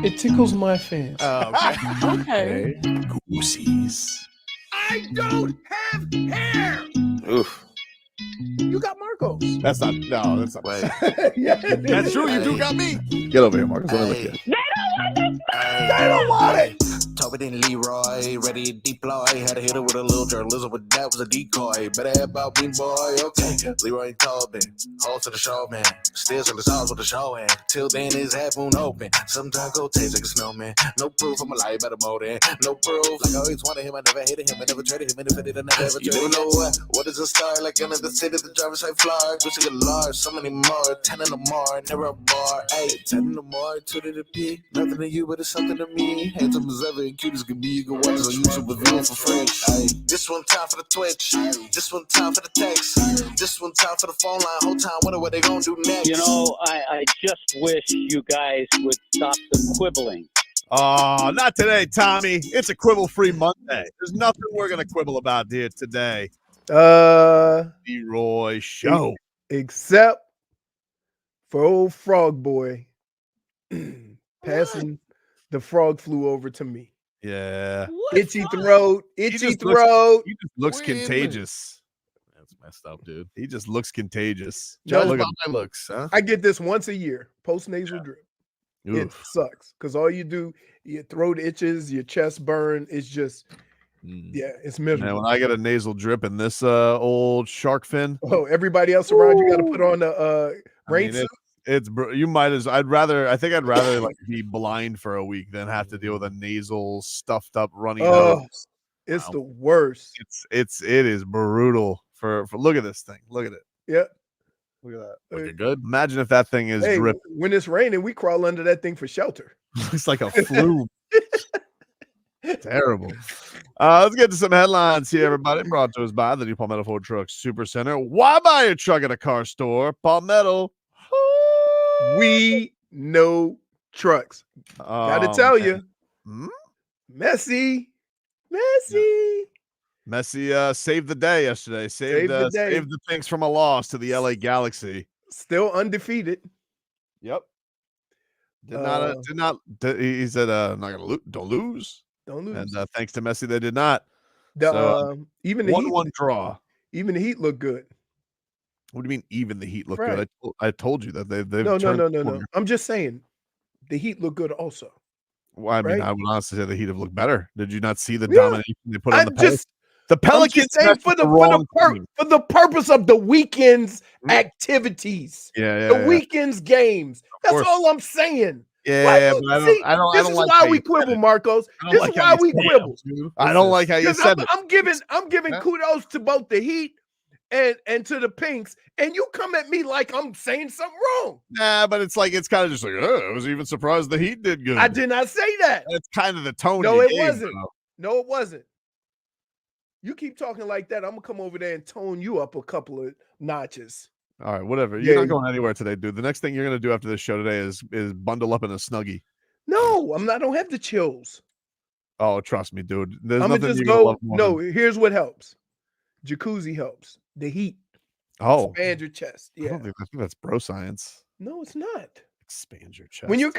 It tickles my fancy. Okay. Goosies. I don't have hair. Oof. You got Marcos. That's not. Wait. Yeah, That's true. You do got me. Get over here, Marcus. Let me look at you. They don't want it. Tobin and Leroy, ready to deploy. Had to hit it with a little journalism, but that was a decoy. Better have about me, boy. Okay. Leroy and Tobin, hold to the show, man. Still in the sauce with the show, and till then his half moon open. Sometimes go taste like a snowman. No proof, I'm a lie about a motor. No proof. Like I always wanted him, I never hated him, I never traded him, and if I did, I never ever traded him. You know what is a star? Like another city, the driver's side floor. Gucci a large, so many more. 10 in the more, never a bar. Hey, 10 in the more, 2 to the P. Nothing to you, but it's something to me. Handsome as ever and cute as can be. You can watch us on YouTube with viewing for free. Ay, this one time for the Twitch. This one time for the text. This one time for the phone line. Whole time wonder what they gonna do next. You know, I just wish you guys would stop the quibbling. Oh, not today, Tommy. It's a quibble-free Monday. There's nothing we're going to quibble about here today. Leroy show. Except for old frog boy passing the frog flew over to me. Yeah. Itchy throat. He just looks contagious. That's messed up, dude. He just looks contagious. No, Look at my looks, huh? I get this once a year, post-nasal drip. Oof. It sucks because all you do, your throat itches, your chest burn. It's just, it's miserable. And when I get a nasal drip in this old shark fin, everybody else around you got to put on the rain suit. You might as I think I'd rather like be blind for a week than have to deal with a nasal stuffed up runny nose. It's the worst. It is brutal for look at this thing. Look at it. Yeah. Look at that. Looking good. Imagine if that thing is dripping. When it's raining, we crawl under that thing for shelter. It's like a flume. Terrible. Let's get to some headlines here, everybody. Brought to us by the new Palmetto Ford Truck Super Center. Why buy a truck at a car store? Palmetto. We know trucks. Gotta tell you. Messi saved the day yesterday. Saved the things from a loss to the LA Galaxy. Still undefeated. Yep. Did not. He said, "Not gonna don't lose." Don't lose. And thanks to Messi, they did not. Even the 1-1 draw. Even the Heat look good. What do you mean? Even the Heat look good? I told you that they've no. I'm just saying, the Heat look good also. Well, I mean, I would honestly say the Heat have looked better. Did you not see the domination they put on the Pelicans? The Pelicans for the purpose of the weekend's activities. The weekend's games. That's all I'm saying. Yeah, but this is why we quibble, Marcos. This is why we quibble. I don't like how you said it. I'm giving kudos to both the Heat and to the Pinks, and you come at me like I'm saying something wrong. Nah, but it's kind of just like, I was even surprised the Heat did good. I did not say that. That's kind of the tone. No, it wasn't. No, it wasn't. You keep talking like that, I'm gonna come over there and tone you up a couple of notches. All right, whatever. You're not going anywhere today, dude. The next thing you're gonna do after this show today is bundle up in a Snuggie. No, I'm not. I don't have the chills. Oh, trust me, dude. There's I'm nothing gonna just you're go. No, here's what helps. Jacuzzi helps. The heat. Oh, expand your chest. Yeah, I think that's bro science. No, it's not. Expand your chest. When you're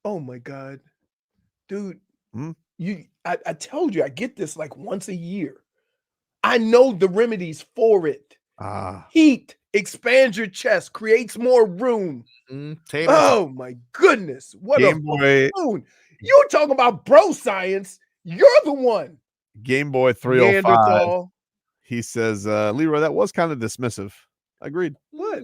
oh my god, dude. I told you I get this like once a year. I know the remedies for it. Heat expands your chest, creates more room. Oh my goodness, what a buffoon. You're talking about bro science. You're the one. Game Boy 305. He says, Leroy, that was kind of dismissive. Agreed. What?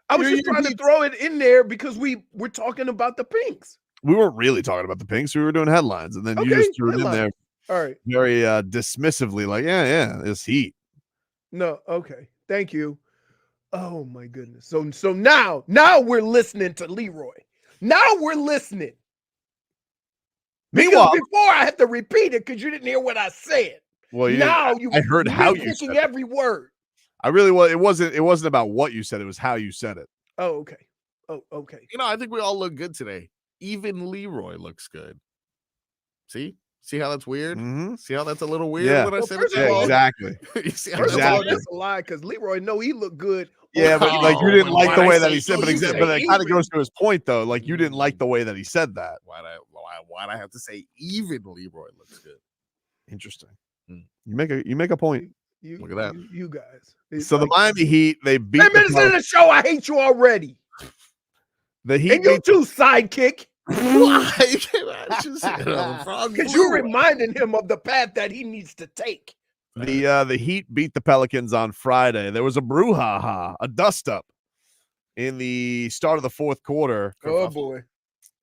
I was just trying to throw it in there because we're talking about the Pinks. We weren't really talking about the Pinks. We were doing headlines, and then you just threw it in there. All right. Very dismissively, like, yeah, it's Heat. No, okay. Thank you. Oh my goodness. So now we're listening to Leroy. Now we're listening. Because before I had to repeat it because you didn't hear what I said. Well, I heard how you said every word. I really was. It wasn't about what you said. It was how you said it. Oh, okay. Oh, okay. I think we all look good today. Even Leroy looks good. See? See how that's weird? Mm-hmm. See how that's a little weird Yeah. when I Well, say first that? of all- Exactly. You see how First that's of all, Exactly. that's a lie because Leroy know he looked good. Yeah, but like you didn't Oh, like the why'd way I that say he said, but even? but it kind of goes to his point though. Like you didn't like the way that he said that. Why'd I have to say even Leroy looks good? Interesting. Hmm. You make a point. Look at that. You guys. So the Miami Heat, they beat 10 minutes into the show, I hate you already. the Heat. And you beat too, sidekick. Why? Because you're reminding him of the path that he needs to take. the Heat beat the Pelicans on Friday. There was a brouhaha, a dust up in the start of the fourth quarter. Oh boy.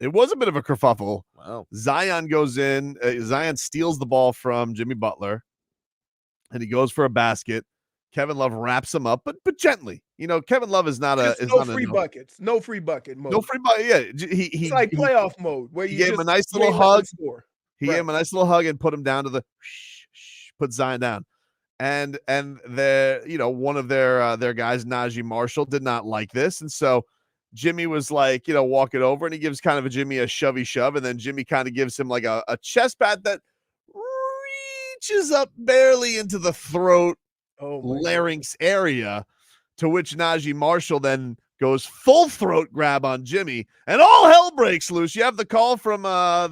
It was a bit of a kerfuffle. Wow. Zion goes in. Zion steals the ball from Jimmy Butler, and he goes for a basket. Kevin Love wraps him up, but gently. You know, Kevin Love is not a no free buckets. No free bucket mode. no free bucket. Yeah, It's like playoff mode where you gave just him a nice you little ain't let them hug. score. He gave him a nice little hug and put him down to the put Zion down. And their, you know, one of their guys, Najee Marshall, did not like this. And so Jimmy was like, you know, walk it over, and he gives kind of a Jimmy a shovey shove, and then Jimmy kind of gives him like a chest pat that reaches up barely into the throat, larynx area, to which Najee Marshall then goes full throat grab on Jimmy, and all hell breaks loose. You have the call from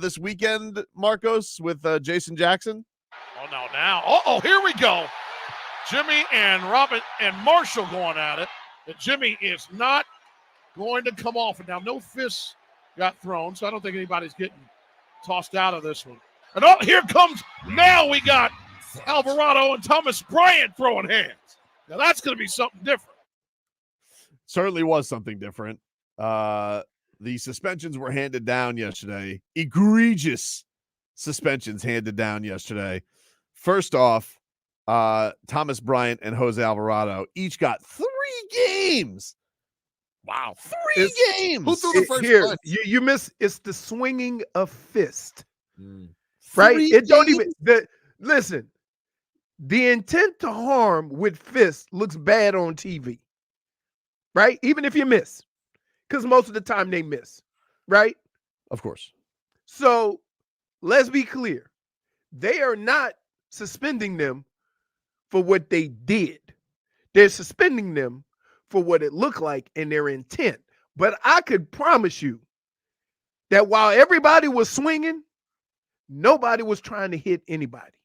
this weekend, Marcos, with Jason Jackson. Oh, no, now. Uh-oh, here we go. Jimmy and Robert and Marshall going at it. And Jimmy is not going to come off. And now no fists got thrown, so I don't think anybody's getting tossed out of this one. And oh, here comes, now we got Alvarado and Thomas Bryant throwing hands. Now that's going to be something different. Certainly was something different. The suspensions were handed down yesterday. Egregious suspensions handed down yesterday. First off, Thomas Bryant and Jose Alvarado each got 3 games. Wow, 3 games. Who threw the first Here, punch? you miss. It's the swinging of fist, Mm. right? 3 It don't games? even. Listen, the intent to harm with fists looks bad on TV, right? Even if you miss, because most of the time they miss, right? Of course. So let's be clear. They are not suspending them for what they did. They're suspending them for what it looked like and their intent. But I could promise you that while everybody was swinging, nobody was trying to hit anybody.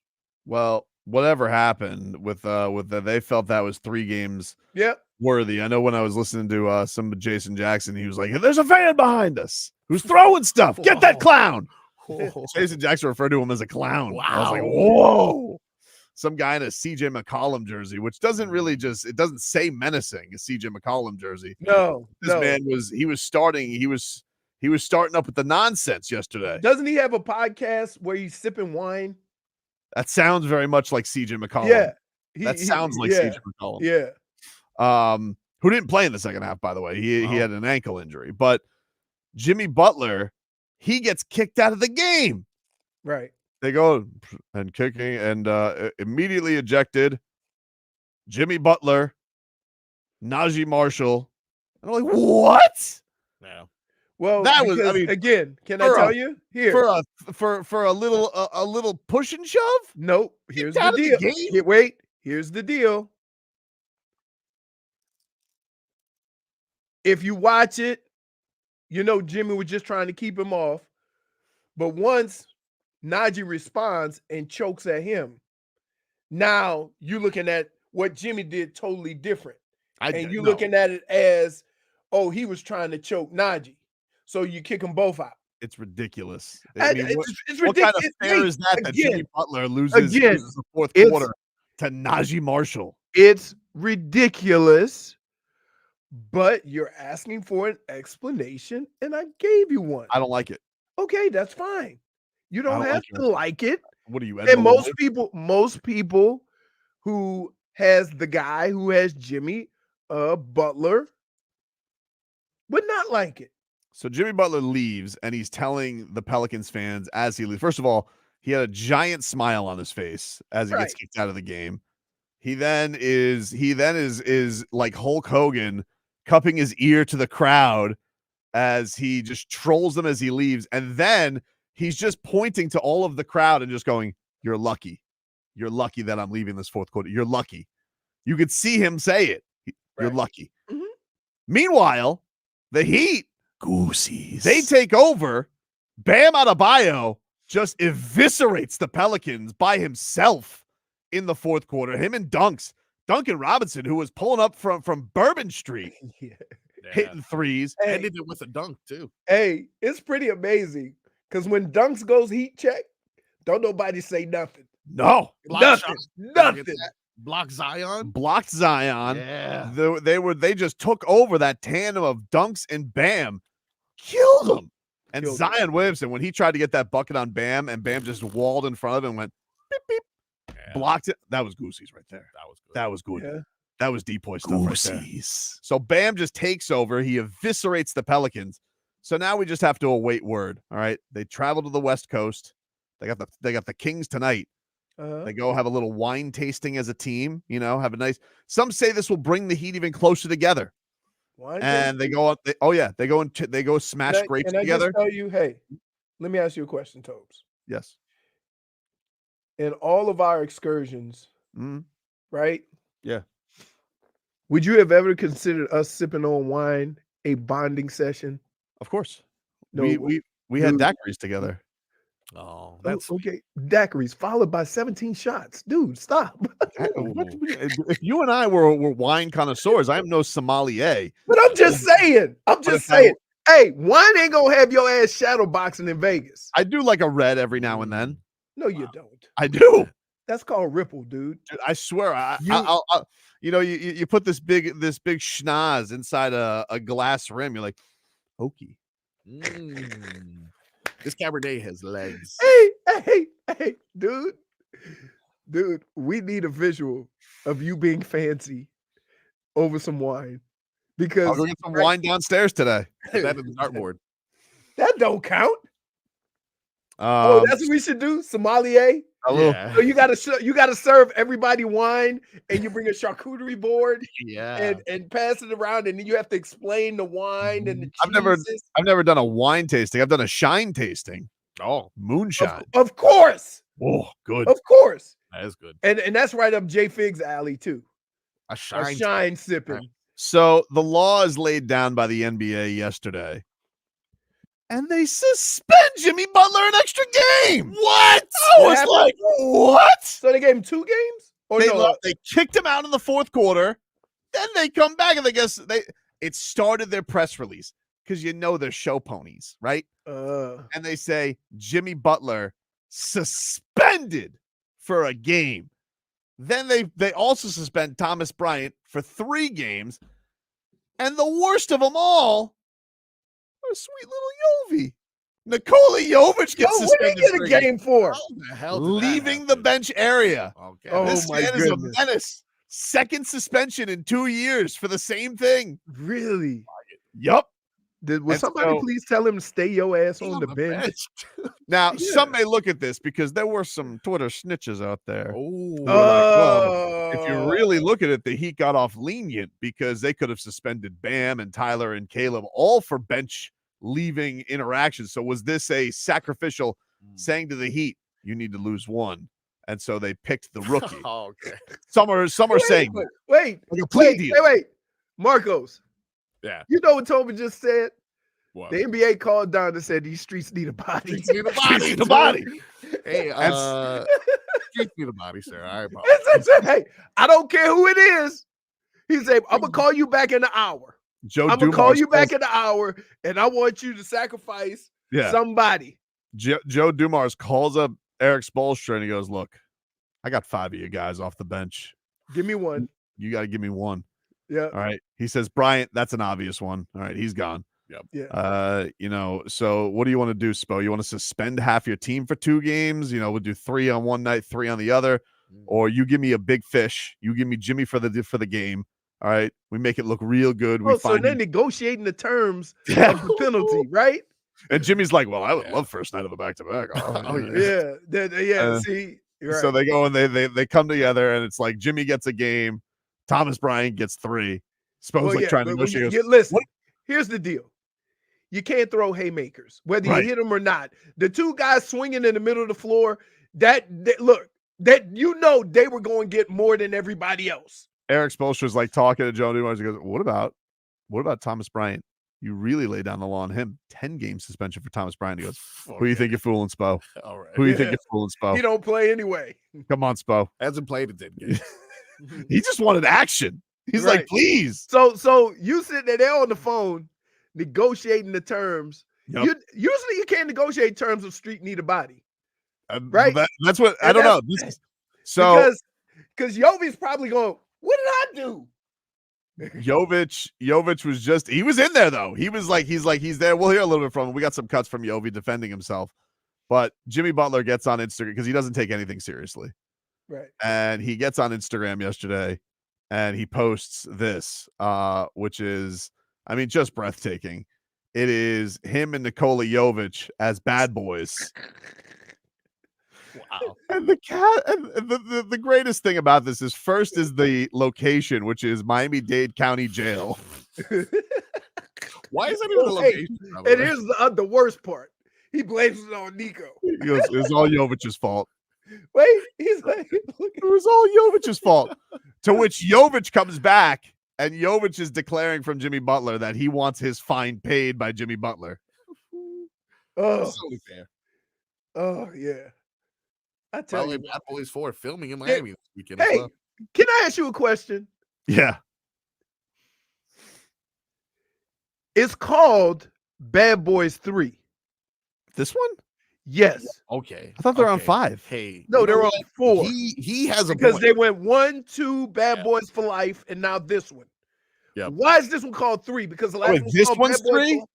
Well, whatever happened with they felt that was 3 games Yep. worthy. I know when I was listening to some of Jason Jackson, he was like, "There's a fan behind us who's throwing stuff. Get that clown." Jason Jackson referred to him as a clown. I was like, whoa. Some guy in a CJ McCollum jersey, which doesn't really it doesn't say menacing, a CJ McCollum jersey. No. This man was starting up with the nonsense yesterday. Doesn't he have a podcast where he's sipping wine? That sounds very much like CJ McCollum. Yeah. That sounds like yeah, CJ McCollum. Yeah. Who didn't play in the second half, by the way. He had an ankle injury. But Jimmy Butler, he gets kicked out of the game. Right. They go and kicking and immediately ejected Jimmy Butler, Najee Marshall. And I'm like, what? No. Well, That was, because, again, can I tell you? Here. For a little push and shove? Nope. Here's out the of the deal. game? Here, wait. Here's the deal. If you watch it, you know Jimmy was just trying to keep him off. But once Najee responds and chokes at him, now you're looking at what Jimmy did totally different. And you're looking at it as, oh, he was trying to choke Najee. So you kick them both out. It's ridiculous. It's what kind ridiculous. of fair is that Again, Jimmy Butler loses the fourth quarter to Najee Marshall? It's ridiculous, but you're asking for an explanation, and I gave you one. I don't like it. Okay, that's fine. You don't have to like it. What are you? And most people who has the guy who has Jimmy Butler would not like it. So Jimmy Butler leaves, and he's telling the Pelicans fans as he leaves. First of all, he had a giant smile on his face as he gets kicked out of the game. He then is like Hulk Hogan, cupping his ear to the crowd as he just trolls them as he leaves. And then he's just pointing to all of the crowd and just going, "You're lucky. You're lucky that I'm leaving this fourth quarter. You're lucky." You could see him say it. You're lucky. Mhm. Meanwhile, the Heat, Goosies. they take over. Bam Adebayo just eviscerates the Pelicans by himself in the fourth quarter. Him and Duncan Robinson, who was pulling up from Bourbon Street, Yeah. hitting threes. Hey, Ended it with a dunk, too. hey, it's pretty amazing because when Dunks goes heat check, don't nobody say nothing. No, Block Nothing. shot. Nothing. Get that? Block Zion. blocked Zion. Yeah. They just took over that tandem of Dunks and Bam, killed him. And Killed him. Zion Williamson, when he tried to get that bucket on Bam, and Bam just walled in front of him and went beep beep, Yeah. blocked it. That was Goosies right there. That was good. That was good. Yeah. That was depoy stuff right there. Goosies. So Bam just takes over. He eviscerates the Pelicans. So now we just have to await word. All right. They travel to the West Coast. They got the Kings tonight. Uh-huh. They go have a little wine tasting as a team, have a nice. Some say this will bring the Heat even closer together. Wine And they tasting? go up. They go smash grapes Can I together. just tell you, hey, let me ask you a question, Tobes. Yes. In all of our excursions, Mhm. right? Yeah. Would you have ever considered us sipping on wine a bonding session? Of course. No, We had dude. daiquiris together. Oh, That's okay. Daiquiris followed by 17 shots. Dude, stop. If you and I were wine connoisseurs, I am no sommelier. But I'm just saying. Hey, wine ain't gonna have your ass shadow boxing in Vegas. I do like a red every now and then. No, you don't. I do. That's called Ripple, dude. Dude, I swear. You- You put this big schnoz inside a glass rim. You're like, hokey. This Cabernet has legs. Hey, dude, we need a visual of you being fancy over some wine because I'll go get some wine downstairs today. That is the dartboard. that don't count. Um, That's what we should do, sommelier. a little, Yeah. So you gotta serve everybody wine, and you bring a charcuterie board Yeah. and pass it around, and then you have to explain the wine and the cheeses. I've never done a wine tasting. I've done a shine tasting. Oh, Moonshine. Of course, Oh, good. of course, that is good. and that's right up JFig's alley too. A A shine. shine sipping. So the law is laid down by the NBA yesterday, and they suspend Jimmy Butler an extra game. What? I What was happened? like, what? So they gave him 2 games, or They kicked him out in the fourth quarter. Then they come back and it started their press release because they're show ponies, right? And they say Jimmy Butler suspended for a game. Then they also suspend Thomas Bryant for 3 games. And the worst of them all, a sweet little Yovi. Nikola Jović gets what did he suspended get for a a game, game for? How the hell did that leaving the happen? bench area. Okay. Oh, This my man is a goodness. menace. Second suspension in 2 years for the same thing. Really? Yup. Will And somebody so- please please tell him to stay your ass Stay on the bench? Now, Yeah. some may look at this because there were some Twitter snitches out there. Oh. If you really look at it, the Heat got off lenient because they could have suspended Bam and Tyler and Caleb all for bench leaving interactions. So was this a sacrificial saying to the Heat, you need to lose 1? And so they picked the rookie. Oh, okay. Some are saying Wait, like a plea deal. wait. Marcos, Yeah. you know what Tobin just said? What? The NBA called down and said these streets need a body. Streets need a body. Streets need a body. Hey, That's- streets need a body, sir. I apologize. Hey, I don't care who it is. He said, I'm gonna call you back in an hour. Joe I'm gonna Dumars call you back calls- in an hour, and I want you to sacrifice Yeah. somebody. Joe Dumars calls up Erik Spoelstra and he goes, look, I got 5 of you guys off the bench. Give me one. You got to give me 1. Yeah. All right. He says, Bryant, that's an obvious one. All right. He's gone. Yeah. So what do you want to do, Spo? You want to suspend half your team for 2 games? We'll do 3 on one night, 3 on the other. Or you give me a big fish. You give me Jimmy for the game. All right. We make it look real good. We So find they're him. negotiating the terms Yeah. of the penalty, right? And Jimmy's like, well, I would love first night of a back-to-back. Oh, yeah. Yeah. See, you're So right. they go and they come together, and it's like Jimmy gets a game, Thomas Bryant gets 3. Spo's Well, like yeah, trying to but negotiate. listen, "What?" here's the deal. you can't throw haymakers, whether Right. you hit them or not. The two guys swinging in the middle of the floor, look, they were going to get more than everybody else. Erik Spoelstra is like talking to Joe Dumars. He goes, what about Thomas Bryant? You really lay down the law on him. 10-game suspension for Thomas Bryant. He goes, who you think you're fooling, Spo? All right. Who you think you're fooling, Spo? He don't play anyway. Come on, Spo. Hasn't played in 10 games. He just wanted action. He's Right. like, please. So you sitting there on the phone negotiating the terms. Yep. Usually you can't negotiate terms of street need a body. Right? That's what I And don't know. So because Jović probably going, what did I do? Jović was he was in there though. He's there. We'll hear a little bit from him. We got some cuts from Jović defending himself. But Jimmy Butler gets on Instagram because he doesn't take anything seriously. Right. And he gets on Instagram yesterday and he posts this, which is, I mean, just breathtaking. It is him and Nikola Jović as bad boys. Wow. And the greatest thing about this is first is the location, which is Miami-Dade County Jail. Why is that even a location? And here's the worst part. He blames it on Niko. He goes, it's all Jovic's fault. Wait, he's like, It was all Jovic's fault. To which Jović comes back, and Jović is declaring from Jimmy Butler that he wants his fine paid by Jimmy Butler. oh, That's only fair. oh yeah. I tell Probably you. Bad Boys 4 filming in Miami this weekend. Hey, as well. can I ask you a question? Yeah. It's called Bad Boys 3. This one? Yes. Okay. I thought they were on okay. 5. Hey, No, you they're know on what? 4. He has a Because point. they went 1, 2, Bad Yeah. Boys for Life, and now this one. Yep. Why is this one called 3? Because the last wait, one was this called one's Bad Boys 3? for-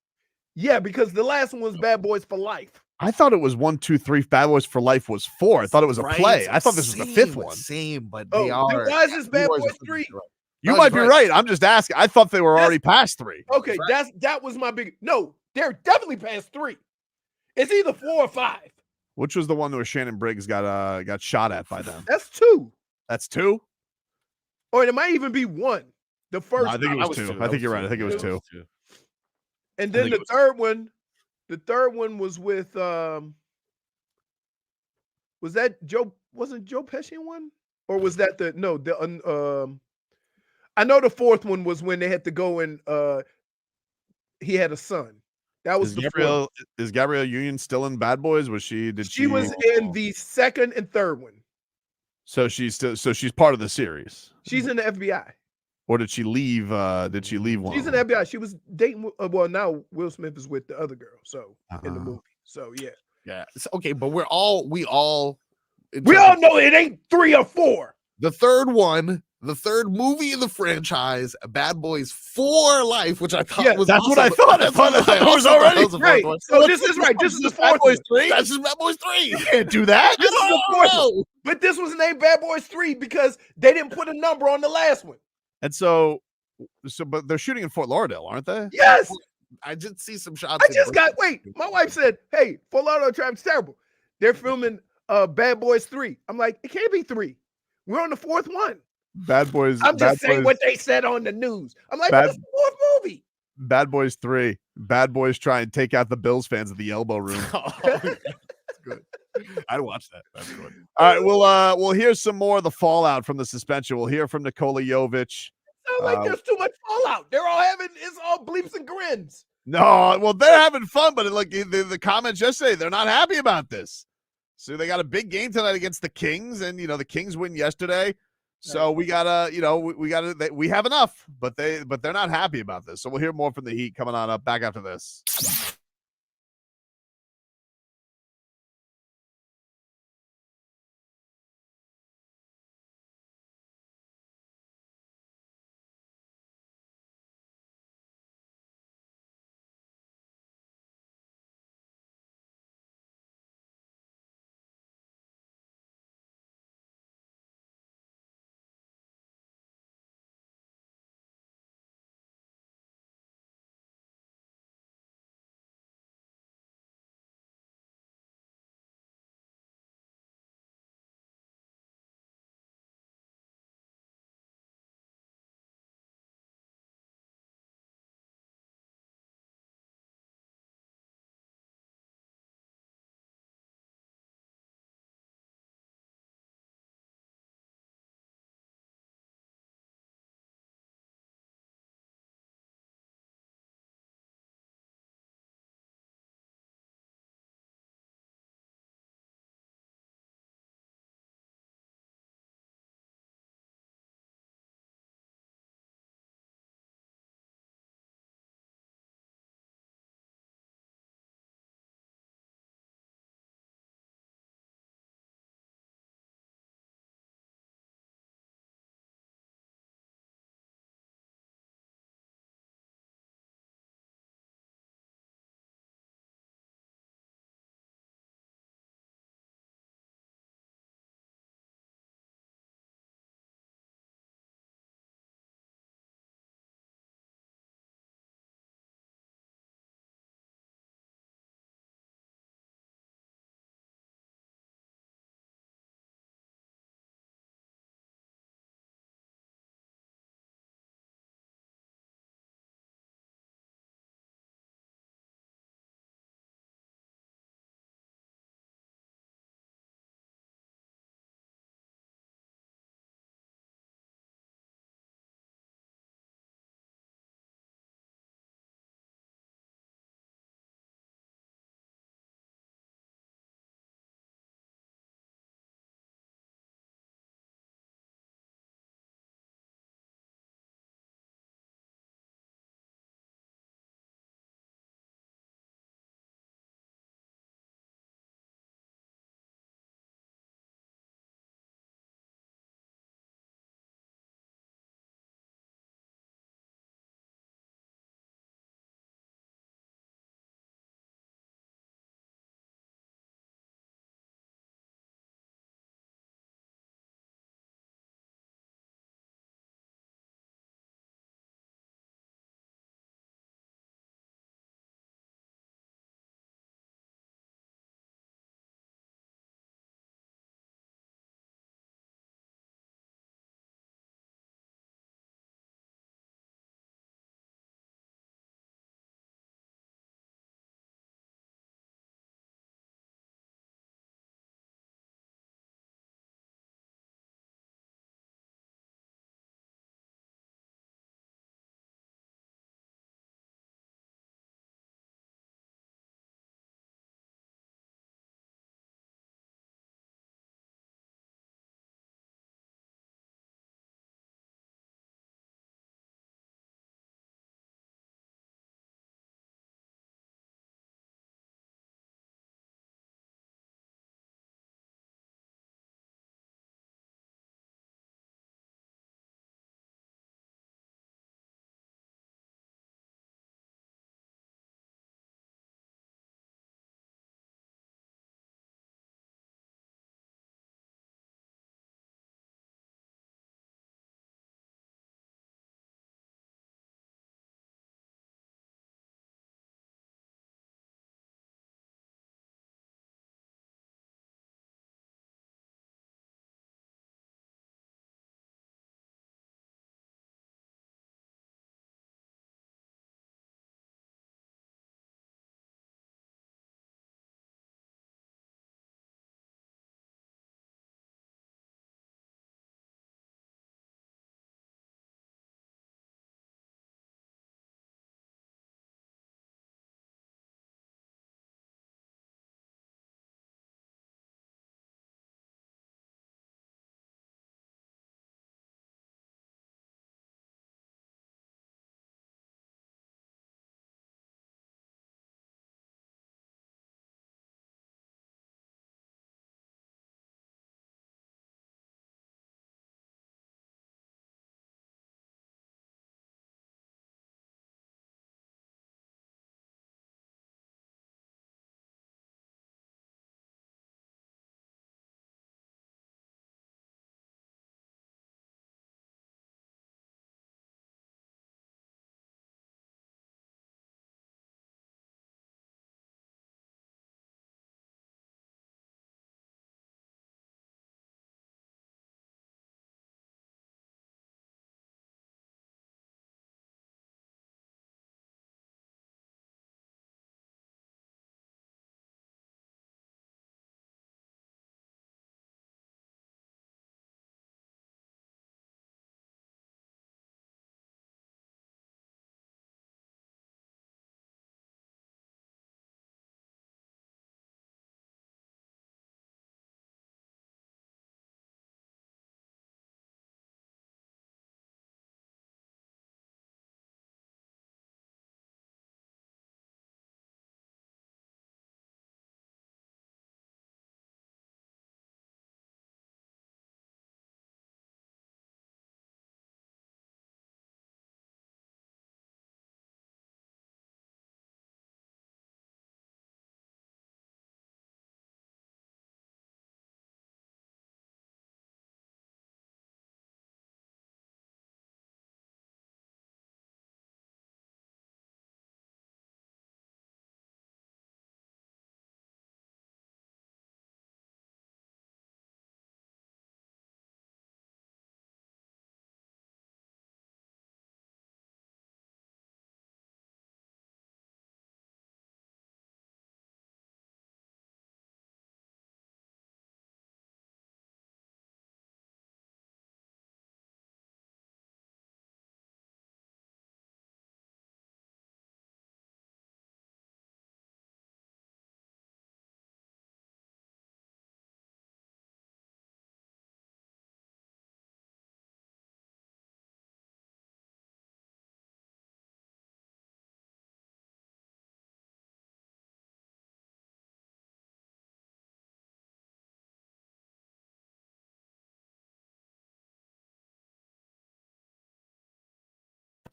Yeah, because the last one was Bad Boys for Life. I thought it was 1, 2, 3. Bad Boys for Life was 4. I thought it was a Right? play. I thought this was the 5th one. Same, but Oh, they then are. why is this Bad Leroy's Boys 100% 3? right. You No, might he's be right. right. I'm just asking. I thought they were That's- already past 3. Okay, Right. that was my big. No, they're definitely past 3. It's either 4 or 5. Which was the one where Shannon Briggs got shot at by them? That's 2, That's 2? or it might even be 1. The first, No, I think it That was 2. two. I That think you're right. I think it was That 2. and I then think the it was- third one. The third one was with was that Joe? Wasn't Joe Pesci in one, or was that I know the fourth one was when they had to go and he had a son. That was Is Gabrielle Union still in Bad Boys? Was she? She was in the second and third one. So she's part of the series, She's in the FBI. or did she leave? Did she leave one? She's in the FBI. She was dating. Well, now Will Smith is with the other girl. So in the movie. So yeah. Yeah. Okay, but we all know it ain't 3 or 4. the third one, the third movie in the franchise, Bad Boys for Life, which I thought Yeah, was that's also what I the- thought. I that's thought what that was also thought already- the fourth Right. one. So this is right. This is the fourth one. 3. That's just Bad Boys 3. You can't do that. This is the fourth one. But this was named Bad Boys 3 because they didn't put a number on the last one. And so, but they're shooting in Fort Lauderdale, aren't they? Yes. I did see some shots. I just got my wife said, hey, Fort Lauderdale traffic's terrible. They're filming Bad Boys 3. I'm like, it can't be 3. We're on the 4th one. Bad Boys. I'm just Bad saying Boys, what they said on the news. I'm like, Bad- but it's the 4th movie. Bad Boys 3. Bad Boys try and take out the Bills fans at the elbow room. That's good. I'd watch that. That's good. All right, we'll hear some more of the fallout from the suspension. We'll hear from Nikola Jović. Sound like there's too much fallout. They're all it's all bleeps and grins. No, well, they're having fun, but like the comments yesterday, they're not happy about this. So they got a big game tonight against the Kings, and the Kings win yesterday. So we gotta, we have enough, but they're not happy about this. So we'll hear more from the Heat coming on up back after this.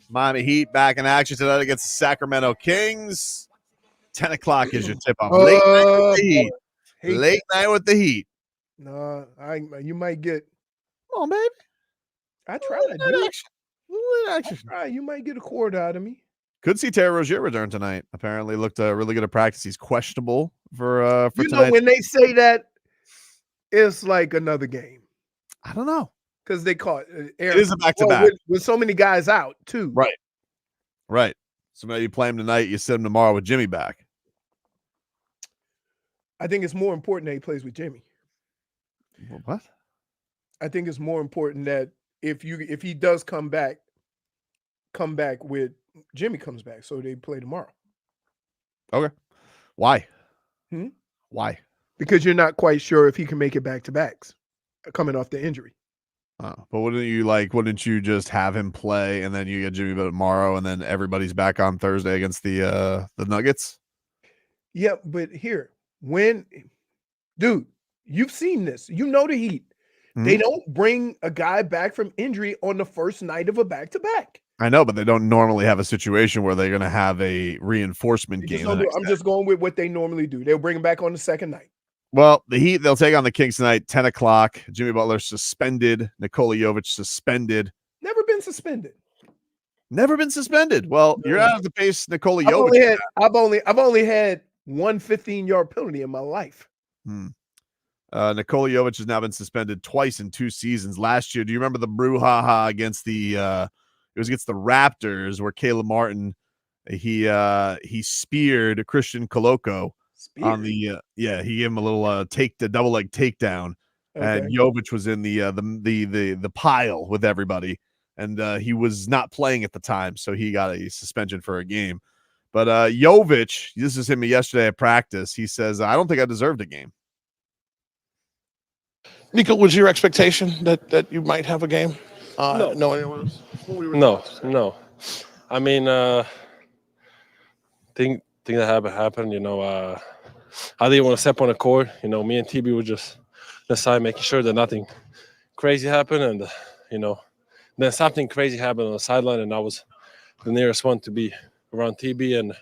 Miami Heat back in action tonight against the Sacramento Kings. 10 o'clock is your tip-off. Late night with the Heat. Late night with the Heat. No, you might get. Come on, baby. I tried. Action. You might get a quarter out of me. Could see Terry Rozier return tonight. Apparently looked really good at practice. He's questionable for You tonight. know, when they say that, it's like another game. I don't know. Because they caught it is a back-to-back. With so many guys out, too. Right. So maybe you play him tonight, you sit him tomorrow with Jimmy back. I think it's more important that he plays with Jimmy. What? I think it's more important that if he does come back with Jimmy comes back, so they play tomorrow. Okay. Why? Hmm? Why? Because you're not quite sure if he can make it back-to-backs coming off the injury. But wouldn't you just have him play and then you get Jimmy tomorrow and then everybody's back on Thursday against the Nuggets? Yeah, but here, dude, you've seen this. You know the Heat. Mm-hmm. They don't bring a guy back from injury on the first night of a back-to-back. I know, but they don't normally have a situation where they're going to have a reinforcement game. I'm just going with what they normally do. They'll bring him back on the second night. Well, the Heat, they'll take on the Kings tonight, 10 o'clock. Jimmy Butler suspended. Nikola Jović suspended. Never been suspended. Well, you're out of the pace, Nikola Jović. I've only had one 15-yard penalty in my life. Nikola Jović has now been suspended twice in 2 seasons. Last year, do you remember the brouhaha against the Raptors where Caleb Martin he speared Christian Koloko on the he gave him a little double leg takedown, and Jović was in the pile with everybody, and he was not playing at the time, so he got a suspension for a game. But Jović, this is him yesterday at practice. He says, "I don't think I deserved a game." Niko, was your expectation that you might have a game? No. No. I mean, thing that happened. You know, I didn't want to step on the court. You know, me and TB were just inside making sure that nothing crazy happened, and then something crazy happened on the sideline, and I was the nearest one to be around TB, and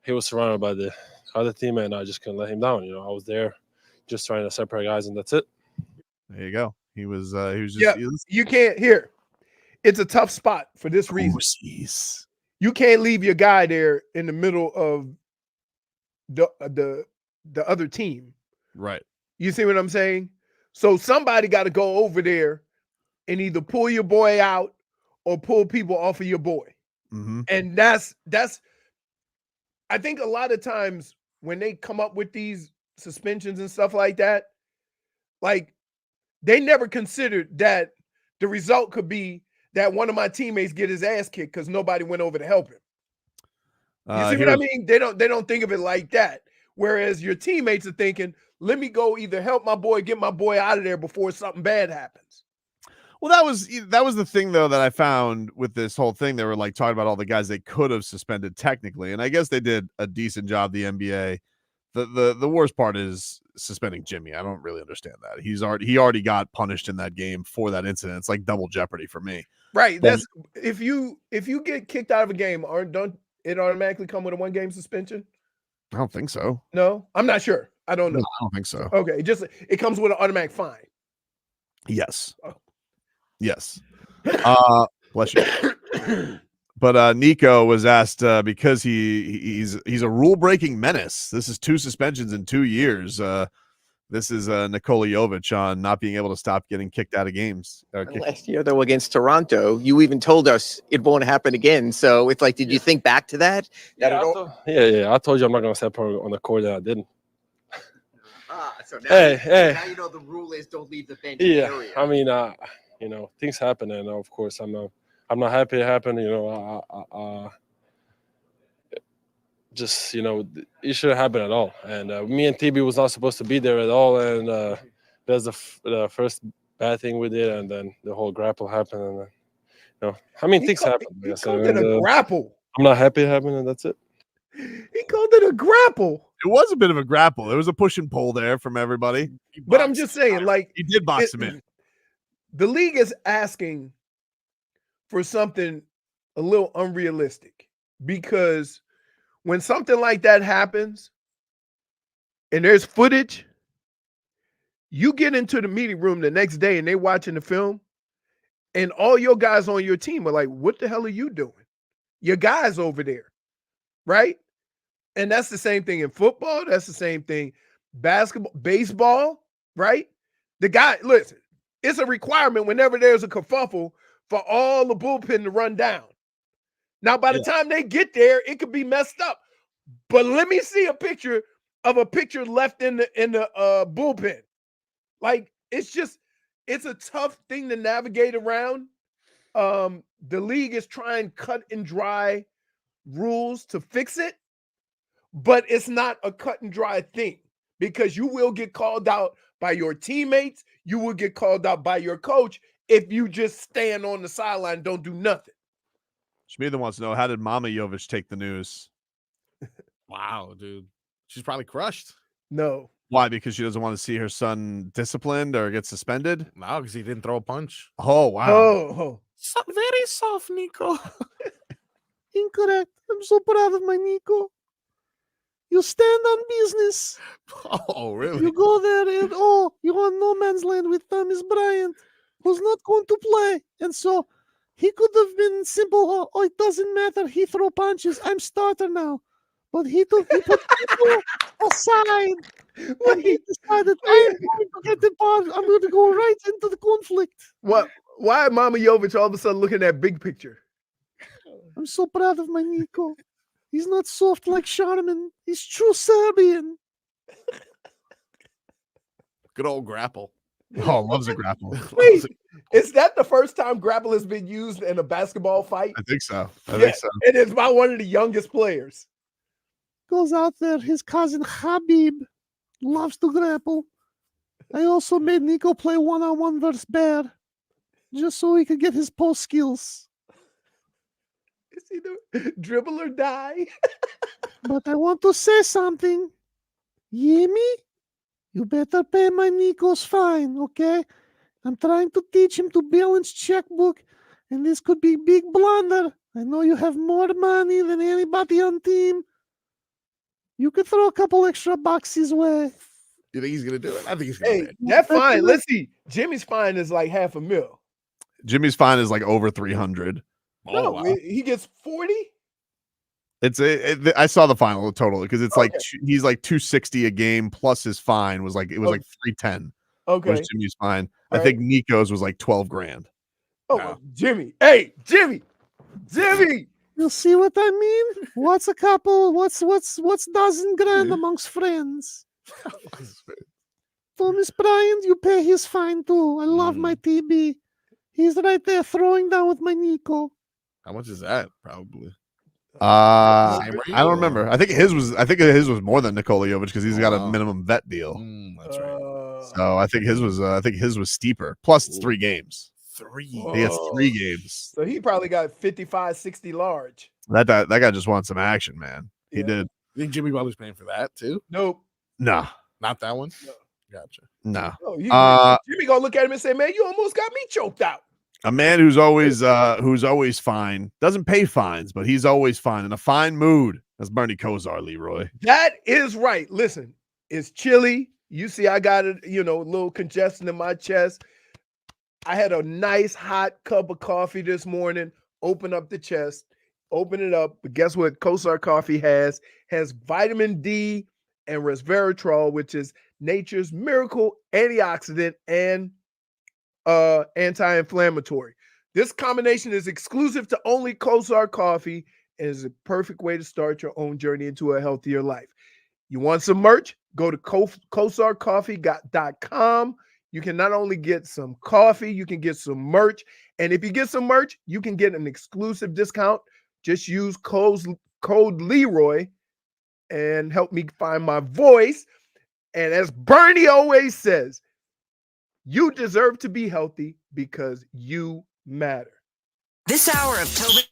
he was surrounded by the other team, and I just couldn't let him down. You know, I was there just trying to separate guys, and that's it. There you go. He was just you can't hear. It's a tough spot for this reason. You can't leave your guy there in the middle of the other team. Right. You see what I'm saying? So somebody got to go over there and either pull your boy out or pull people off of your boy. Mm-hmm. And that's I think a lot of times when they come up with these suspensions and stuff like that, like they never considered that the result could be that one of my teammates get his ass kicked because nobody went over to help him. You see what I mean? They don't think of it like that. Whereas your teammates are thinking, let me go either help my boy, get my boy out of there before something bad happens. Well, that was the thing, though, that I found with this whole thing. They were like talking about all the guys they could have suspended technically, and I guess they did a decent job, the NBA. The worst part is suspending Jimmy. I don't really understand that. He already got punished in that game for that incident. It's like double jeopardy for me. Right. That's if you get kicked out of a game, don't it automatically come with a 1-game suspension? I don't think so. No, I'm not sure. I don't know. No, I don't think so. Okay, it comes with an automatic fine. Yes. Oh. Yes. Bless you. But Niko was asked because he's a rule-breaking menace. This is 2 suspensions in 2 years. This is Nikola Jović on not being able to stop getting kicked out of games. Last year, though, against Toronto, you even told us it won't happen again. So it's like, did you think back to that? I told you I'm not going to step on the court that I didn't. So now, now you know the rule is don't leave the bench area. I mean, things happen, and of course, I'm not happy it happened. It shouldn't happen at all. And me and TB was not supposed to be there at all. And that's the first bad thing we did. And then the whole grapple happened. And things happen. He called it a grapple. I'm not happy it happened, and that's it. He called it a grapple. It was a bit of a grapple. There was a push and pull there from everybody. But I'm just saying, like, he did box him in. The league is asking for something a little unrealistic because when something like that happens and there's footage, you get into the meeting room the next day and they're watching the film and all your guys on your team are like, what the hell are you doing? Your guys over there, right? And that's the same thing in football. That's the same thing basketball, baseball, right? The guy, listen, it's a requirement whenever there's a kerfuffle for all the bullpen to run down. Now, by the time they get there, it could be messed up. But let me see a picture of a pitcher left in the bullpen. Like, it's a tough thing to navigate around. The league is trying cut and dry rules to fix it, but it's not a cut and dry thing because you will get called out by your teammates. You will get called out by your coach if you just stand on the sideline and don't do nothing. Schmieder wants to know, how did Momma Jović take the news? Wow, dude. She's probably crushed. No. Why? Because she doesn't want to see her son disciplined or get suspended? No, because he didn't throw a punch. Oh, wow. Oh. Very soft, Niko. Incorrect. I'm so proud of my Niko. You stand on business. Oh, really? You go there and, you're on no man's land with Thomas Bryant, who's not going to play. And so he could have been simple. Oh, it doesn't matter. He throw punches. I'm starter now. But he put Niko aside. And he decided, I'm going to get involved. I'm going to go right into the conflict. What? Why Momma Jović all of a sudden looking at big picture? I'm so proud of my Niko. He's not soft like Sharman. He's true Serbian. Good old grapple. Oh, loves a grapple. Wait, is that the first time grapple has been used in a basketball fight? I think so. I think so. It is by one of the youngest players. Goes out there. His cousin Habib loves to grapple. I also made Niko play one-on-one versus Bear just so he could get his post skills. It's either dribble or die. But I want to say something. Yemi, you better pay my Niko's fine, okay? I'm trying to teach him to balance checkbook, and this could be big blunder. I know you have more money than anybody on team. You could throw a couple extra bucks his way. You think he's going to do it? I think he's going to do it. That fine. Let's see. Jimmy's fine is like $500,000. Jimmy's fine is like over 300. No, wow. He gets 40. I saw the final total because it's like he's like 260 a game plus his fine was like like 310. Okay, was Jimmy's fine. I think Niko's was like 12 grand. Oh, wow. Jimmy! Hey, Jimmy! You see what I mean? What's a couple? What's dozen grand amongst friends? Thomas Bryant, you pay his fine too. I love my TB. He's right there throwing down with my Niko. How much is that? Probably. I don't remember. I think his was more than Nikola Jović because he's got a minimum vet deal. That's right. So I think his was steeper. Plus it's 3 games. He gets 3 games. So he probably got 55, 60 large. That guy just wants some action, man. He did. You think Jimmy Butler's paying for that too? Nope. No. Not that one? No. Gotcha. No. Jimmy gonna look at him and say, man, you almost got me choked out. A man who's always fine, doesn't pay fines, but he's always fine, in a fine mood. That's Bernie Kosar, Leroy. That is right. Listen, it's chilly. You see, I got a little congestion in my chest. I had a nice hot cup of coffee this morning. Open up the chest, open it up. But guess what? Kosar coffee has vitamin D and resveratrol, which is nature's miracle antioxidant and anti-inflammatory. This combination is exclusive to only Kosar coffee and is a perfect way to start your own journey into a healthier life. You want some merch? Go to kosarcoffee.com. You can not only get some coffee, you can get some merch. And if you get some merch, you can get an exclusive discount. Just use code Leroy and help me find my voice. And as Bernie always says, you deserve to be healthy because you matter. This hour of Tobin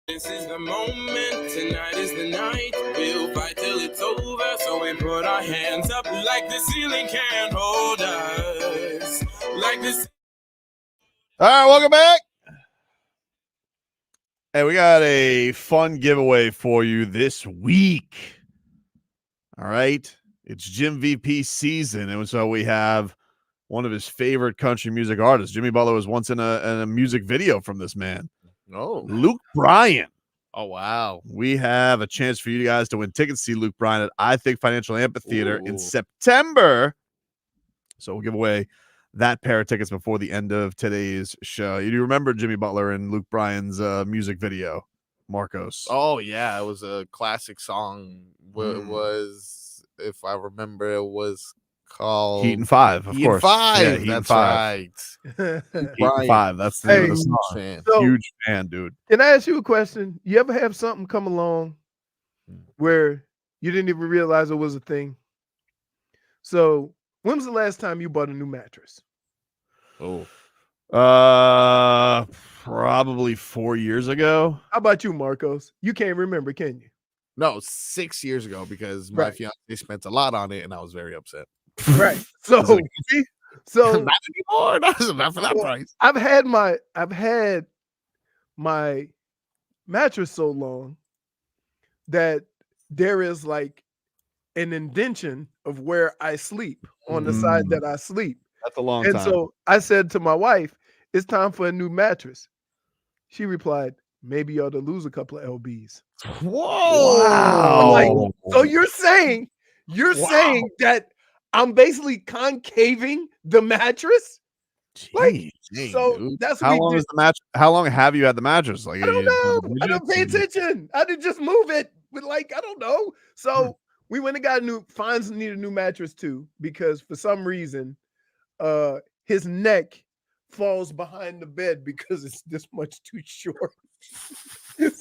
This is the moment, tonight is the night. We'll fight till it's over, so we put our hands up like the ceiling can't hold us. Like this. All right, welcome back. Hey, we got a fun giveaway for you this week. All right. It's Jim VP season, and so we have one of his favorite country music artists. Jimmy Butler was once in a music video from this man. Oh, Luke Bryant. oh wow. We have a chance for you guys to win tickets to see Luke Bryant at I Think Financial Amphitheater in Ooh. September. So we'll give away that pair of tickets before the end of today's show. You remember Jimmy Butler and Luke Bryan's music video, Marcos? Oh yeah, it was a classic song. It was, if I remember, it was called Heat and Five, of Heat course. and Five. Yeah, Heat and That's Five. right. Heat and Five. That's the name of the song. Fan. So, Huge fan, dude. can I ask you a question? You ever have something come along where you didn't even realize it was a thing? So, when was the last time you bought a new mattress? Oh, Probably 4 years ago. How about you, Marcos? You can't remember, can you? no, 6 years ago, because my Right. fiance spent a lot on it, and I was very upset. Right. So, Not anymore. Not for that Well, price. I've had my mattress so long that there is like an indentation of where I sleep on the side that I sleep. That's a long And time. so I said to my wife, it's time for a new mattress. She replied, maybe you ought to lose a couple of LBs. Whoa! I'm like, Wow. so you're saying that I'm basically concaving the mattress? Like, Dang, so dude. that's How what long we is the match? How long have you had the mattress? Like, I don't know. I did don't pay attention. I didn't just move it, but like, I don't know. So we went and got Fonz needed a new mattress too, because for some reason, his neck falls behind the bed because it's this much too short. And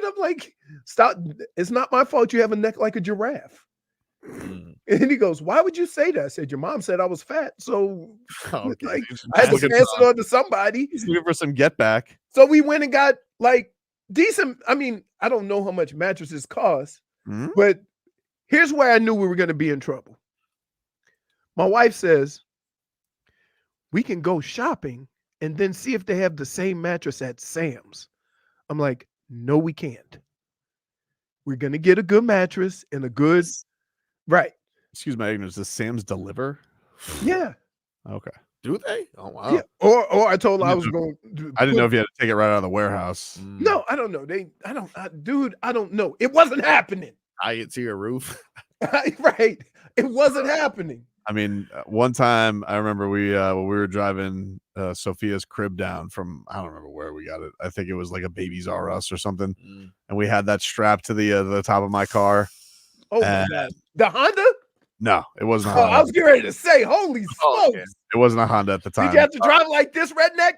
I'm like, stop. It's not my fault you have a neck like a giraffe. And he goes, why would you say that? I said, your mom said I was fat. So Okay. like, I had to pass it on to somebody. He's looking for some get back. So we went and got like decent. I mean, I don't know how much mattresses cost, but here's where I knew we were going to be in trouble. My wife says, we can go shopping and then see if they have the same mattress at Sam's. I'm like, no, we can't. We're going to get a good mattress and a good, right. Excuse my ignorance. Does Sam's deliver? Yeah. Okay. Do they? Oh wow. Yeah. Or I told her I was going to I didn't know if you had to take it right out of the warehouse. No, I don't know. Dude, I don't know. It wasn't happening. I get to your roof. Right. It wasn't happening. I mean, one time I remember we were driving Sophia's crib down from, I don't remember where we got it. I think it was like a Babies R Us or something. And we had that strapped to the top of my car. Oh my God. The Honda? No, it wasn't a Oh, Honda. I was getting ready to say, holy smokes. It wasn't a Honda at the time. Did you have to drive like this, redneck?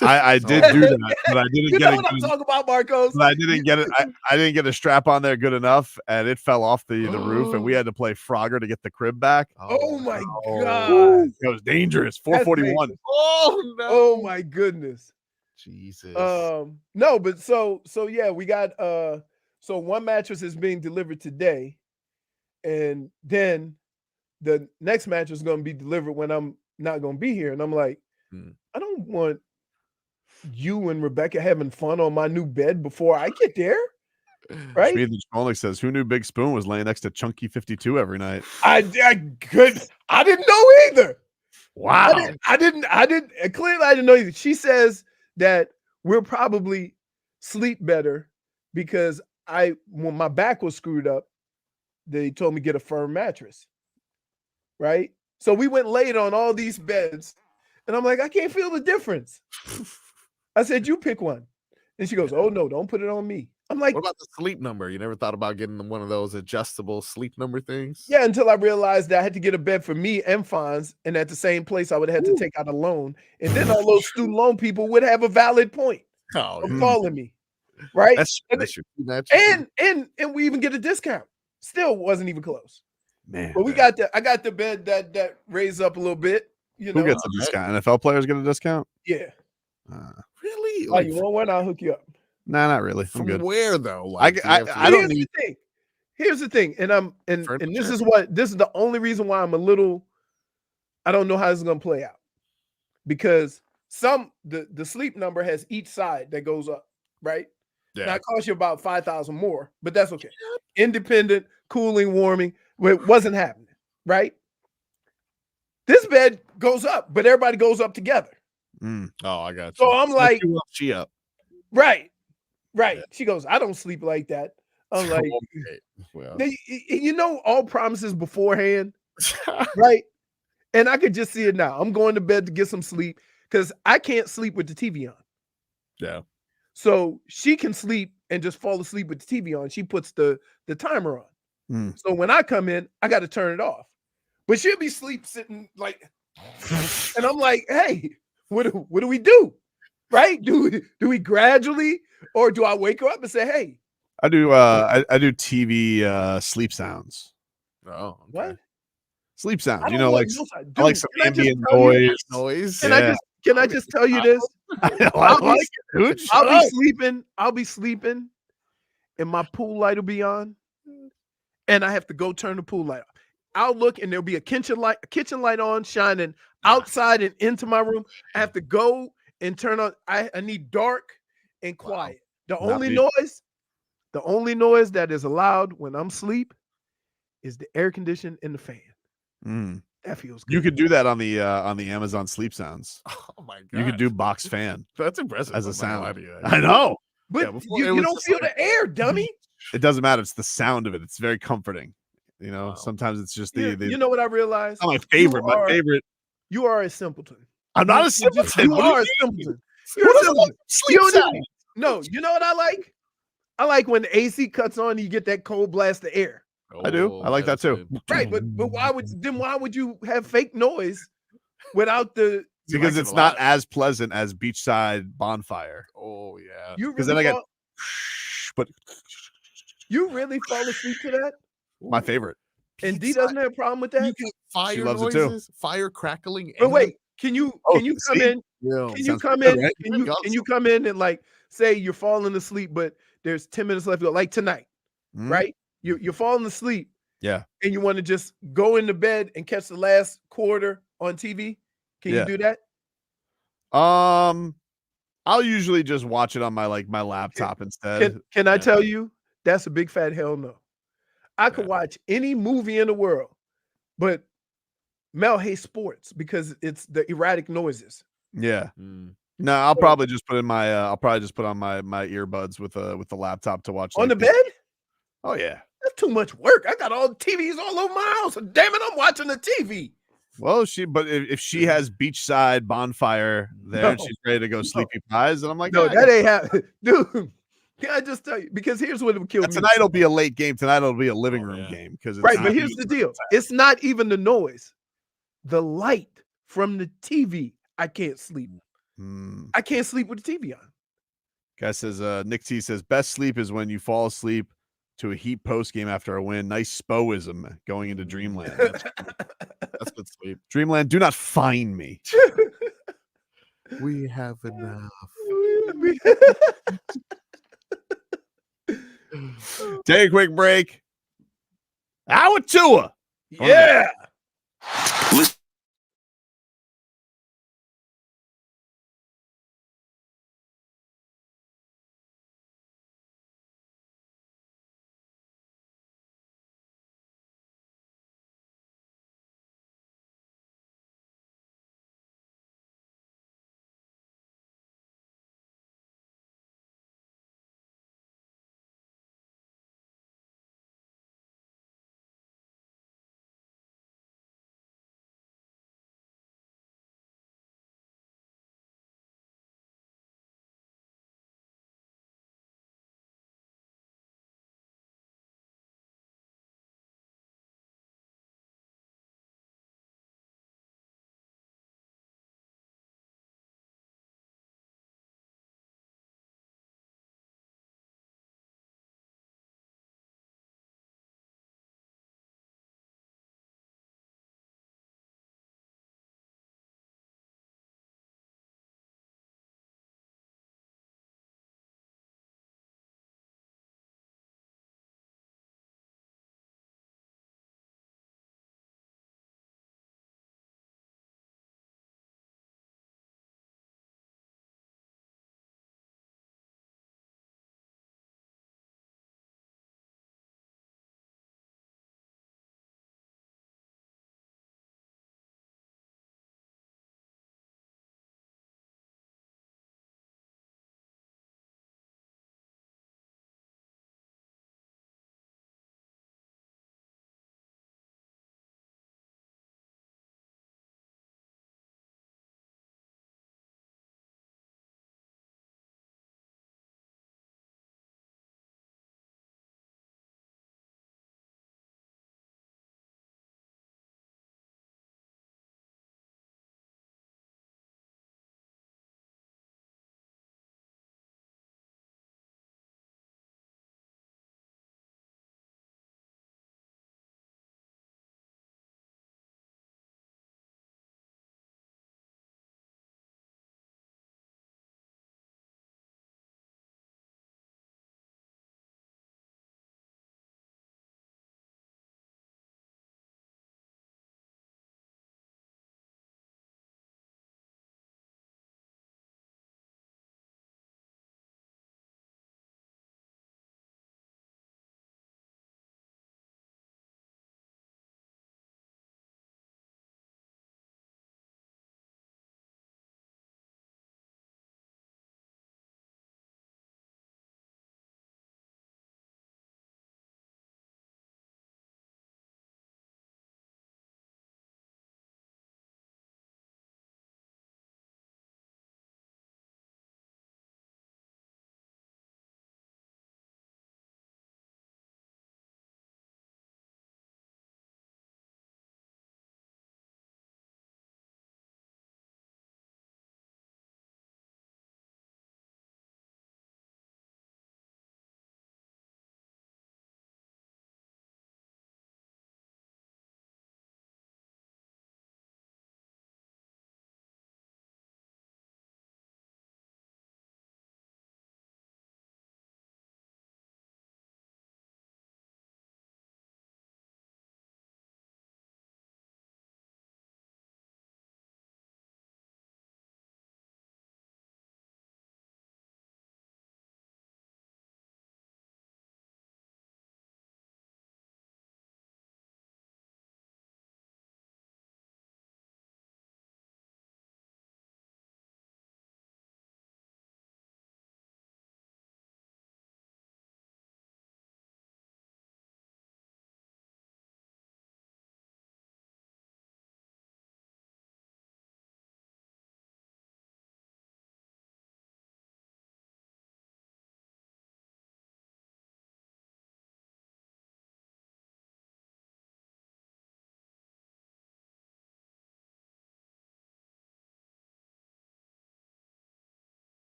I did do that, but I didn't You get know it. what I'm talking about, Marcos? But I didn't get it. I didn't get a strap on there good enough, and it fell off the roof, and we had to play Frogger to get the crib back. Oh my God. It was dangerous. 441. Oh no. Oh my goodness. Jesus. No, but so yeah, we got so one mattress is being delivered today, and then the next mattress is going to be delivered when I'm not going to be here. And I'm like, I don't want you and Rebecca having fun on my new bed before I get there. Right? Schmied Schmolik says, who knew Big Spoon was laying next to Chunky 52 every night? I didn't know either. Wow. I didn't clearly I didn't know either. She says that we'll probably sleep better because when my back was screwed up, they told me get a firm mattress. Right? So we went laid on all these beds, and I'm like, I can't feel the difference. I said, you pick one. And she goes, oh no, don't put it on me. I'm like, what about the sleep number? You never thought about getting one of those adjustable sleep number things? yeah, until I realized that I had to get a bed for me and Fonz, and at the same place I would have to take out a loan. And then all those student loan people would have a valid point of calling me. Right? That's true. And we even get a discount. Still wasn't even close. Man. But I got the bed that raised up a little bit. You know, Who gets a discount? NFL players get a discount? Yeah. Really? Oh, you want one? I'll hook you up. Nah, not really. I'm From good. where though? Like, I don't need. Here's the thing, and this is the only reason why I'm a little. I don't know how this is gonna play out, because the sleep number has each side that goes up, right? Yeah. Now it costs you about 5,000 more, but that's okay. Independent, cooling, warming. It wasn't happening, right? This bed goes up, but everybody goes up together. Mm. Oh, I got you. So I'm like, she up. Right. She goes, I don't sleep like that. I'm like, well, you know, all promises beforehand, right? And I could just see it now. I'm going to bed to get some sleep because I can't sleep with the TV on. Yeah. So she can sleep and just fall asleep with the TV on. She puts the timer on. Mm. So when I come in, I got to turn it off. But she'll be sitting like, and I'm like, hey, what do we do? Right? Do we gradually, or do I wake her up and say, hey? I do TV sleep sounds. Oh, okay. What? Sleep sounds. I like some ambient noise. Can I just tell you this? I'll be sleeping, and my pool light will be on, and I have to go turn the pool light off. I'll look, and there'll be a kitchen light on, shining outside and into my room. I have to go and turn on. I need dark and quiet. The only noise that is allowed when I'm asleep is the air conditioning and the fan. Mm. That feels good. You could do that on the Amazon Sleep Sounds. Oh my god! You could do box fan. That's impressive as a sound. Idea. I know, but you don't feel the air, dummy. It doesn't matter. It's the sound of it. It's very comforting. You know, sometimes it's just the. You know what I realized? My favorite. You are a simpleton. I'm not a simpleton. You are a simpleton. You're a simpleton. No, you know what I like? I like when the AC cuts on, you get that cold blast of air. I do. I like that too. Right, but why would you have fake noise without the? Because it's not as pleasant as beachside bonfire. Oh yeah. Because then I get. But you really fall asleep to that? My favorite. And D doesn't have a problem with that. You get fire she loves noises, it too. Fire crackling. But wait, can you come in? Yeah, can you come in? Can you come in and like say you're falling asleep, but there's 10 minutes left to go, like tonight, right? You're falling asleep. Yeah. And you want to just go into bed and catch the last quarter on TV. Can you do that? I'll usually just watch it on my laptop instead. Can I tell you that's a big fat hell no. I could watch any movie in the world, but Mel hates sports because it's the erratic noises. Yeah. No, I'll probably just put on my earbuds with the laptop to watch on the bed. Oh yeah, that's too much work. I got all the TVs all over my house. Damn it, I'm watching the TV. Well, if she has beachside bonfire there and she's ready to go sleepy pies, and I'm like, no, that ain't happening, dude. Can I just tell you? Because here's what will kill me. Tonight will be a late game. Tonight will be a living room game because right. But here's the deal: it's not even the noise, the light from the TV. I can't sleep. I can't sleep with the TV on. Guy says, Nick T says, best sleep is when you fall asleep to a Heat post game after a win. Nice spoism going into Dreamland. That's good sleep. Dreamland, do not find me. We have enough. Take a quick break. Hour Tua. Yeah.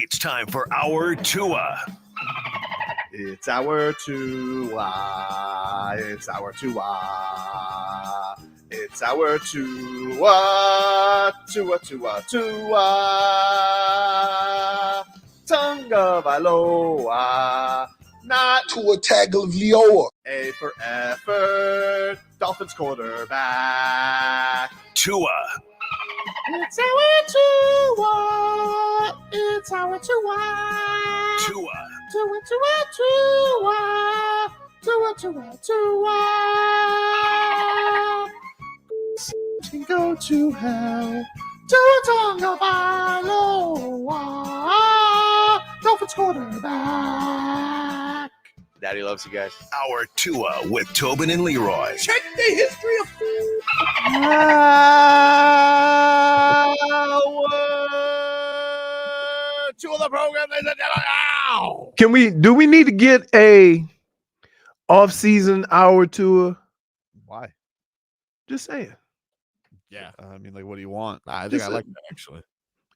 It's time for Hour Tua. It's Hour Tua. It's Hour Tua. It's Hour Tua. Tua, Tua, Tua. Tonga Valoa. Not Tua Tagovailoa. A for effort. Dolphins quarterback. Tua. It's our Tua. It's our Tua. Tua. Tua, Tua, Tua. Tua, Tua, Tua. Can go to hell. Tua Tagovailoa. Dolphins quarterback. Daddy loves you guys. Hour Tua with Tobin and Leroy. Check the history of Two of the program. Do we need to get a off-season Hour Tua? Why? Just saying. Yeah. I mean, like, what do you want? I think I like that actually.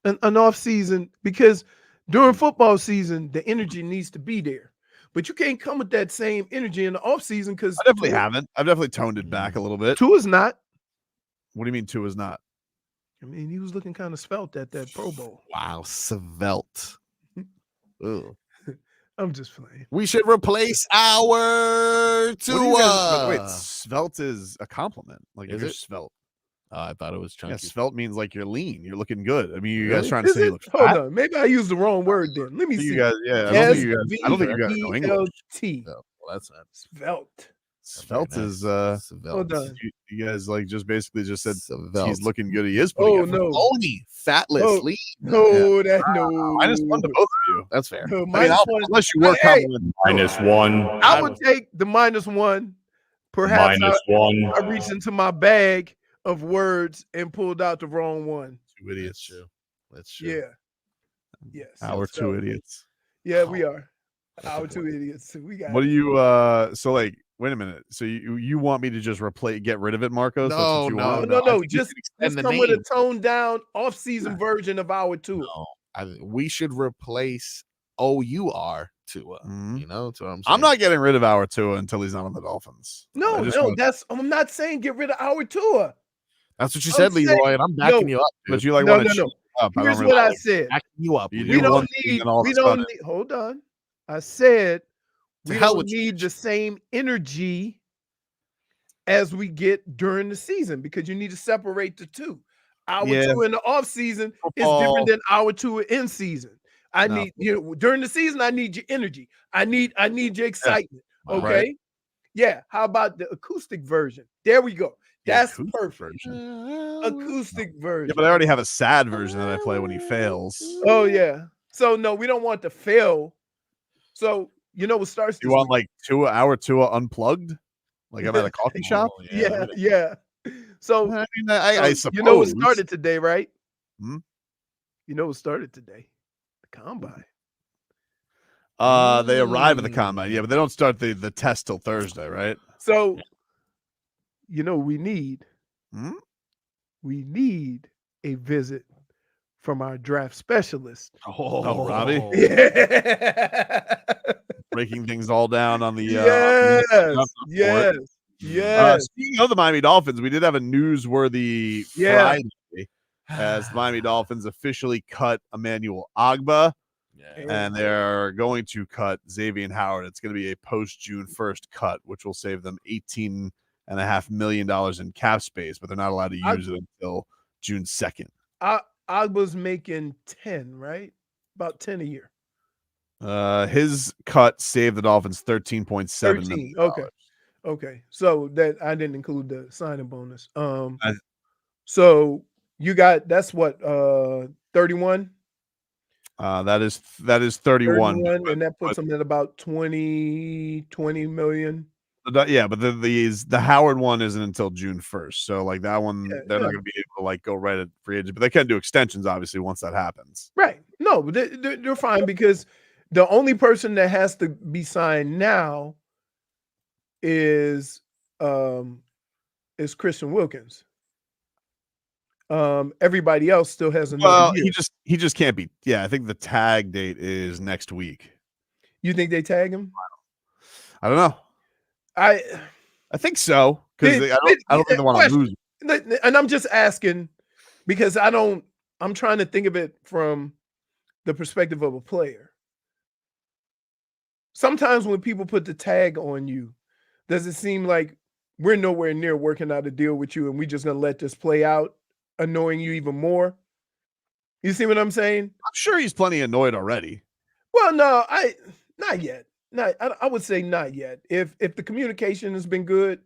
An off-season, because during football season, the energy needs to be there. But you can't come with that same energy in the offseason because I definitely haven't. I've definitely toned it back a little bit. Tua's not. What do you mean Tua's not? I mean, he was looking kind of svelte at that Pro Bowl. Wow, svelte. Ooh. I'm just playing. We should replace our Tua. Wait, svelte is a compliment. Like, Is you're it? svelte. I thought it was chunky. Yeah, svelte means like you're lean. You're looking good. I mean, you guys Really? trying to Is say you it? look Hold fat? on. Maybe I used the wrong word then. Let me see. You guys, yeah. I don't think you guys know English. SVELT. No, well, that's not Svelte. Svelte is svelte. Hold on. you guys like just basically just said Svelte. he's looking good. He is putting Oh effort. no. Only fatless Oh, lean. No, that no. Minus one to both of you. That's fair. No, I mean, minus one. unless you work Hey, complimentary. I would take the -1. Perhaps I reached into my bag of words and pulled out the wrong one. Two idiots. That's true. Yeah. Yes. Our So, two idiots. Yeah, we are. Our two idiots. We got What do you so like wait a minute. So you want me to just get rid of it, Marcos? That's what you want? No. I think you Just should extend the come with a name. toned down off-season version of Hour Tua. No, we should replace OUR Tua. Mhm. You know, that's what I'm saying. I'm not getting rid of our Tua until he's not on the Dolphins. No, I just no, want- I'm not saying get rid of Hour Tua. That's what you I'm said, saying- Leroy, and I'm backing you up. But Dude. you like No, want to no, no. up. I Here's don't what really I said. Backing you up. You Leroy. do We don't one thing need, and all of we a don't sudden- need, hold on. I said we hell don't with you. need the same energy as we get during the season because you need to separate the two. Hour Yeah. Tua in the off season is Football. different than Hour Tua in season. I No. need during the season. I need your energy. I need your excitement. Right. Okay. Yeah. How about the acoustic version? There we go. That's acoustic perfect. version. Acoustic version. Yeah, but I already have a sad version that I play when he fails. Oh yeah. So no, we don't want to fail. So what starts? You this want week? like Hour Tua unplugged? Like I'm at a coffee shop? Oh, Yeah. So I mean, I suppose. you know what started today, right? Hmm? You know what started today? The combine. They arrive at the combine, yeah, but they don't start the test till Thursday, right? So we need Hmm? we need a visit from our draft specialist. Oh, Robbie. Yeah. Breaking things all down on the Yes. Speaking of the Miami Dolphins, we did have a newsworthy Friday as the Miami Dolphins officially cut Emanuel Ogbah, and they're going to cut Xavien Howard. It's going to be a post-June 1st cut, which will save them $18.5 million in cap space, but they're not allowed to use it until June 2nd. Ogbah's making 10, right? About 10 a year. His cut saved the Dolphins $13.7 million. Okay. So that I didn't include the signing bonus. So you got that's what 31? That is 31. And that puts them at about 20 million. Yeah, but the Howard one isn't until June 1st. So like that one, they're not going to be able to like go right at free agent, but they can do extensions obviously once that happens. Right. No, but they're fine because the only person that has to be signed now is Christian Wilkins. Everybody else still has another year. He just can't be. Yeah, I think the tag date is next week. You think they tag him? I don't know. I think so because I don't think they want to lose. And I'm just asking because I'm trying to think of it from the perspective of a player. Sometimes when people put the tag on you, does it seem like we're nowhere near working out a deal with you and we're just going to let this play out, annoying you even more? You see what I'm saying? I'm sure he's plenty annoyed already. Well, no, not yet. I would say not yet. If the communication has been good,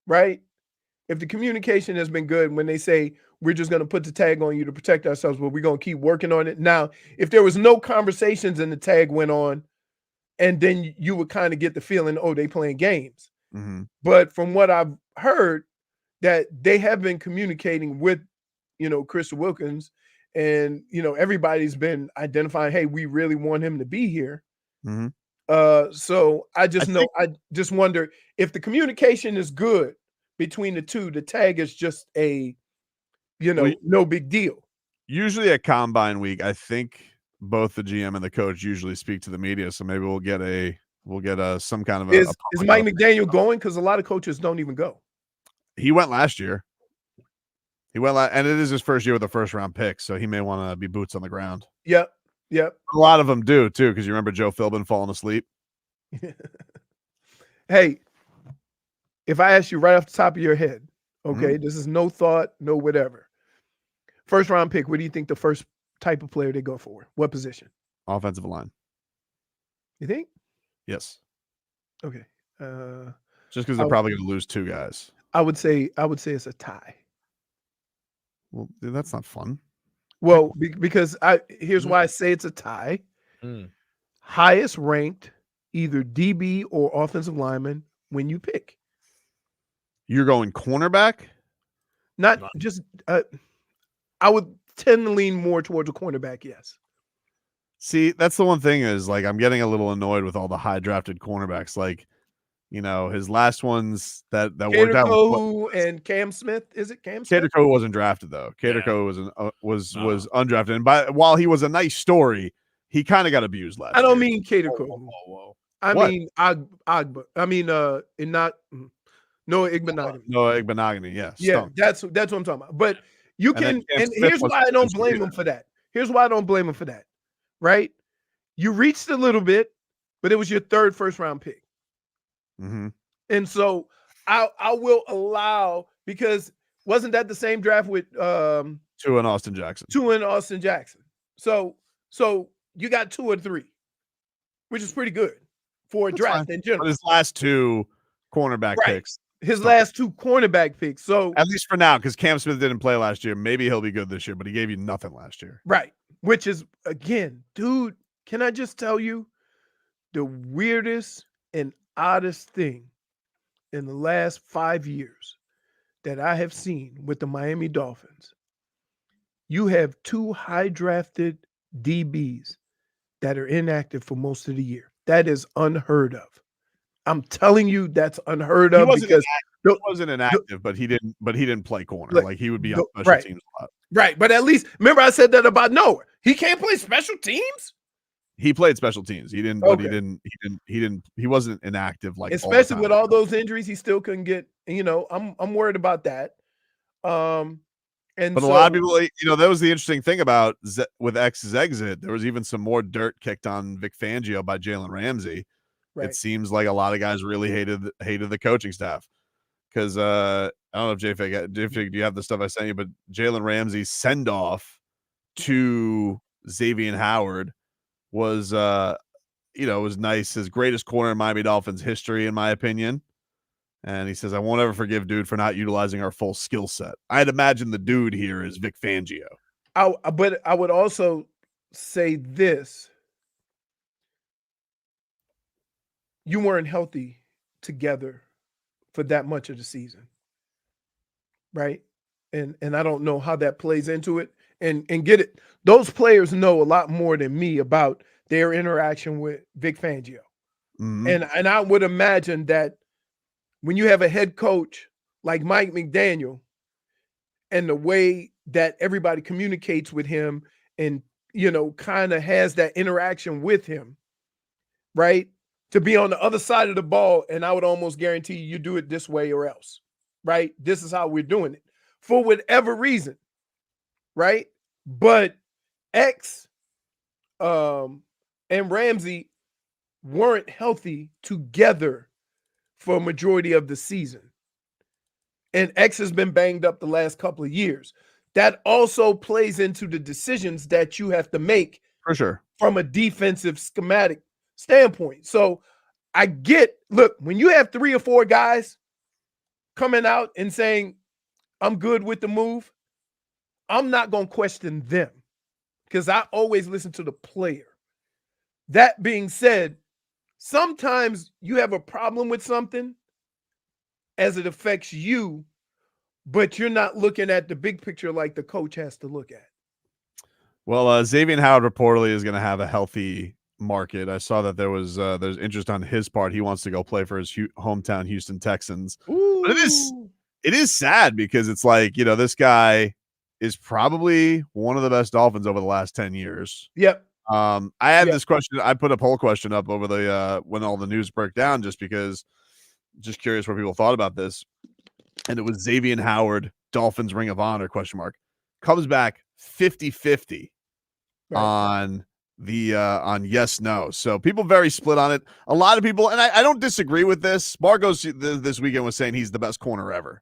right? If the communication has been good when they say we're just going to put the tag on you to protect ourselves, but we're going to keep working on it. Now, if there was no conversations and the tag went on, and then you would kind of get the feeling, oh, they playing games. Mm-hmm. But from what I've heard, that they have been communicating with, Chris Wilkins, and everybody's been identifying, hey, we really want him to be here. Mm-hmm. So I just wonder if the communication is good between the two, the tag is just a, no big deal. Usually at Combine Week, I think both the GM and the coach usually speak to the media, so maybe we'll get some kind of a. Is Mike McDaniel going? Because a lot of coaches don't even go. He went last year. And it is his first year with a first-round pick, so he may want to be boots on the ground. Yep. A lot of them do too, because you remember Joe Philbin falling asleep. Hey, if I ask you right off the top of your head, okay, this is no thought, no whatever. First-round pick. What do you think the first type of player they go for? What position? Offensive line. You think? Yes. Okay. Just because they're probably going to lose two guys. I would say it's a tie. Well, that's not fun. Well, because here's why I say it's a tie. Highest ranked, either DB or offensive lineman when you pick. You're going cornerback? Not just. I would tend to lean more towards a cornerback. Yes. See, that's the one thing is like I'm getting a little annoyed with all the high drafted cornerbacks. Like, his last ones that worked out. And Cam Smith. Is it Cam Smith? Caterco wasn't drafted though. Caterco was undrafted, and while he was a nice story, he kind of got abused last. I don't year. mean Caterco. Whoa. I mean Ogbah. I mean Noah Igbenogany. Noah Igbenogany. Yeah. Yeah, that's what I'm talking about. But you can, and here's why I don't blame him for that. Here's why I don't blame him for that. Right? You reached a little bit, but it was your third first-round pick. Mm-hmm. And so I will allow, because wasn't that the same draft with Tua and Austin Jackson? So you got 2 or 3, which is pretty good for a draft in general. But his last 2 cornerback picks. Last 2 cornerback picks. So at least for now, because Cam Smith didn't play last year. Maybe he'll be good this year, but he gave you nothing last year. Right. Which is, again, dude, can I just tell you the weirdest and oddest thing in the last 5 years that I have seen with the Miami Dolphins? You have 2 high drafted DBs that are inactive for most of the year. That is unheard of. I'm telling you, that's unheard of. He wasn't inactive, but he didn't play corner. Like he would be on special teams a lot. Right, but at least remember I said that about Noah. He can't play special teams. He played special teams. He didn't. Okay. But he wasn't inactive. Like especially with all those injuries, he still couldn't get. I'm worried about that. A lot of people, that was the interesting thing about with X's exit. There was even some more dirt kicked on Vic Fangio by Jalen Ramsey. Right. It seems like a lot of guys really hated the coaching staff because I don't know if JFig, do you have the stuff I sent you? But Jalen Ramsey's send off to Xavien Howard was was nice. His greatest corner in Miami Dolphins history, in my opinion. And he says, I won't ever forgive dude for not utilizing our full skill set. I'd imagine the dude here is Vic Fangio. But I would also say this. You weren't healthy together for that much of the season. Right? And I don't know how that plays into it. And get it. Those players know a lot more than me about their interaction with Vic Fangio. Mm-hmm. And I would imagine that when you have a head coach like Mike McDaniel and the way that everybody communicates with him and, kind of has that interaction with him, right? To be on the other side of the ball, and I would almost guarantee you do it this way or else, right? This is how we're doing it for whatever reason, right? But X and Ramsey weren't healthy together for a majority of the season. And X has been banged up the last couple of years. That also plays into the decisions that you have to make for sure from a defensive schematic standpoint. So look, when you have 3 or 4 guys coming out and saying, I'm good with the move, I'm not going to question them because I always listen to the player. That being said, sometimes you have a problem with something as it affects you, but you're not looking at the big picture like the coach has to look at. Well, Xavien Howard reportedly is going to have a healthy market. I saw that there's interest on his part. He wants to go play for his hometown Houston Texans. Ooh. But it is sad because it's like, this guy is probably one of the best Dolphins over the last 10 years. Yep. I had this question. I put a poll question up over the when all the news broke down, just curious what people thought about this. And it was Xavien Howard, Dolphins Ring of Honor ? Comes back 50-50 on yes, no. So people very split on it. A lot of people, and I don't disagree with this. Marcos this weekend was saying he's the best corner ever,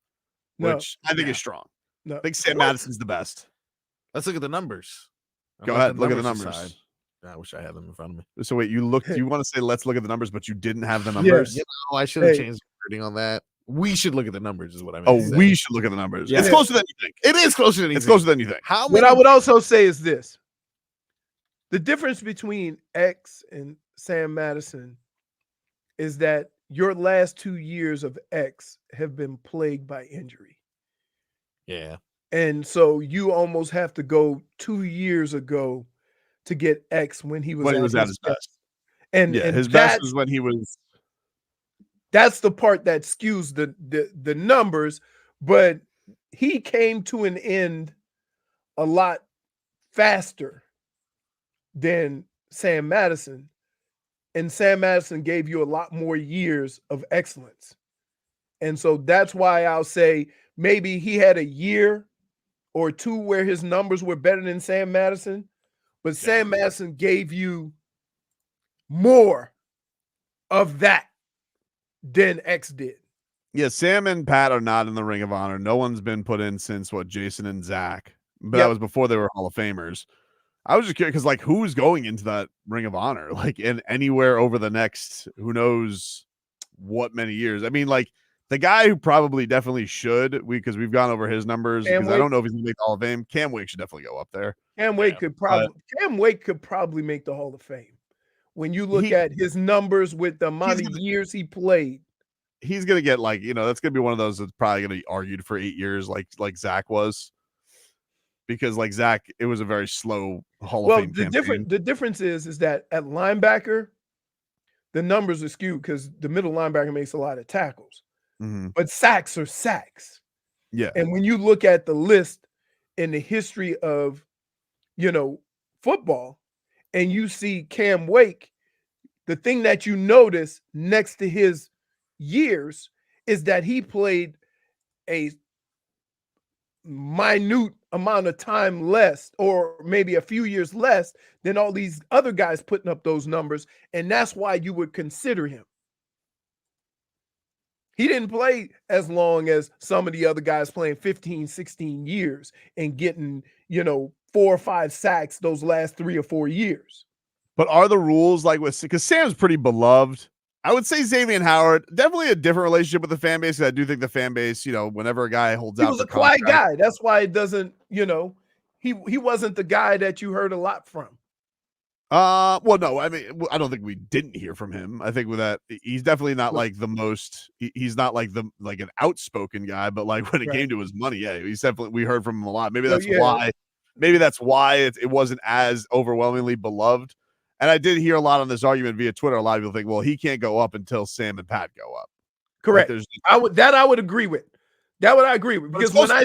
which I think is strong. No. I think Sam Madison's the best. Let's look at the numbers. Go ahead, look at the numbers. I wish I had them in front of me. So wait, you want to say let's look at the numbers, but you didn't have the numbers? Yes. I should have changed the wording on that. We should look at the numbers is what I mean. Oh, we should look at the numbers. Yeah. It's closer than you think. It is closer than you It's think. closer than you think. What I would also say is this. The difference between X and Sam Madison is that your last 2 years of X have been plagued by injury. Yeah. And so you almost have to go 2 years ago to get X when he was at his best. And his best was when he was. That's the part that skews the numbers, but he came to an end a lot faster than Sam Madison. And Sam Madison gave you a lot more years of excellence. And so that's why I'll say maybe he had a year or 2 where his numbers were better than Sam Madison, but Sam Madison gave you more of that than X did. Yeah, Sam and Pat are not in the Ring of Honor. No one's been put in since Jason and Zach. But that was before they were Hall of Famers. I was just curious because who's going into that Ring of Honor? In anywhere over the next who knows what many years. I mean, the guy who probably definitely should, because we've gone over his numbers, because I don't know if he's gonna make the Hall of Fame. Cam Wake should definitely go up there. Cam Wake could probably make the Hall of Fame. When you look at his numbers with the amount of years he played, he's gonna get that's gonna be one of those that's probably gonna be argued for 8 years, like Zach was, because Zach, it was a very slow Hall of Fame campaign. The difference is that at linebacker, the numbers are skewed because the middle linebacker makes a lot of tackles, but sacks are sacks. Yeah, and when you look at the list in the history of football, and you see Cam Wake, the thing that you notice next to his years is that he played a minute amount of time less, or maybe a few years less than all these other guys putting up those numbers. And that's why you would consider him. He didn't play as long as some of the other guys playing 15, 16 years and getting, 4 or 5 sacks those last 3 or 4 years. But are the rules because Sam's pretty beloved? I would say Xavien Howard, definitely a different relationship with the fan base. I do think the fan base, whenever a guy holds out, he was a quiet guy. That's why it doesn't, he wasn't the guy that you heard a lot from. Well, no, I mean, I don't think we didn't hear from him. I think with that, he's definitely not the most. He's not an outspoken guy, but when it came to his money, yeah, he's definitely. We heard from him a lot. Maybe that's why. Maybe that's why it wasn't as overwhelmingly beloved. And I did hear a lot on this argument via Twitter. A lot of people think, well, he can't go up until Sam and Pat go up. Correct. I would agree with. That would I agree with, because when I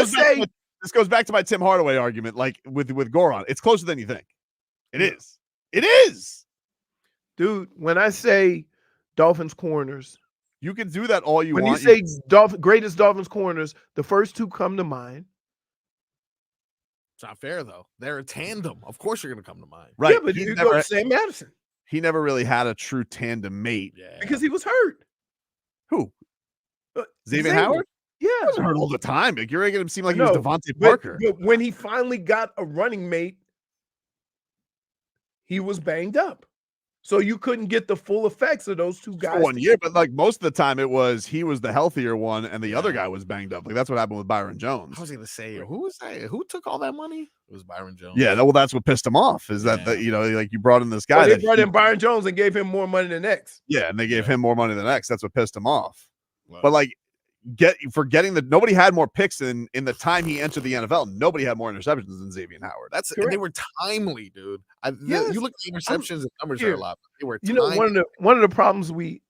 say this goes back to my Tim Hardaway argument, like with Goran. It's closer than you think. It is. It is. Dude, when I say Dolphins corners, you can do that all you want. When you say greatest Dolphins corners, the first two come to mind. It's not fair, though. They're a tandem. Of course you're going to come to mind. Right. Yeah, but you go Sam Madison. He never really had a true tandem mate. Yeah. Because he was hurt. Who? Xavien Howard? Yeah. He wasn't hurt all the time. Like, you're making him seem like he was Devontae Parker. But when he finally got a running mate, he was banged up. So you couldn't get the full effects of those two guys. For 1 year, but like most of the time it was he was the healthier one and the other guy was banged up. Like that's what happened with Byron Jones. I was going to say, who was that? Who took all that money? It was Byron Jones. Yeah, well, that's what pissed him off is that, you know, like you brought in this guy. Well, they brought in Byron Jones and gave him more money than X. Yeah, and they gave him more money than X. That's what pissed him off. Wow. But like nobody had more picks in the time he entered the NFL. Nobody had more interceptions than Xavien Howard. And they were timely, dude. You look at the interceptions and numbers are a lot. They were timely. You know, one of the problems we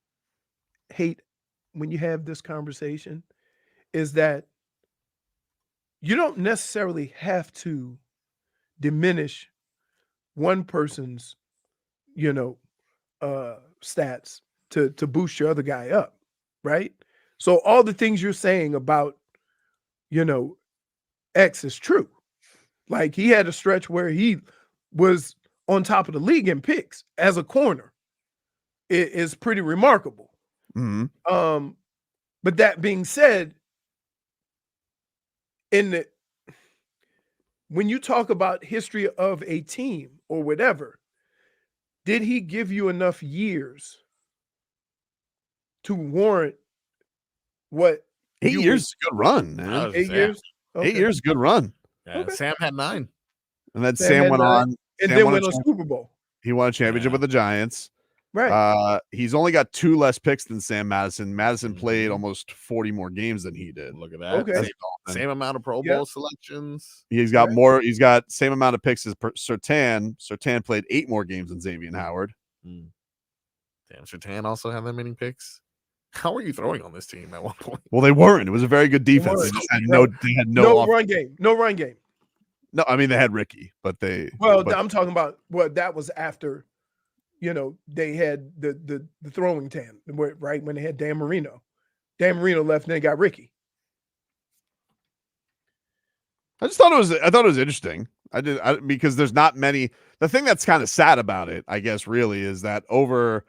hate when you have this conversation is that you don't necessarily have to diminish one person's, stats to boost your other guy up, right? So all the things you're saying about, X is true. Like he had a stretch where he was on top of the league in picks as a corner. It is pretty remarkable. Mm-hmm. But that being said, when you talk about history of a team or whatever, did he give you enough years to warrant what 8 years is a good run, man. 8 years? Okay. 8 years, good run. Yeah, okay. Sam had 9. And then Sam went on. And then went on Super Bowl. He won a championship with the Giants. Right. He's only got 2 less picks than Sam Madison. Madison played almost 40 more games than he did. Look at that. Okay. Same amount of Pro Bowl selections. He's got more. He's got same amount of picks as Surtain. Surtain played 8 more games than Xavien Howard. Damn, Surtain also had that many picks. How were you throwing on this team at one point? Well, they weren't. It was a very good defense. They just had no run game. No run game. No, I mean they had Ricky, but they. I'm talking about that was after, they had the throwing tandem, right? When they had Dan Marino. Dan Marino left and then got Ricky. I thought it was interesting. Because there's not many. The thing that's kind of sad about it, I guess, really, is that over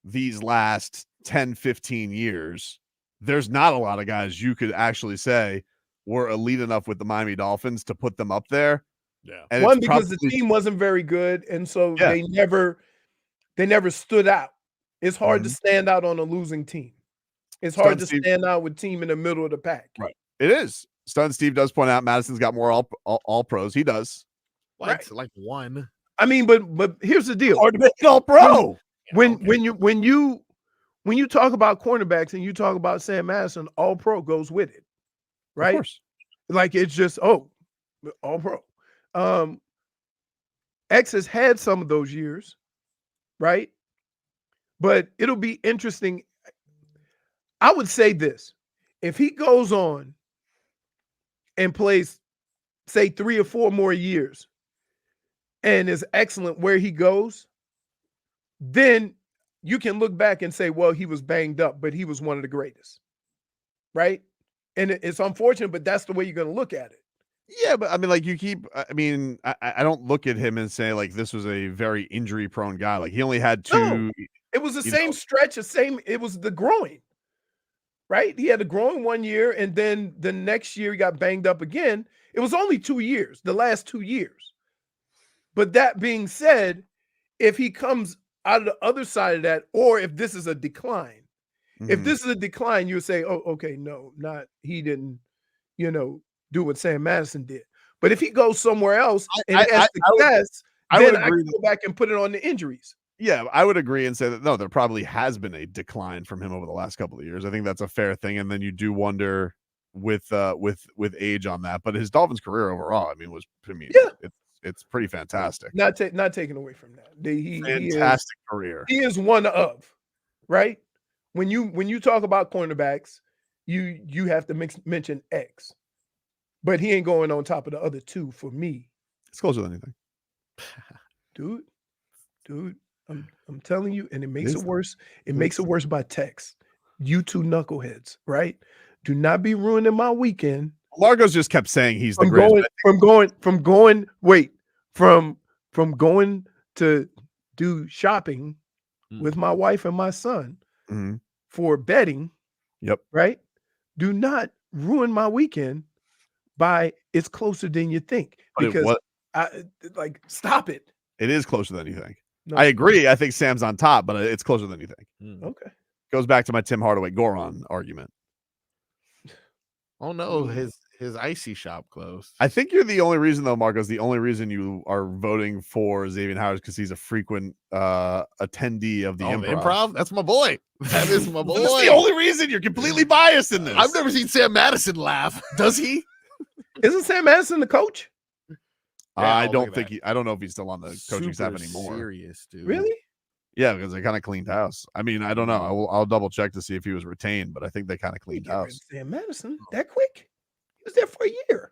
these last 10, 15 years, there's not a lot of guys you could actually say were elite enough with the Miami Dolphins to put them up there. Yeah. And one, because the team wasn't very good, and so they never stood out. It's hard to stand out on a losing team. It's hard to stand out with team in the middle of the pack. Right. It is. Stun Steve does point out Madison's got more all pros. He does. Right. Like one. I mean, but here's the deal. Hard to make all pro. When you talk about cornerbacks and you talk about Sam Madison, all pro goes with it. Right? Of course. Like it's just all pro. X has had some of those years, right? But it'll be interesting. I would say this. If he goes on and plays, say, 3 or 4 more years and is excellent where he goes, then you can look back and say, well, he was banged up, but he was one of the greatest, right? And it's unfortunate, but that's the way you're going to look at it. Yeah, but I mean, like I don't look at him and say like this was a very injury prone guy. Like he only had 2. No, it was the same stretch, it was the groin, right? He had a groin 1 year, and then the next year he got banged up again. It was only 2 years, the last 2 years. But that being said, if he comes out of the other side of that, or if this is a decline, if this is a decline, you would say, oh, okay, no, he didn't, do what Sam Madison did. But if he goes somewhere else and has success, then I can go back and put it on the injuries. Yeah, I would agree and say that no, there probably has been a decline from him over the last couple of years. I think that's a fair thing. And then you do wonder with age on that. But his Dolphins career overall, it's pretty fantastic. Not taken away from that. Fantastic career. He is one of, right? When you talk about cornerbacks, you have to mention X. but he ain't going on top of the other two for me. It's closer than anything. Dude, I'm telling you, and it makes Is it though. worse. It It makes is. it worse by text. You two knuckleheads, right? Do not be ruining my weekend. Marcos just kept saying he's the From greatest. from going to do shopping with my wife and my son Mhm. for betting. Yep. Right? Do not ruin my weekend by it's closer than you think. But Because stop it. It is closer than you think. No, I agree. I think Sam's on top, but it's closer than you think. Okay. Goes back to my Tim Hardaway Goron argument. Oh no, his icy shop closed. I think you're the only reason, though, Marcos. The only reason you are voting for Xavien Howard is because he's a frequent attendee of the improv. That's my boy. That is my boy. That's the only reason. You're completely biased in this. I've never seen Sam Madison laugh. Does he? Isn't Sam Madison the coach? I look don't at think that. I don't know if he's still on the coaching staff Super anymore. Serious, dude. Really? Yeah, because they kind of cleaned house. I mean, I don't know. I'll double check to see if he was retained, but I think they kind of cleaned house. Sam Madison that quick? He was there for a year.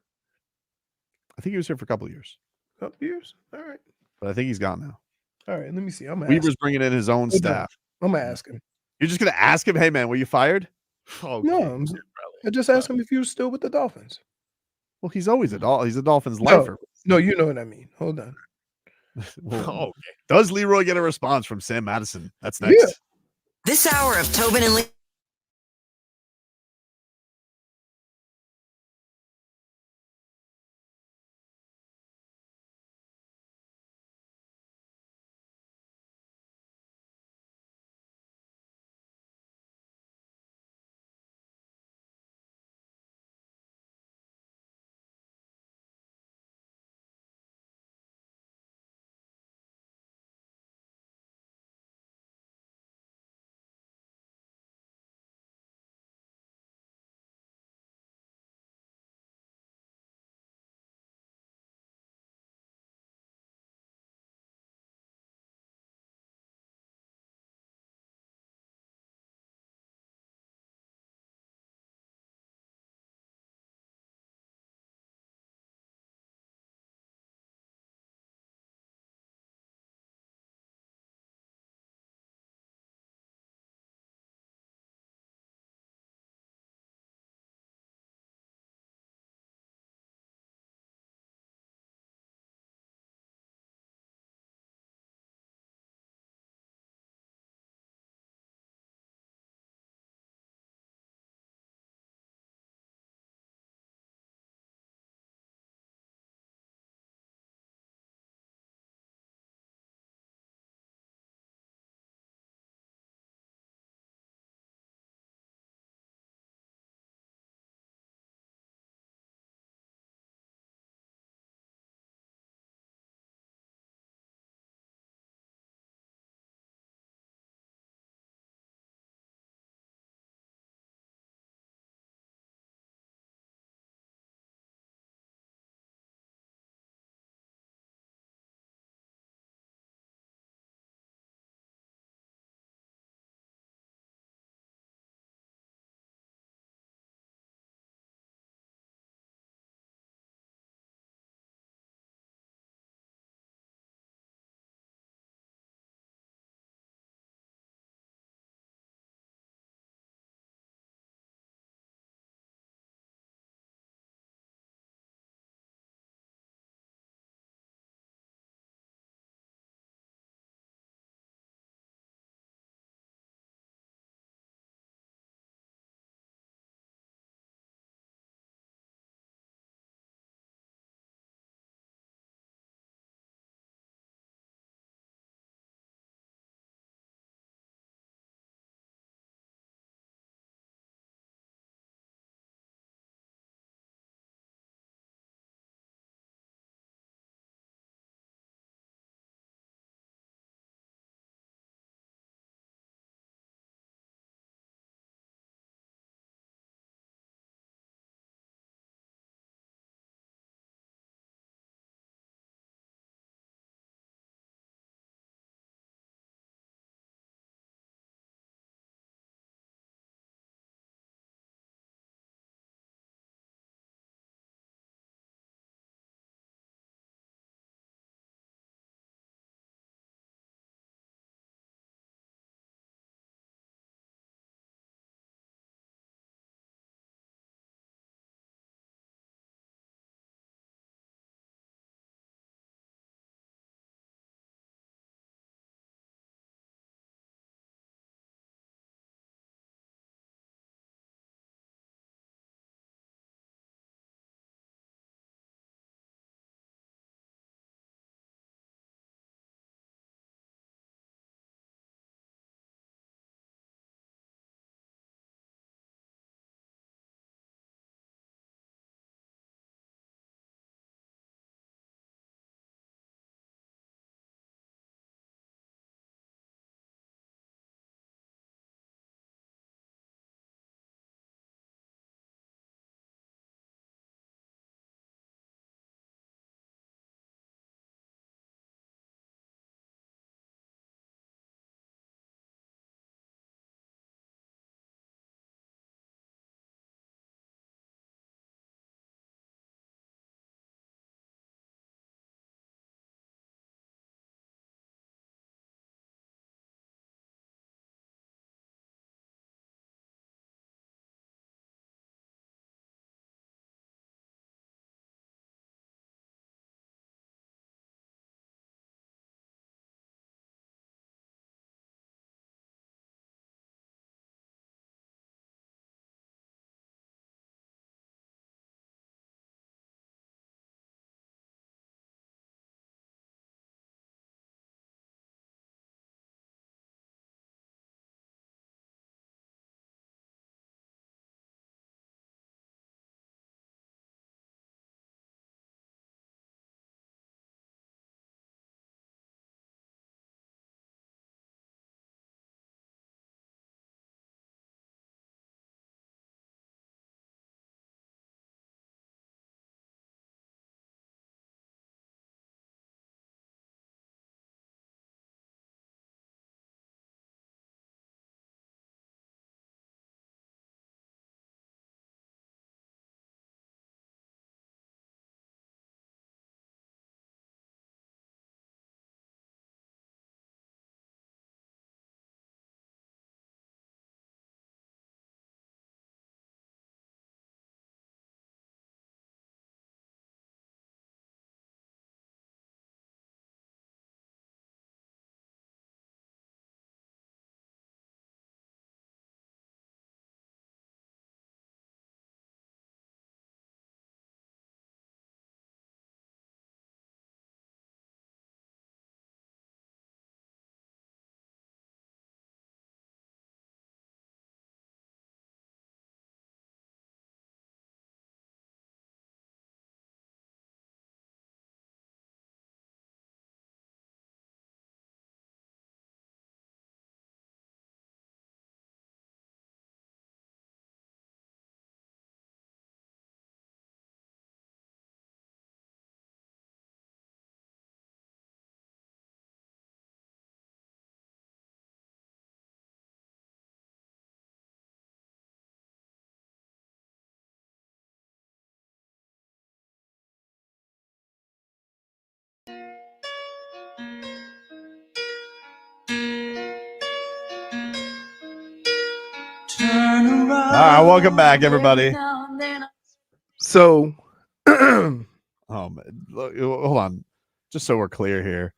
I think he was here for a couple of years, Couple years. All right. but I think he's gone now. All right. Let me see. I'm gonna Weaver's ask. bringing in his own Hold on. staff. I'm gonna ask him. You're just gonna ask him, "Hey, man, were you fired?" Oh, No, I just asked him if he was still with the Dolphins. Well, he's always he's a Dolphins No, lifer. no, you know what I mean. Hold on. Well, does Leroy get a response from Sam Madison? That's next. Yeah. This hour of Tobin and Leroy. right, welcome back, everybody. So, man, look, hold on, just so we're clear here.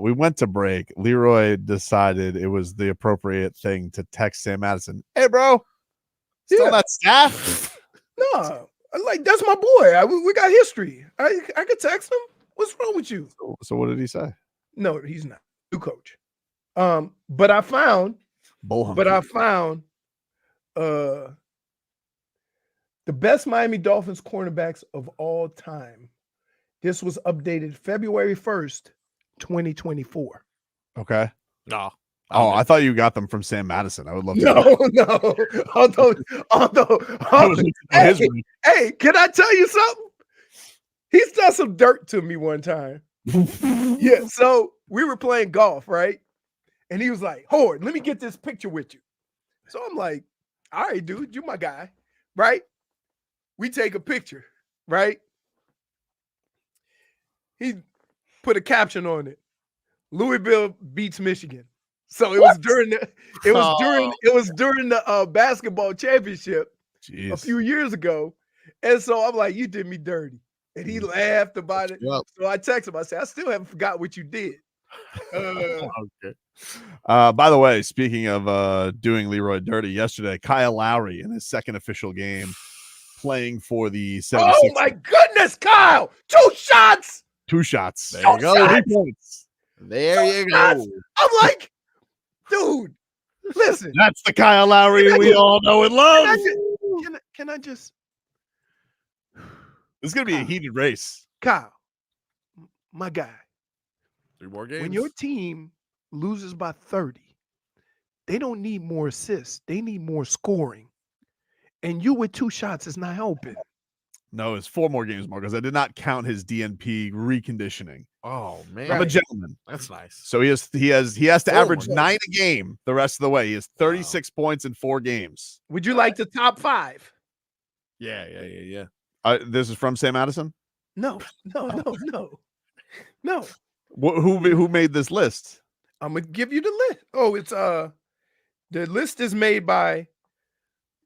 We went to break. Leroy decided it was the appropriate thing to text Sam Madison. Hey, bro, still on that staff? No, like that's my boy. We got history. I could text him. What's wrong with you? So what did he say? No, he's not. New coach. But I found the best Miami Dolphins cornerbacks of all time. This was updated February 1st, 2024. Okay. No. Oh, I thought you got them from Sam Madison. I would love to. No. Although hey, can I tell you something? He's done some dirt to me one time. Yeah, so we were playing golf, right? And he was like, Howard, let me get this picture with you. So I'm like, all right, dude, you my guy, right? We take a picture, right? He put a caption on it. Louisville beats Michigan. So it was during the basketball championship a few years ago. And so I'm like, you did me dirty. And he laughed about it. Yep. So I texted him. I said, I still haven't forgot what you did. Okay. By the way, speaking of doing Leroy dirty, yesterday, Kyle Lowry in his second official game playing for the 76ers. Oh my goodness, Kyle! 2 shots! 2 shots. There you go. 3 points. There you go. I'm like, dude, listen. That's the Kyle Lowry we all know and love. Can I just? This is going to be a heated race. Kyle, my guy. 3 more games. When your team loses by 30, they don't need more assists. They need more scoring. And you with 2 shots is not helping. No, it's 4 more games, Marcos. I did not count his DNP reconditioning. Oh man, I'm a gentleman. That's nice. So he has to average 9 a game the rest of the way. He has 36 points in 4 games. Would you like the top 5? Yeah. This is from Sam Madison? No. Who made this list? I'm gonna give you the list. Oh, it's the list is made by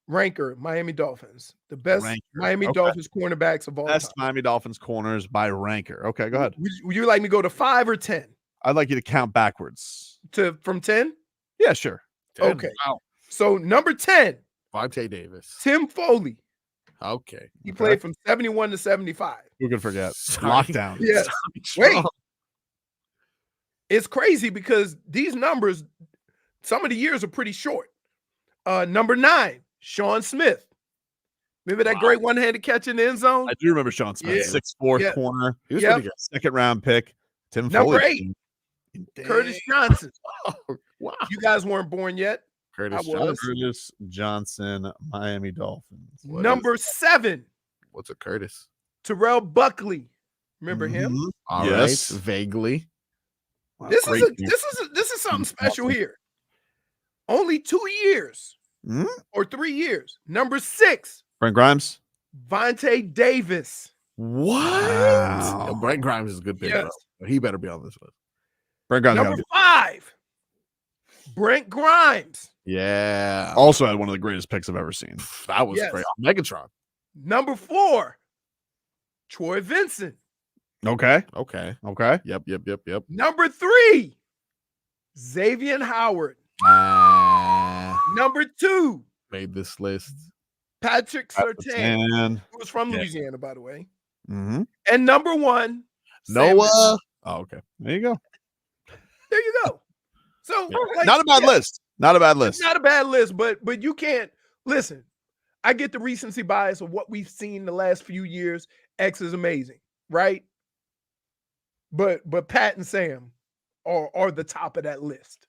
Ranker, Miami Dolphins. The best Miami Dolphins cornerbacks of all time. Best Miami Dolphins corners by Ranker. Okay, go ahead. Would you like me to go to 5 or 10? I'd like you to count backwards. From 10? Yeah, sure. 10. Okay. Wow. So number 10, Vontae Davis. Tim Foley. Okay. He played from 71 to 75. Who can forget? Lockdown. Yes. Wait. It's crazy because these numbers, some of the years are pretty short. Number 9, Sean Smith. Remember that great one-handed catch in the end zone? I do remember Sean Smith, 6'4" corner. He was pretty good. 2nd round pick. Tim Number Foley. 8, Curtis Johnson. Oh, wow. You guys weren't born yet. Curtis Johnson, Miami Dolphins. Number 7. What's a Curtis? Terrell Buckley. Remember him? All right. Vaguely. Wow, This is something special here. Only 2 years or 3 years. Number 6. Brent Grimes. Vontae Davis. What? Wow. Yo, Brent Grimes is a good pick, bro. He better be on this list. Brent Grimes. Number 5. Brent Grimes. Yeah. Also had one of the greatest picks I've ever seen. That was great. Megatron. Number 4. Troy Vincent. Okay. Yep. Number 3. Xavien Howard. Number 2. Made this list. Patrick Surtain, who was from Louisiana, by the way. And number 1, Noah. Oh, okay. There you go. There you go. So not a bad list. Not a bad list. It's not a bad list, but you can't listen. I get the recency bias of what we've seen the last few years. X is amazing, right? But Pat and Sam are the top of that list.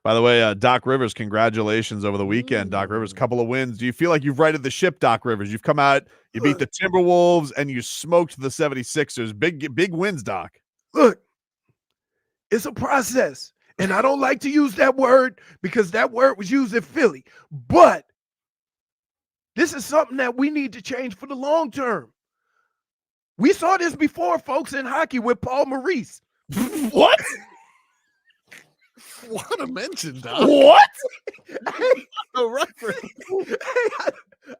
By the way, Doc Rivers, congratulations over the weekend. Doc Rivers, couple of wins. Do you feel like you've righted the ship, Doc Rivers? You've come out, you beat the Timberwolves, and you smoked the 76ers. Big wins, Doc. Look, it's a process. And I don't like to use that word because that word was used in Philly. But this is something that we need to change for the long term. We saw this before, folks, in hockey with Paul Maurice. What? What a mention, Doc. What? A reference.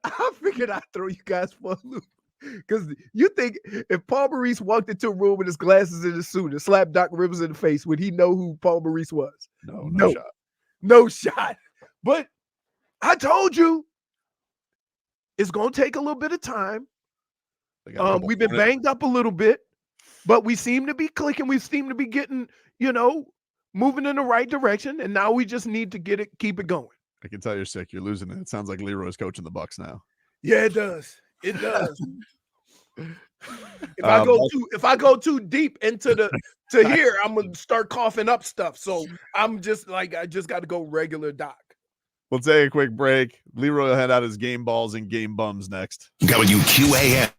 I figured I'd throw you guys for a loop. Because you think if Paul Maurice walked into a room with his glasses and his suit and slapped Doc Rivers in the face, would he know who Paul Maurice was? No shot. No shot. But I told you it's going to take a little bit of time. We've been banged up a little bit, but we seem to be clicking. We seem to be getting, moving in the right direction. And now we just need to keep it going. I can tell you're sick. You're losing it. It sounds like Leroy's coaching the Bucks now. Yeah, it does. It does. If I go too deep into here, I'm gonna start coughing up stuff. So I'm just I just got to go regular Doc. We'll take a quick break. Leroy will hand out his game balls and game bums next. WQAM.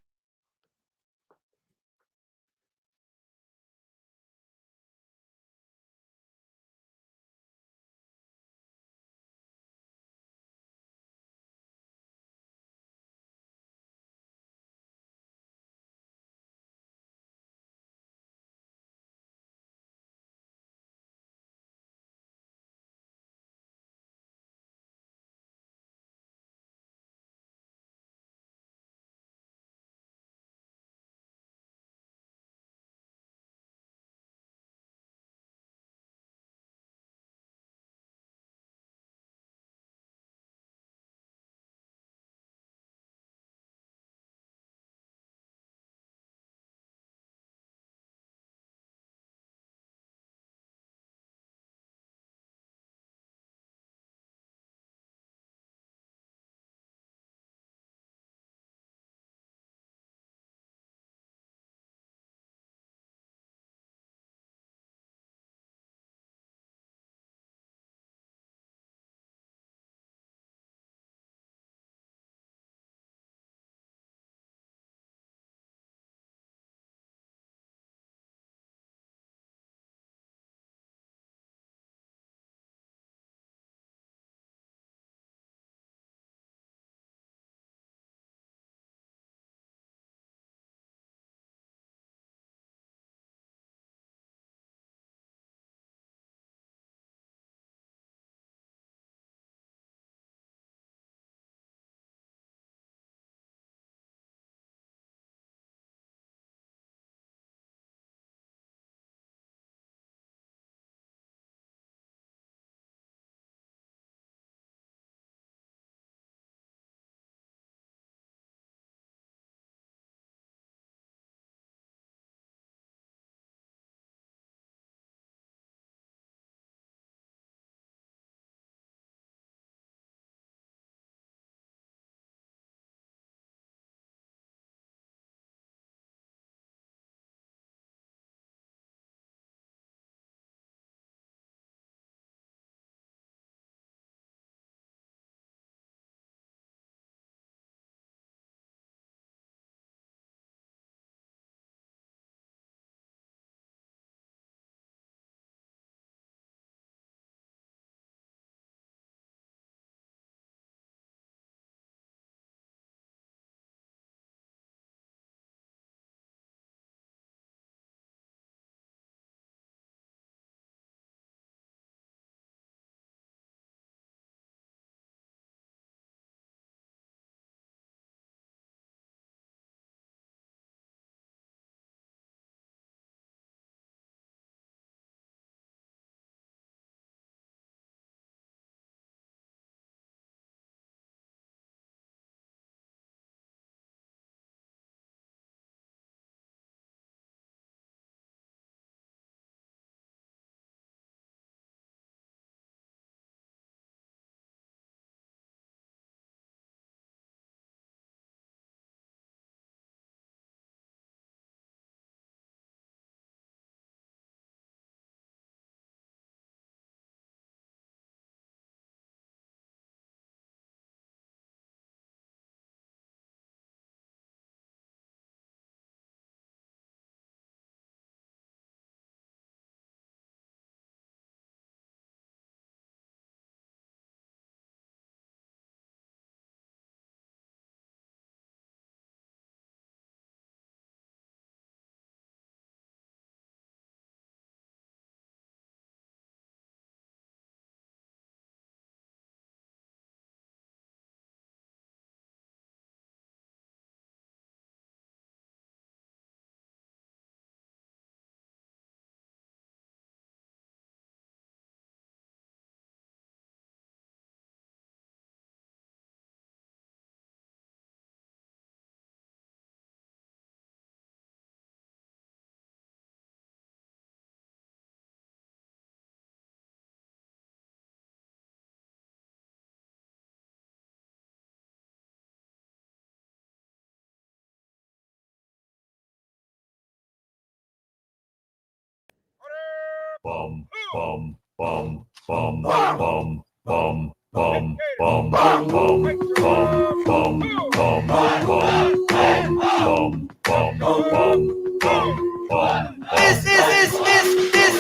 This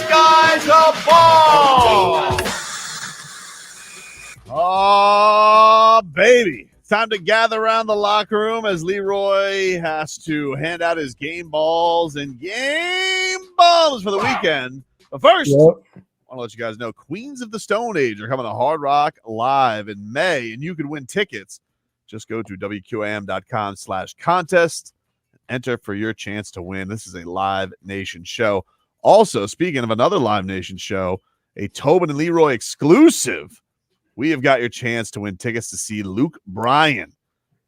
guy's a ball. Oh, baby. It's time to gather around the locker room as Leroy has to hand out his game balls and game bums for the weekend. But first, I want to let you guys know Queens of the Stone Age are coming to Hard Rock Live in May, and you could win tickets. Just go to WQAM.com/contest. Enter for your chance to win. This is a Live Nation show. Also, speaking of another Live Nation show, a Tobin and Leroy exclusive. We have got your chance to win tickets to see Luke Bryant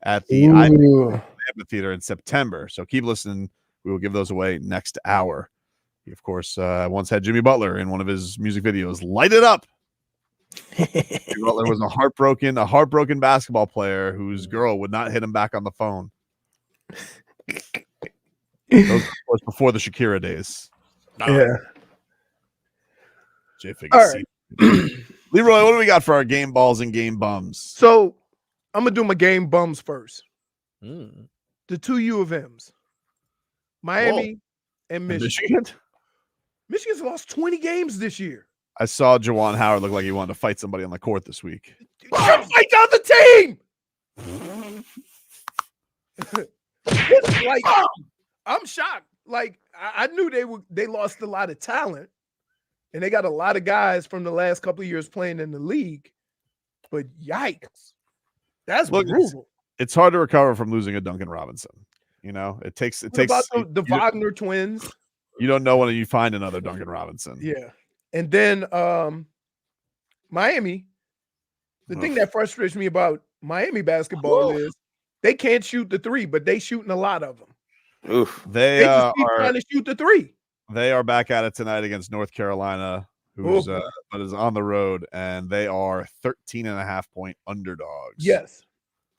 at the Amphitheater in September. So keep listening. We will give those away next hour. He, of course, once had Jimmy Butler in one of his music videos. Light it up. Jimmy Butler was a heartbroken basketball player whose girl would not hit him back on the phone. Those was before the Shakira days. Yeah. JFig. All right. Leroy, what do we got for our game balls and game bums? So I'm gonna do my game bums first. The two U of M's, Miami and Michigan. Michigan's lost 20 games this year. I saw Xavien Howard look like he wanted to fight somebody on the court this week. Fight the other team. It's like I'm shocked. Like I knew they lost a lot of talent, and they got a lot of guys from the last couple of years playing in the league. But yikes, that's brutal. It's hard to recover from losing a Duncan Robinson. You know, it takes. What about the Wagner twins? You don't know when you find another Duncan Robinson. Yeah, and then Miami. The thing that frustrates me about Miami basketball is they can't shoot the three, but they shooting a lot of them. Oof. They just keep trying to shoot the three. They are back at it tonight against North Carolina, who's but is on the road, and they are 13.5-point underdogs. Yes,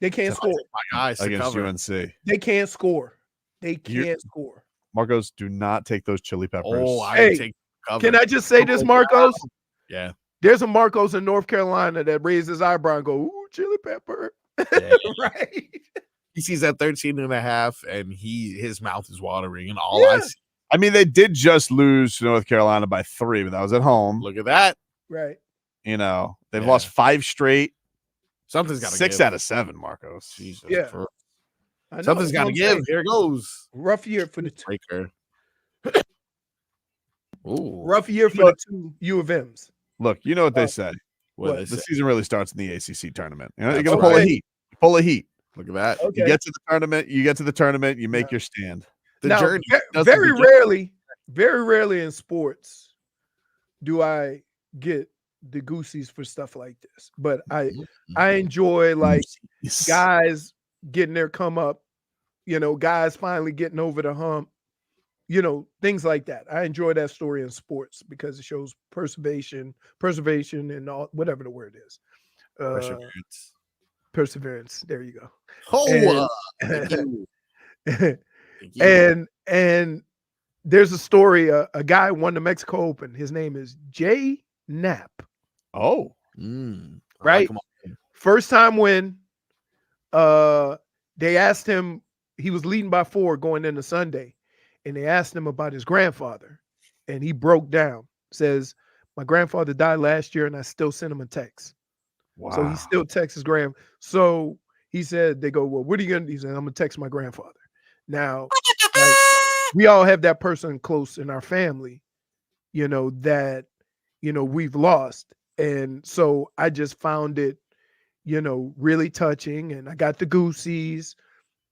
they can't score. Against UNC. They can't score. They can't score. Marcos, do not take those chili peppers. Can I just say this, Marcos? Yeah. There's a Marcos in North Carolina that raises his eyebrow and go, ooh, chili pepper. Yeah. Right. He sees that 13.5 and his mouth is watering, and I see. I mean, they did just lose to North Carolina by 3, but that was at home. Look at that. Right. You know, they've lost 5 straight. Something's got to 6 out of 7, Marcos. Jesus. Yeah. Something's got to give. Here it goes. Rough year for the breaker. Ooh. Rough year for the two U of M's. Look, you know what they say. What? The season really starts in the ACC tournament. You know, you're going to pull a heat. Pull a heat. Look at that. Okay. You get to the tournament, you make your stand. The journey. Very rarely in sports do I get the goosies for stuff like this. But I enjoy like guys getting their come up, you know, guys finally getting over the hump, you know, things like that. I enjoy that story in sports because it shows preservation and all, whatever the word is. Perseverance. There you go. And there's a story. A guy won the Mexico Open. His name is Jay Knapp. Oh, right. First time win. They asked him. He was leading by 4 going into Sunday, and they asked him about his grandfather, and he broke down. Says, "My grandfather died last year, and I still sent him a text." Wow. So he still texts his grand. So he said, "They go, well, what are you gonna do?" He said, "I'm gonna text my grandfather." Now, like, we all have that person close in our family, you know, that, you know, we've lost. And so I just found it, you know, really touching. And I got the goosies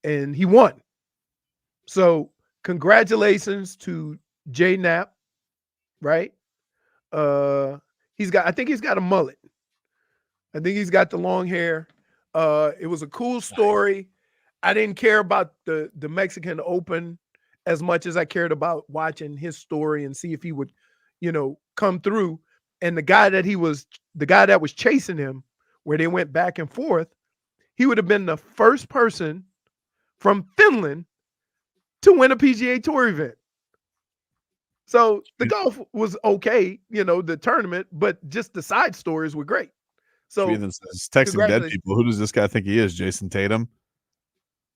and he won. So congratulations to Jay Knapp, right? I think he's got a mullet. I think he's got the long hair. It was a cool story. I didn't care about the Mexican Open as much as I cared about watching his story and see if he would, you know, come through. And the guy that was chasing him, where they went back and forth, he would have been the first person from Finland to win a PGA Tour event. So the golf was okay, the tournament, but just the side stories were great. So texting dead people. Who does this guy think he is? Jason Tatum?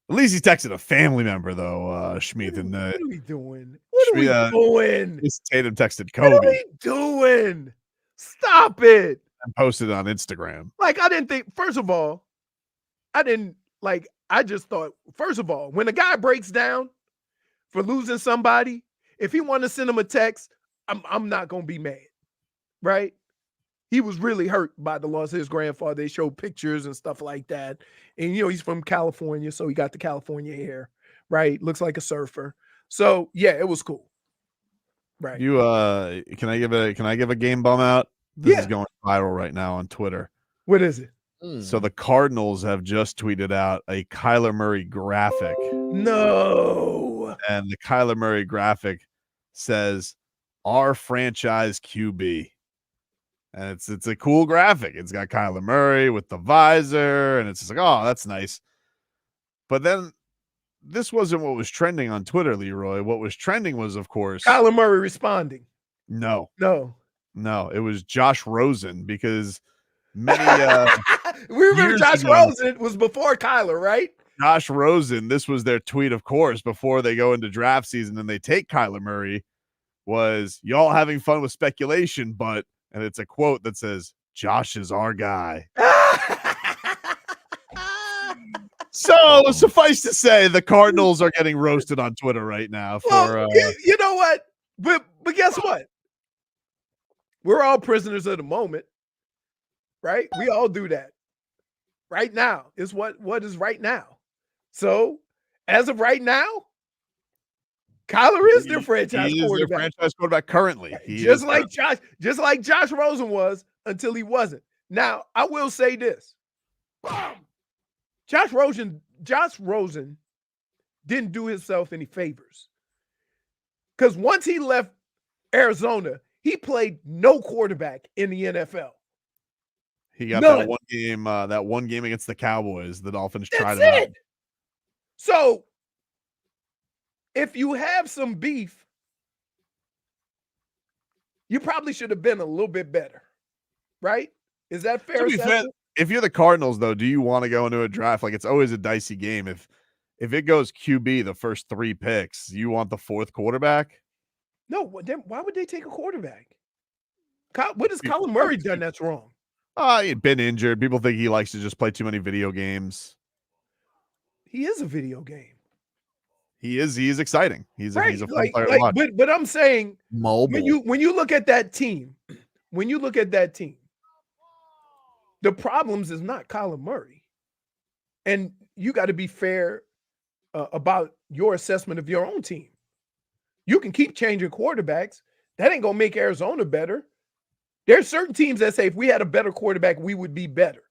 At least he texted a family member, though, Schmeeth. What are we doing? What are we doing? Jason Tatum texted Kobe. What are we doing? Stop it. And posted it on Instagram. Like, I didn't think, first of all, I just thought, first of all, when a guy breaks down for losing somebody, if he wanted to send him a text, I'm not going to be mad, right? He was really hurt by the loss of his grandfather. They showed pictures and stuff like that. And, he's from California, so he got the California hair, right? Looks like a surfer. So, yeah, it was cool. Right. Can I give a game bum out? This is going viral right now on Twitter. What is it? So the Cardinals have just tweeted out a Kyler Murray graphic. No. And the Kyler Murray graphic says, "Our franchise QB." And it's a cool graphic. It's got Kyler Murray with the visor, and it's just like, oh, that's nice. But then this wasn't what was trending on Twitter, Leroy. What was trending was, of course, Kyler Murray responding. No, it was Josh Rosen, because many we remember Josh Rosen was before Kyler, right? Josh Rosen, this was their tweet, of course, before they go into draft season and they take Kyler Murray, was, "Y'all having fun with speculation, but," and it's a quote that says, "Josh is our guy." So suffice to say, the Cardinals are getting roasted on Twitter right now for you know what? But guess what? We're all prisoners of the moment, right? We all do that. Right now is what is right now. So as of right now, Kyler is their franchise quarterback. Their franchise quarterback currently. Just like Josh Rosen was until he wasn't. Now, I will say this. Josh Rosen didn't do himself any favors. Because once he left Arizona, he played no quarterback in the NFL. He got that one game against the Cowboys. The Dolphins tried him out. So if you have some beef, you probably should have been a little bit better, right? Is that fair? If you're the Cardinals, though, do you want to go into a draft? Like, it's always a dicey game. If it goes QB the first 3 picks, you want the 4th quarterback? No, then why would they take a quarterback? What has Kyler Murray done that's wrong? He'd been injured. People think he likes to just play too many video games. He is a video game. He is exciting. He's a fun player to watch. But I'm saying, mobile. When you look at that team, the problems is not Kyler Murray. And you got to be fair about your assessment of your own team. You can keep changing quarterbacks. That ain't going to make Arizona better. There's certain teams that say if we had a better quarterback, we would be better.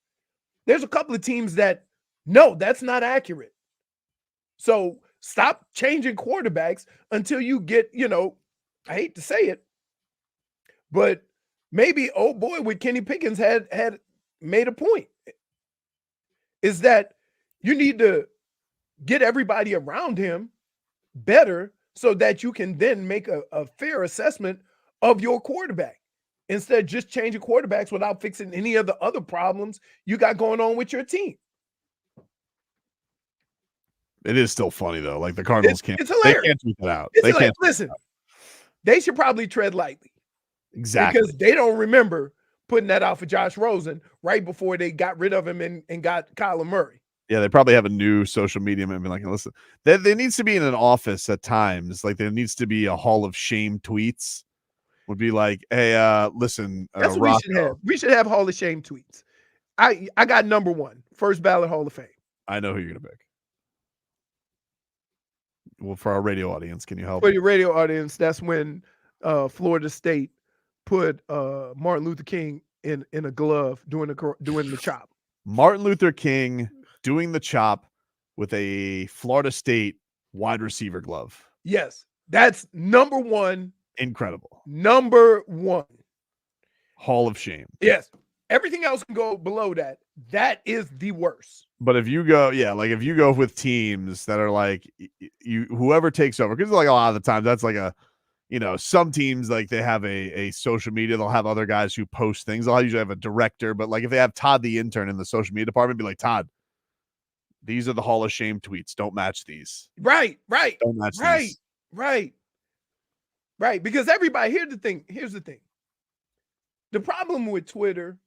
There's a couple of teams that, no, that's not accurate. So stop changing quarterbacks until you get, I hate to say it, but maybe old boy with Kenny Pickens had made a point, is that you need to get everybody around him better so that you can then make a fair assessment of your quarterback instead of just changing quarterbacks without fixing any of the other problems you got going on with your team. It is still funny, though. Like, the Cardinals It's hilarious. They can't tweet that out. Listen, they should probably tread lightly. Exactly. Because they don't remember putting that out for Josh Rosen right before they got rid of him and got Kyler Murray. Yeah, they probably have a new social media and be like, listen, there needs to be in an office at times. Like, there needs to be a Hall of Shame tweets. Would be like, hey, listen. That's what we should have. We should have Hall of Shame tweets. I got number 1, first ballot Hall of Fame. I know who you're going to pick. Well, for our radio audience, can you help? For your radio audience, that's when Florida State put Martin Luther King in a glove doing the chop. Martin Luther King doing the chop with a Florida State wide receiver glove. Yes, that's number 1. Incredible. Number 1. Hall of Shame. Yes. Everything else can go below that. That is the worst. But if you go, if you go with teams that are like, whoever takes over, because like a lot of the times that's like some teams, like, they have a social media. They'll have other guys who post things. They'll usually have a director, but like if they have Todd the intern in the social media department, be like, Todd, these are the Hall of Shame tweets. Don't match these. Right. Don't match these. Right. Because everybody, here's the thing. The problem with Twitter,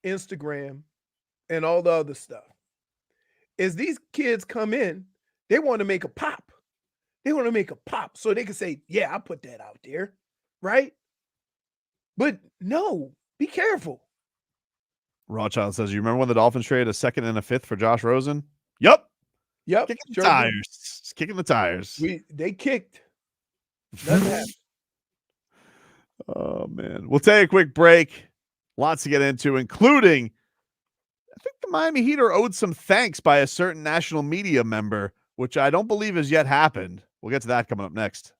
Instagram, and all the other stuff is these kids come in, they want to make a pop. They want to make a pop so they can say, yeah, I put that out there, right? But no, be careful. Rawchild says, you remember when the Dolphins traded a second and a fifth for Josh Rosen? Yep. Kicking the tires. Just kicking the tires. They kicked. Nothing happened. Oh, man. We'll take a quick break. Lots to get into, including, I think the Miami Heat are owed some thanks by a certain national media member, which I don't believe has yet happened. We'll get to that coming up next.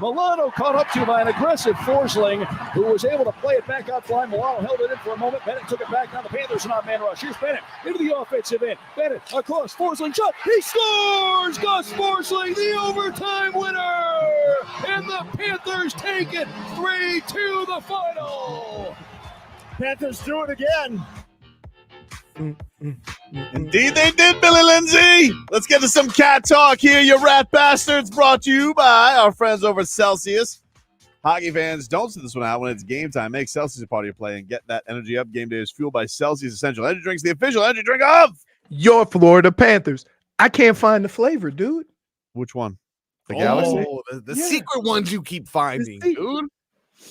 Milano caught up to by an aggressive Forsling, who was able to play it back out flying. Milano held it in for a moment. Bennett took it back. Now the Panthers are on man rush. Here's Bennett into the offensive end. Bennett across. Forsling shot. He scores! Gus Forsling, the overtime winner! And the Panthers take it 3-2 the final. Panthers do it again. Indeed they did, Billy Lindsay. Let's get to some cat talk here, you rat bastards. Brought to you by our friends over at Celsius. Hockey fans, don't sit this one out when it's game time. Make Celsius a part of your play and get that energy up. Game day is fueled by Celsius Essential Energy Drinks, the official energy drink of your Florida Panthers. I can't find the flavor, dude. Which one? The Galaxy? The secret ones you keep finding, dude.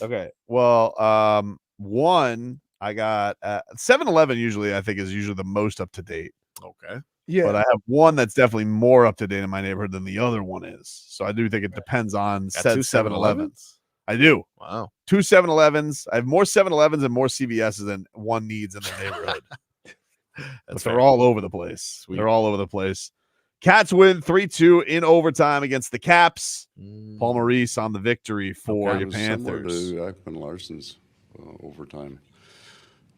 Okay. Well, one I got 7-Eleven usually I think is usually the most up to date. Okay. Yeah. But I have one that's definitely more up to date in my neighborhood than the other one is. So I do think it depends on said 7-Elevens. I do. Wow. 2 7-Elevens. I have more 7-Elevens and more CVSs than one needs in the neighborhood. But they're all over the place. Sweet. They're all over the place. Cats win 3-2 in overtime against the Caps. Paul Maurice on the victory for your Panthers. Similar to Ekman Larson's overtime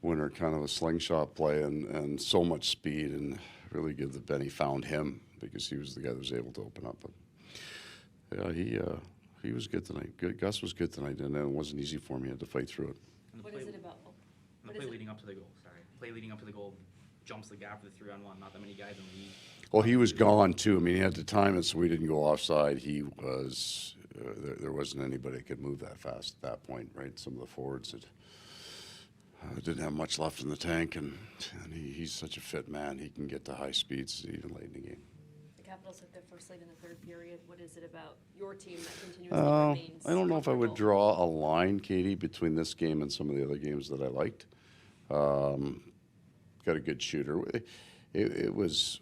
winner, kind of a slingshot play and so much speed, and really good that Benny found him because he was the guy that was able to open up. But yeah, he was good tonight. Gus was good tonight, and it wasn't easy for him. He had to fight through it. What is it about? The play leading up to the goal. Sorry, play leading up to the goal jumps the gap for the 3-on-1. Not that many guys in the league. Well, he was gone too. I mean, he had to time it so we didn't go offside. He was there wasn't anybody that could move that fast at that point, right? Some of the forwards that didn't have much left in the tank, and he's such a fit man. He can get to high speeds even late in the game. The Capitals hit their first lead in the third period. What is it about your team that continuously remains? I don't know if I would draw a line, Katie, between this game and some of the other games that I liked. Got a good shooter. It was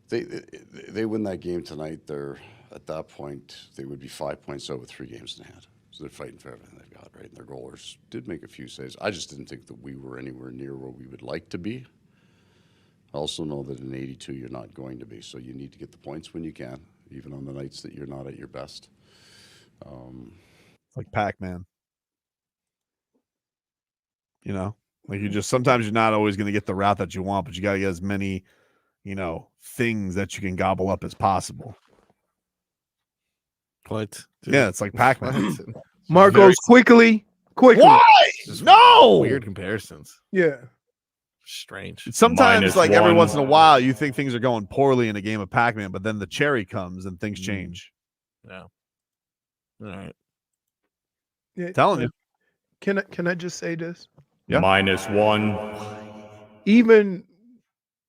they win that game tonight. They're at that point they would be 5 points over 3 games in hand. So they're fighting for everything they've got, right? And their goalers did make a few saves. I just didn't think that we were anywhere near where we would like to be. I also know that in 82 you're not going to be, so you need to get the points when you can, even on the nights that you're not at your best. It's like Pac-Man. You know, like you just sometimes you're not always going to get the route that you want, but you got to get as many, things that you can gobble up as possible. What? Yeah, it's like Pac-Man. Marcos, quickly. Why? No. Weird comparisons. Yeah. Strange. Sometimes, like every once in a while, you think things are going poorly in a game of Pac-Man, but then the cherry comes and things change. Yeah. All right. Yeah. Telling you. Can I just say this? Yeah. -1. Even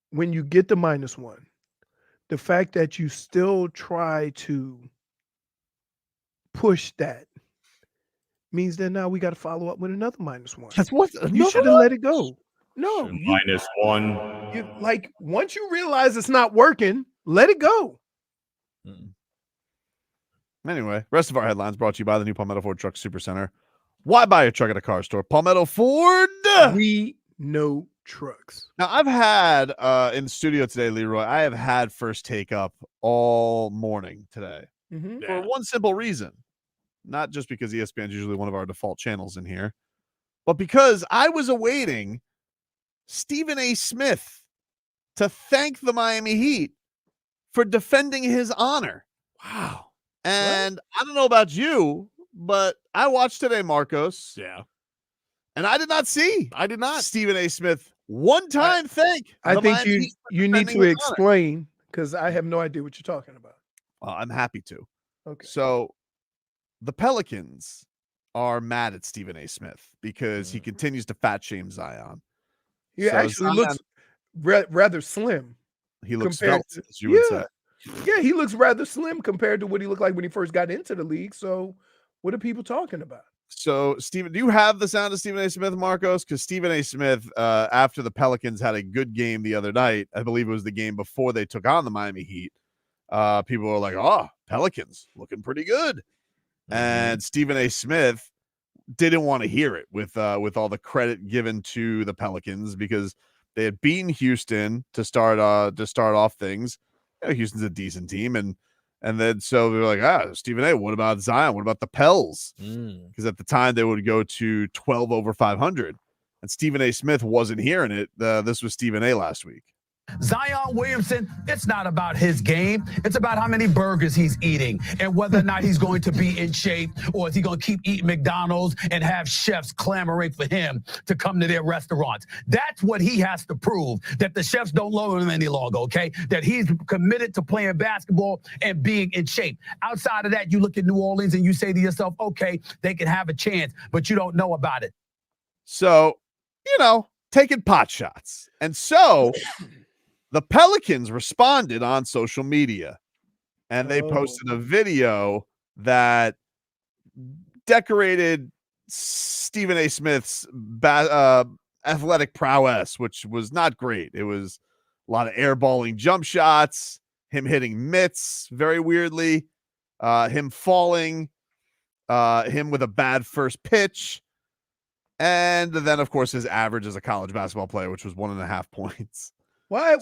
when you get the -1, the fact that you still try to push that means that now we got to follow up with another -1. That's what you should have let it go. No, -1. Like once you realize it's not working, let it go. Anyway, rest of our headlines brought to you by the new Palmetto Ford Truck Super Center. Why buy a truck at a car store? Palmetto Ford. We know trucks. Now, I've had in the studio today, Leroy, I have had First Take up all morning today for one simple reason. Not just because ESPN is usually one of our default channels in here, but because I was awaiting Stephen A. Smith to thank the Miami Heat for defending his honor. Wow. And I don't know about you, but I watched today, Marcos. Yeah. And I did not see. I did not. Stephen A. Smith one time thank. I the think Miami Heat for you need defending to his explain because I have no idea what you're talking about. honor. I'm happy to. Okay. So the Pelicans are mad at Stephen A. Smith because he continues to fat shame Zion. He So actually Zion- looks rather slim. He looks compared svelte, to- as you would say. Yeah, he looks rather slim compared to what he looked like when he first got into the league. So what are people talking about? So, Stephen, do you have the sound of Stephen A. Smith, Marcos? Because Stephen A. Smith, after the Pelicans had a good game the other night, I believe it was the game before they took on the Miami Heat, people were like, oh, Pelicans looking pretty good. And Stephen A. Smith didn't want to hear it with all the credit given to the Pelicans because they had beaten Houston to start off things. Houston's a decent team, and then so they were like, Stephen A. What about Zion? What about the Pels? Because at the time they would go to 12 over 500, and Stephen A. Smith wasn't hearing it. This was Stephen A. last week. Zion Williamson, it's not about his game. It's about how many burgers he's eating and whether or not he's going to be in shape, or is he going to keep eating McDonald's and have chefs clamoring for him to come to their restaurants. That's what he has to prove, that the chefs don't love him any longer, okay? That he's committed to playing basketball and being in shape. Outside of that, you look at New Orleans and you say to yourself, okay, they can have a chance, but you don't know about it. So, taking pot shots. And so the Pelicans responded on social media, and they posted a video that decorated Stephen A. Smith's athletic prowess, which was not great. It was a lot of airballing jump shots, him hitting mitts very weirdly, him falling, him with a bad first pitch, and then, of course, his average as a college basketball player, which was 1.5 points. Why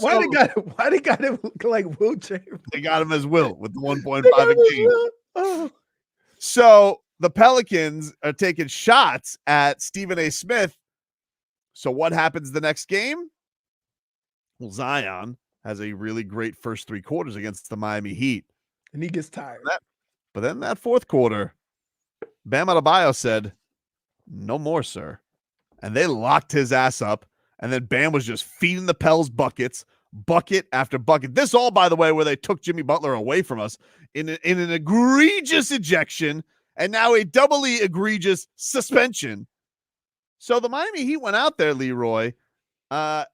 they got him like wheelchair? They got him as Will with the 1.5 a game. Oh. So the Pelicans are taking shots at Stephen A. Smith. So what happens the next game? Well, Zion has a really great first 3 quarters against the Miami Heat. And he gets tired. But then that fourth quarter, Bam Adebayo said, "No more, sir." And they locked his ass up. And then Bam was just feeding the Pels bucket after bucket. This all, by the way, where they took Jimmy Butler away from us in an egregious ejection and now a doubly egregious suspension. So the Miami Heat went out there, Leroy, on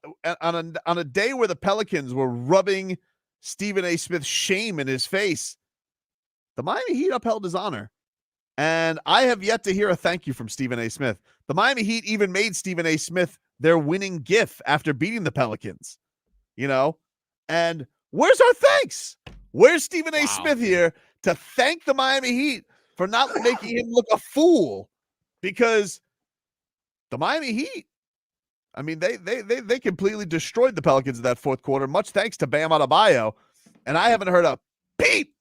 a day where the Pelicans were rubbing Stephen A. Smith's shame in his face. The Miami Heat upheld his honor. And I have yet to hear a thank you from Stephen A. Smith. The Miami Heat even made Stephen A. Smith their winning gif after beating the Pelicans, and where's our thanks? Where's Stephen A. Smith here to thank the Miami Heat for not making him look a fool? Because the Miami Heat, I mean, they completely destroyed the Pelicans in that fourth quarter, much thanks to Bam Adebayo, and I haven't heard a peep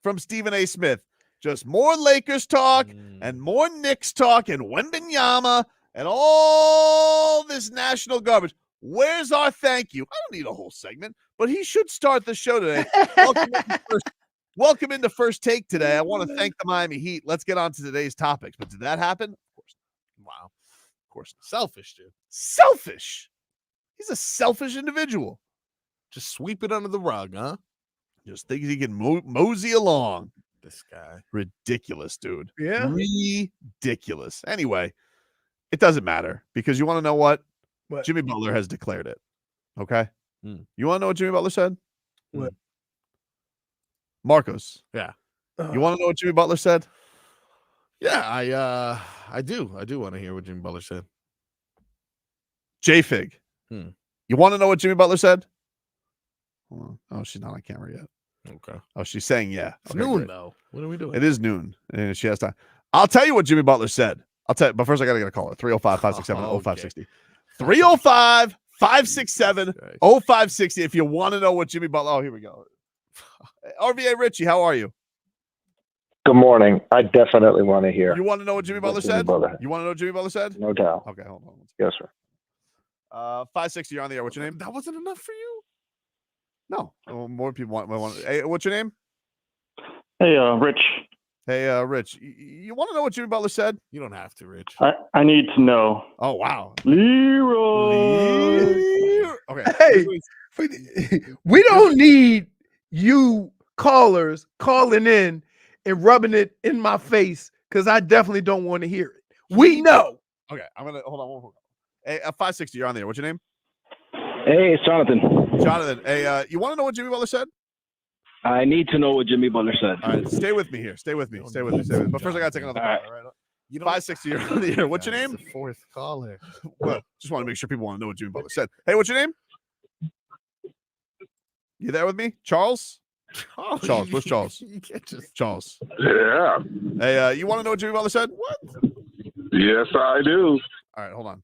from Stephen A. Smith. Just more Lakers talk and more Knicks talk and Wembanyama and all this national garbage. Where's our thank you? I don't need a whole segment, but he should start the show today. Welcome into First Take today. I want to thank the Miami Heat. Let's get on to today's topics. But did that happen? Of course not. Wow. Of course not. Selfish, dude. Selfish. He's a selfish individual. Just sweep it under the rug, huh? Just thinks he can mosey along. This guy. Ridiculous, dude. Yeah. Ridiculous. Anyway, it doesn't matter because you want to know what? What? Jimmy Butler has declared it. Okay? You want to know what Jimmy Butler said? What? Marcos. Yeah. You want to know what Jimmy Butler said? Yeah, I do. I do want to hear what Jimmy Butler said. JFig. You want to know what Jimmy Butler said? Oh, she's not on camera yet. Okay. Oh, she's saying yeah. It's Okay, noon, great. though. What are we doing? It is noon, and she has time. I'll tell you what Jimmy Butler said. I'll tell you, but first I got to get a caller. 305-567-0560. 305-567-0560 if you want to know what Jimmy Butler... Oh, here we go. RVA Richie, how are you? Good morning. I definitely want to hear. You want to know what Jimmy Butler said? You want to know what Jimmy Butler said? No doubt. Okay, hold on. Yes, sir. 560, you're on the air. What's your name? That wasn't enough for you? No. More people want. Hey, what's your name? Hey, Rich. Hey, Rich. You want to know what Jimmy Butler said? You don't have to, Rich. I need to know. Oh, wow. Leroy. Okay. Hey, we don't need you callers calling in and rubbing it in my face because I definitely don't want to hear it. We know. Okay, I'm going to hold on. Hey, 560, you're on there. What's your name? Hey, it's Jonathan. Jonathan, hey, you want to know what Jimmy Butler said? I need to know what Jimmy Butler said. All right, stay with me here. Stay with me. But first, I got to take another call. All right. 560, you're on the air. What's your name? The fourth caller. Well, just want to make sure people want to know what Jimmy Butler said. Hey, what's your name? You there with me? Charles? Charles. Where's Charles? You can't just... Charles. Yeah. Hey, you want to know what Jimmy Butler said? What? Yes, I do. All right, hold on.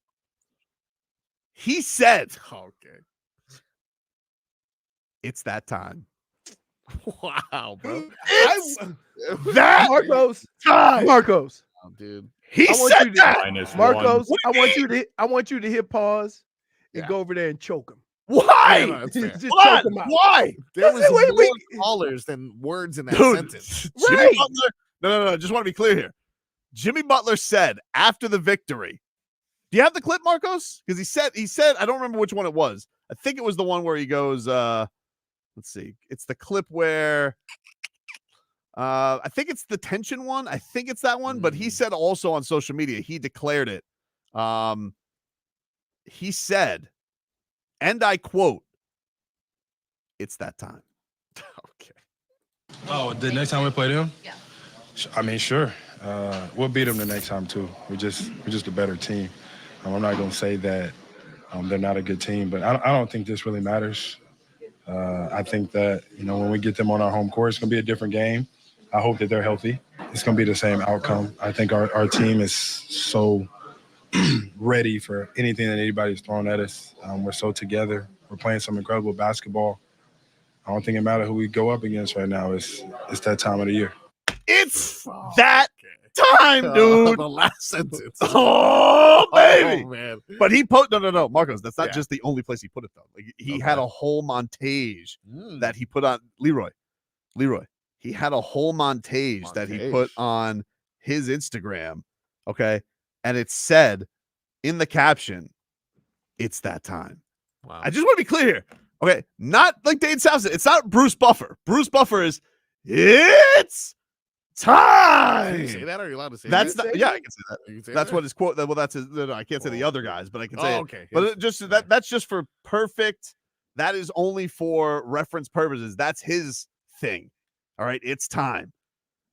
He said, Okay. it's that time. Wow, bro. That Marcos. time. Marcos. Oh, dude. He said that. Marcos, What I do you want you to hit pause and Yeah. go over there and choke him. Why? Yeah, no, it's fair. Just Hold choke on. him out. Why? There was Wait, more callers than words in that Dude, sentence. Jimmy Right. Butler. No. Just want to be clear here. Jimmy Butler said after the victory. Do you have the clip, Marcos? Because he said, I don't remember which one it was. I think it was the one where he goes, let's see. It's the clip where I think it's the tension one. I think it's that one, but he said also on social media, he declared it. He said, and I quote, "It's that time." Okay. Oh, the next time we play them? Yeah. I mean, sure. We'll beat them the next time too. We're just a better team. I'm not going to say that they're not a good team, but I don't think this really matters. I think that, when we get them on our home court, it's going to be a different game. I hope that they're healthy. It's going to be the same outcome. I think our team is so ready for anything that anybody's throwing at us. We're so together. We're playing some incredible basketball. I don't think it matters who we go up against right now. It's that time of the year. It's that time, dude. The last sentence. Oh, baby. Oh, man. But he no, Marcos, that's not just the only place he put it, though. Like, he had a whole montage that he put on Leroy. He had a whole montage that he put on his Instagram, okay? And it said in the caption, "It's that time." Wow. I just want to be clear here. Okay, not like Dane South. It's not Bruce Buffer. Bruce Buffer is, "It's time." Can you say that? Are you allowed to say That's that? not, yeah, I can say that. You can say That's that? what his quote. Well, that's his. No, I can't say the other guys, but I can say. Oh, it. okay. But it just that's just for perfect. That is only for reference purposes. That's his thing. All right, it's time.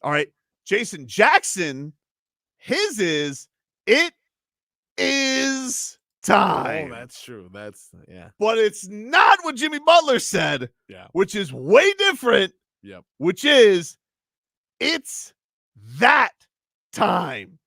All right, Jason Jackson. His is it is time. Oh, that's true. Yeah. But it's not what Jimmy Butler said. Yeah. Which is way different. Yep. Which is it's that time.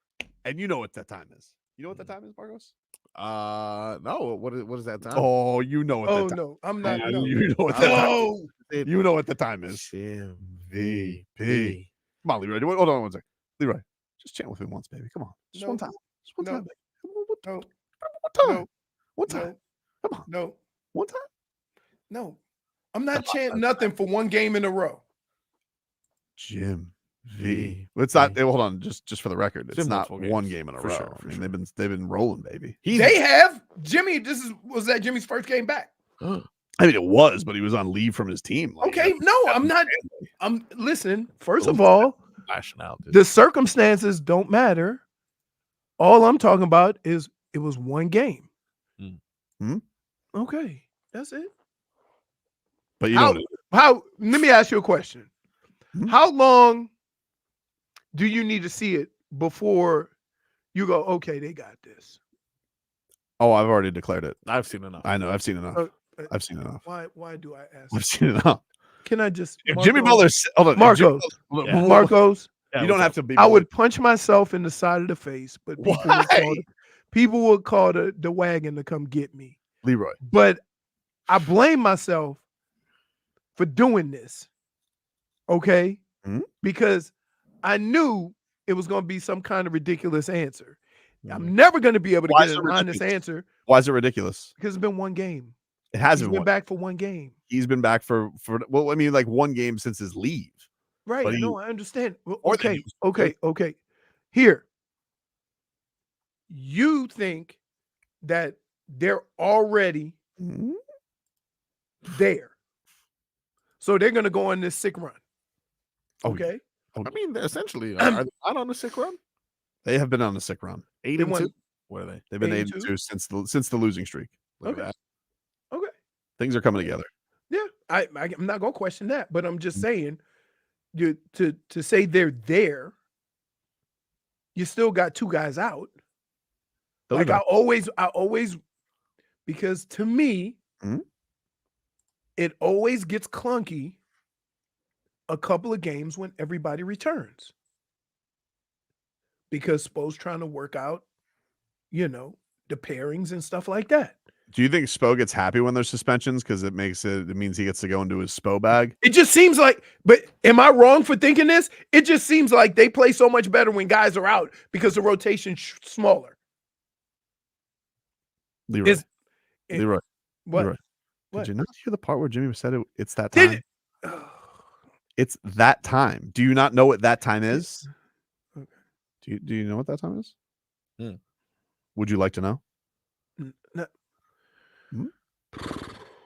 And you know what that time is. You know what that time is, Marcos? No. What is that time? Oh, you know what that time. No, I'm not. No. You know what that time is. You know what the time is. MVP. Come on, Leroy. Hold on one second. Leroy, just chant with me once, baby. Come on. Just one time. Just one time, baby. No. One time. One time. Come on. No. One time. No. I'm not chanting nothing for one game in a row. Jim V. It's not. Hold on. Just for the record, it's Jim not multiple one games, game in a for row. sure, I mean, they've been rolling, baby. They have Jimmy. Was that Jimmy's first game back? I mean, it was, but he was on leave from his team. Like, Okay, no, I'm not. I'm listening. First of all, lashing out, dude. the circumstances don't matter. All I'm talking about is it was one game. Okay, that's it. But you how, know, how? Let me ask you a question. How long do you need to see it before you go, okay, they got this? oh, I've already declared it. I've seen enough. I know. I've seen enough. I've seen enough. Why do I ask? I've seen enough. Can I just If Jimmy Butler, hold on, Marcos, Jimmy, Marcos, you don't have to be. I would punch myself in the side of the face, but people would call the wagon to come get me. Leroy. But I blame myself for doing this. Okay? Because I knew it was going to be some kind of ridiculous answer. I'm never going to be able to get an honest answer. Why is it ridiculous? Because it's been one game. It has been back for one game. He's been back for well, I mean, like one game since his leave. Right. But No, I understand. Well, Or okay. Here. You think that they're already there. So they're going to go on this sick run. Okay. I mean, they're essentially are they not on a sick run? They have been on a sick run. 8-2. What are they? They've been 8-2 since the losing streak. Look at that. Okay. Things are coming together. Yeah, I'm not gonna question that, but I'm just saying, to say they're there, you still got two guys out. Like I always, because to me, it always gets clunky a couple of games when everybody returns. Because Spo's trying to work out, the pairings and stuff like that. Do you think Spo gets happy when there's suspensions because it means he gets to go into his Spo bag? It just seems like, but am I wrong for thinking this? It just seems like they play so much better when guys are out because the rotation's smaller. Leroy. What? Leroy. What? Did you not hear the part where Jimmy said it's that time? It's that time. Do you not know what that time is? Okay. Do you know what that time is? Hmm. Would you like to know? No.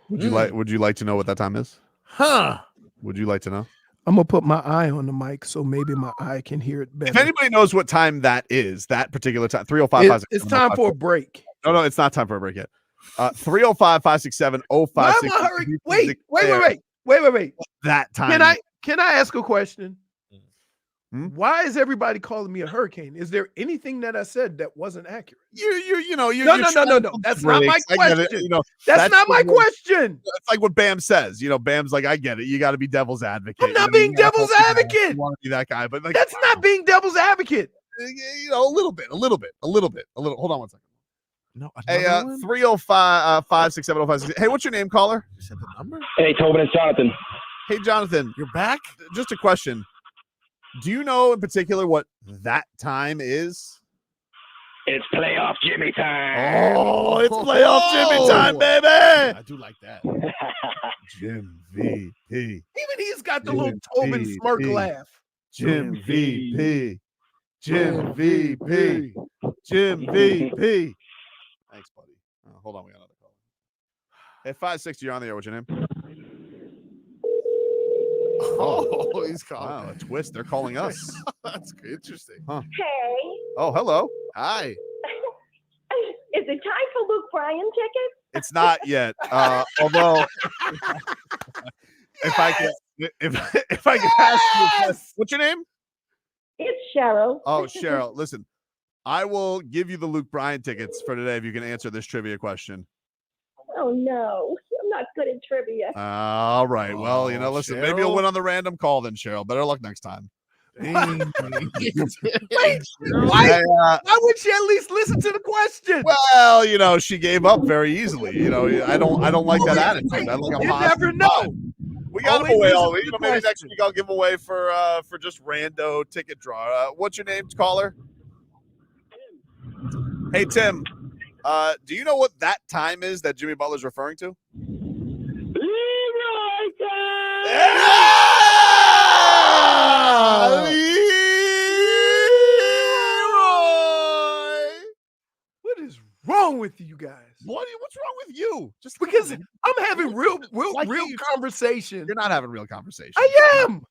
Would you like to know what that time is? Huh. Would you like to know? I'm gonna put my eye on the mic so maybe my eye can hear it better. If anybody knows what time that is, that particular time, 305. It's time for a break. No, it's not time for a break yet. 305 567 0560. Why am I hurrying? Wait. That time. Can I ask a question? Why is everybody calling me a hurricane? Is there anything that I said that wasn't accurate? No. That's not my question. That's not my question. It's like what Bam says. Bam's like, I get it. You got to be devil's advocate. I'm not being devil's advocate. Want to be that guy, but that's not being devil's advocate. A little bit. Hold on one second. No. Hey, 305 567 0560. Hey, what's your name, caller? You said the number? Hey, Tobin, it's Jonathan. Hey, Jonathan. You're back? Just a question. Do you know in particular what that time is? It's playoff Jimmy time. Oh, it's playoff Jimmy time, baby. I do like that. Jim VP. Even he's got the little Tobin smirk laugh. Jim VP. Jim VP. Jim VP. Thanks, buddy. Hold on, we got another call. Hey, 560, you're on the air. What's your name? Oh, he's calling. Wow, a twist. They're calling us. That's interesting. Huh. Hey. Oh, hello. Hi. Is it time for Luke Bryan tickets? It's not yet. Although, if I can ask you, what's your name? It's Cheryl. Oh, Cheryl. Listen, I will give you the Luke Bryan tickets for today if you can answer this trivia question. Oh no, I'm not good at trivia. All right. Well, listen, Cheryl? maybe you'll win on the random call then, Cheryl. Better luck next time. Wait, why would she at least listen to the question? Well, she gave up very easily. I don't like that attitude. I like a You positive never know. We got Always him away listen all to week. the Maybe next question. week I'll give him away for just rando ticket draw. What's your name, caller? Hey, Tim. Do you know what that time is that Jimmy Butler's referring to? What is wrong with you guys? What's wrong with you? Just because I'm having real conversation. You're not having real conversation. I am.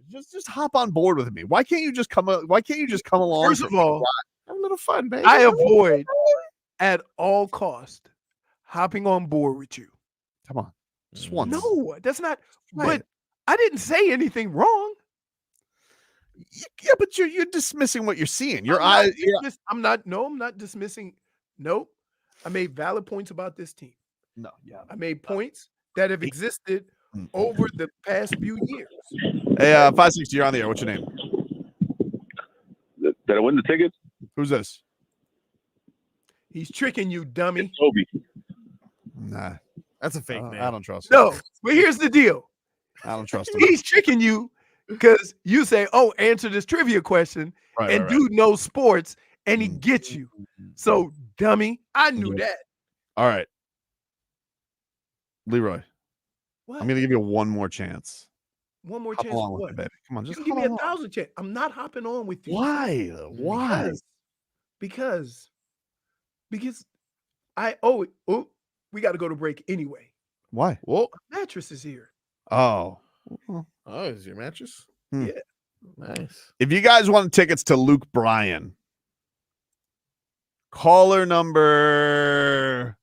Just hop on board with me. Why can't you just come along? First of all, have a little fun, baby. I avoid at all cost hopping on board with you. Come on, just once. No, that's not. Right. But I didn't say anything wrong. Yeah, but you're dismissing what you're seeing. I'm not dismissing. Nope. I made valid points about this team. No, yeah. I made points that have existed over the past few years. Hey, 560, you're on the air. What's your name? Did I win the tickets? Who's this? He's tricking you, dummy. It's Toby. Nah, that's a fake name. I don't trust him. No, but here's the deal. I don't trust him. He's tricking you because you say, "Oh, answer this trivia question," and dude knows sports, and he gets you. So, dummy, I knew that. All right, Leroy. What? I'm gonna give you one more chance. One more Hop chance. along For with what? me, baby. Come on, You just can give hop me along. 1,000 chance. I'm not hopping on with you. Why? Why? Because we got to go to break anyway. Why? Well, Mattress is here. Oh. Oh, is your mattress? Yeah. Nice. If you guys want tickets to Luke Bryan, caller number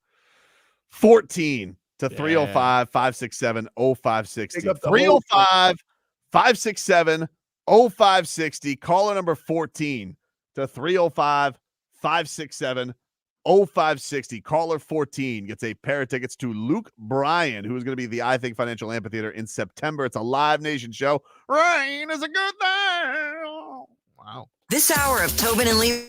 14 to 305-567-0560. 305-567-0560. Caller number 14 to 305-567-0560. Caller 14 gets a pair of tickets to Luke Bryan, who is going to be the I Think Financial Amphitheater in September. It's a Live Nation show. Rain is a good thing. Wow. This hour of Tobin and Leroy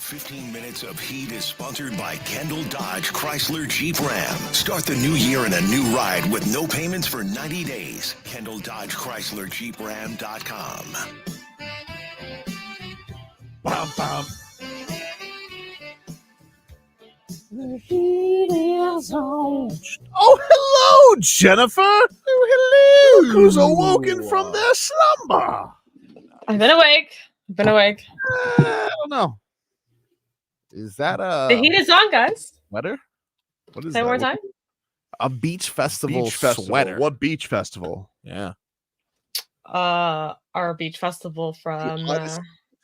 15 minutes of heat is sponsored by Kendall Dodge Chrysler Jeep Ram. Start the new year in a new ride with no payments for 90 days. Kendall Dodge Chrysler Jeep Ram.com. Bum, bum. The heat is on. Oh, hello, Jennifer. Oh, hello. Look who's awoken from their slumber. I've been awake. I don't know. Is that The heat is on, guys. sweater? What is Say that? one more time. A beach festival Beach festival. sweater. What beach festival? Yeah. Our beach festival from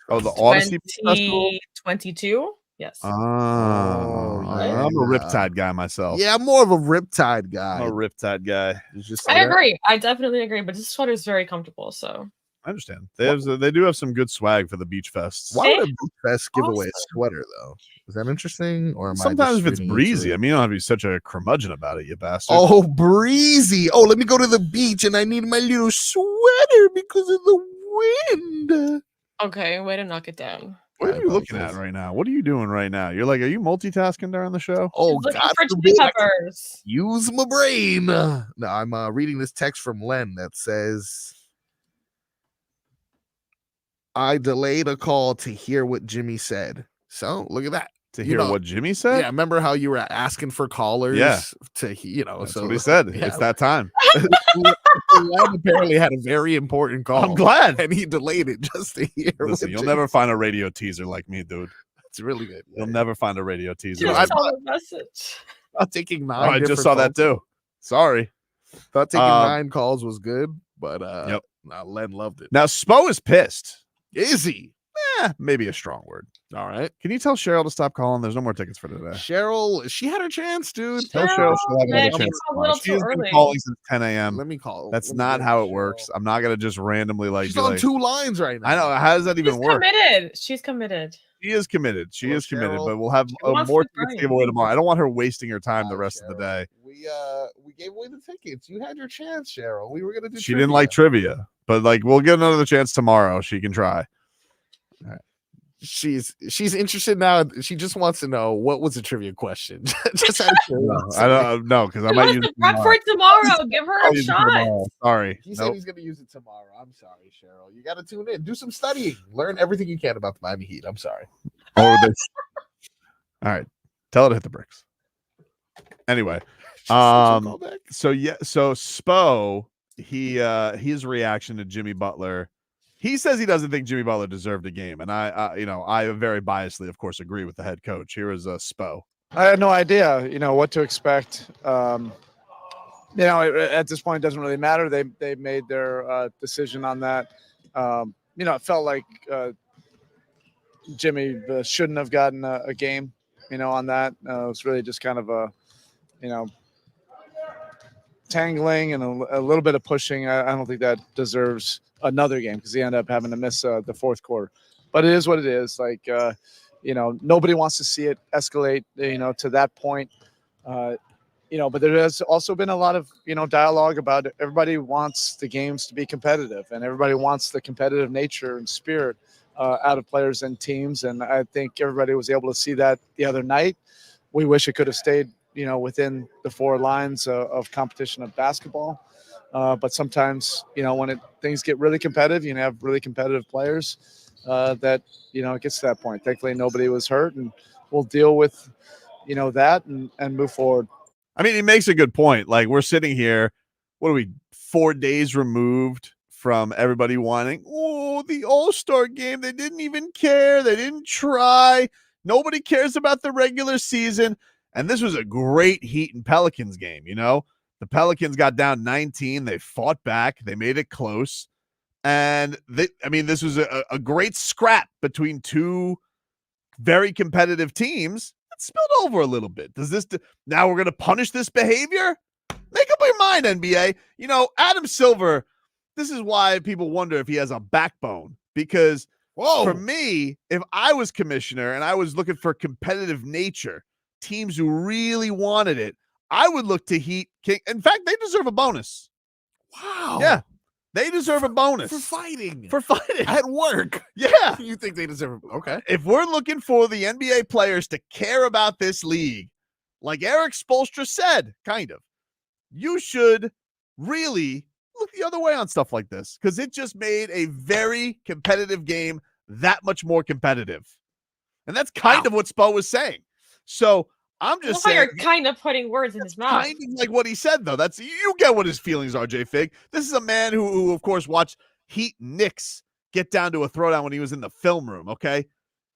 Oh, the Odyssey Festival? 2022. Yes. I'm a Riptide guy myself. Yeah, I'm more of a Riptide guy. I'm a Riptide guy. I agree. I definitely agree. But this sweater is very comfortable. So I understand. They do have some good swag for the beach fests. Why would a beach fest give away a sweater, though? Is that interesting? Or am Sometimes I if it's breezy, I mean, you don't have to be such a curmudgeon about it, you bastard. Oh, breezy. Oh, let me go to the beach and I need my little sweater because of the wind. okay, way to knock it down. What are you looking at right now? What are you doing right now? You're like, are you multitasking during the show? Oh, Looking God for forbid chili I can peppers. use my brain. No, I'm reading this text from Len that says, I delayed a call to hear what Jimmy said. So look at that. To hear what Jimmy said? Yeah, remember how you were asking for callers? Yeah. That's what he said. It's that time. Len apparently had a very important call. I'm glad. And he delayed it just to hear. Listen, you'll never find a radio teaser like me, dude. It's really good. You'll never find a radio teaser. Just tell the message. I'm taking 9. I just saw that too. Sorry. Thought taking 9 calls was good, but Len loved it. Now Spo is pissed. Is he? Maybe a strong word. All right. Can you tell Cheryl to stop calling? There's no more tickets for today. Cheryl, she had her chance, dude. Tell Cheryl she'll have another man, chance. it's a little She has too been early. calling since 10 a.m. Let me call. That's not how it works. I'm not gonna just randomly She's be on like, 2 lines right now. I know. How does that even She's work? committed. She's committed. She is committed. She Well, is committed, Cheryl, but we'll have wants more to tickets to grind. give away tomorrow. I don't want her wasting her time the rest of the day. We gave away the tickets. You had your chance, Cheryl. We were gonna do. She didn't like trivia, but like we'll get another chance tomorrow. She can try. She's interested now. She just wants to know what was the trivia question. Just out of curiosity. I don't know because I He might wants use to it prep tomorrow. for tomorrow. Give her I'll a use it shot. tomorrow. Sorry. He said Nope. he's gonna use it tomorrow. I'm sorry, Cheryl. You got to tune in. Do some studying. Learn everything you can about the Miami Heat. I'm sorry. Or this. All right. Tell her to hit the bricks. Anyway. So Spo, his reaction to Jimmy Butler. He says he doesn't think Jimmy Butler deserved a game, and I very biasly, of course, agree with the head coach. Here is Spo. I had no idea, what to expect. At this point, it doesn't really matter. They made their decision on that. It felt like Jimmy shouldn't have gotten a game, on that. It was really just kind of a, tangling and a little bit of pushing. I don't think that deserves another game because he ended up having to miss the fourth quarter. But it is what it is. Like, nobody wants to see it escalate, to that point. But there has also been a lot of, dialogue about it. Everybody wants the games to be competitive and everybody wants the competitive nature and spirit out of players and teams. And I think everybody was able to see that the other night. We wish it could have stayed, within the 4 lines of competition of basketball. But sometimes, when things get really competitive, you have really competitive players that, it gets to that point. Thankfully, nobody was hurt, and we'll deal with, that and move forward. I mean, he makes a good point. Like, we're sitting here, what are we, 4 days removed from everybody wanting, the All-Star game. They didn't even care. They didn't try. Nobody cares about the regular season. And this was a great Heat and Pelicans game, The Pelicans got down 19. They fought back. They made it close. And this was a great scrap between 2 very competitive teams. It spilled over a little bit. Now we're going to punish this behavior? Make up your mind, NBA. Adam Silver, this is why people wonder if he has a backbone. Because for me, if I was commissioner and I was looking for competitive nature, teams who really wanted it, I would look to Heat King. In fact, they deserve a bonus. Wow. Yeah. They deserve a bonus for fighting. For fighting at work. Yeah. You think they deserve it? Okay. If we're looking for the NBA players to care about this league, like Erik Spoelstra said, kind of, you should really look the other way on stuff like this because it just made a very competitive game that much more competitive. And that's kind of what Spo was saying. So I'm just saying. You're kind of putting words in his mouth. Kind of like what he said, though. That's you get what his feelings are, JFig. This is a man who, of course, watched Heat Knicks get down to a throwdown when he was in the film room, okay?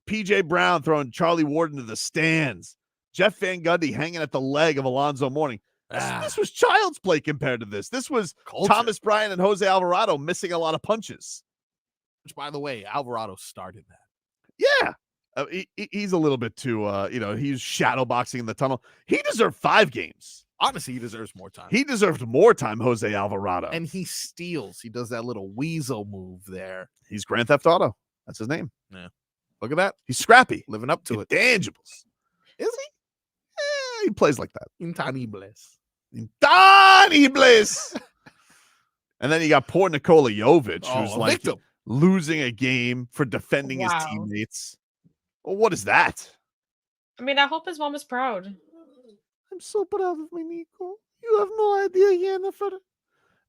PJ Brown throwing Charlie Ward into the stands. Jeff Van Gundy hanging at the leg of Alonzo Mourning. This was child's play compared to this. This was Thomas Bryant and Jose Alvarado missing a lot of punches. Which, by the way, Alvarado started that. Yeah. He's a little bit too, he's shadow boxing in the tunnel. He deserved 5 games. Honestly, he deserves more time. He deserved more time, Jose Alvarado. And he steals. He does that little weasel move there. He's Grand Theft Auto. That's his name. Yeah. Look at that. He's scrappy. Living up to it. Intangibles. Is he? He plays like that. Intangibles. Intangibles. And then you got poor Nikola Jović, who's like victim. Losing a game for defending his teammates. Well, what is that? I mean, I hope his mom is proud. I'm so proud of my Niko. You have no idea, Jennifer.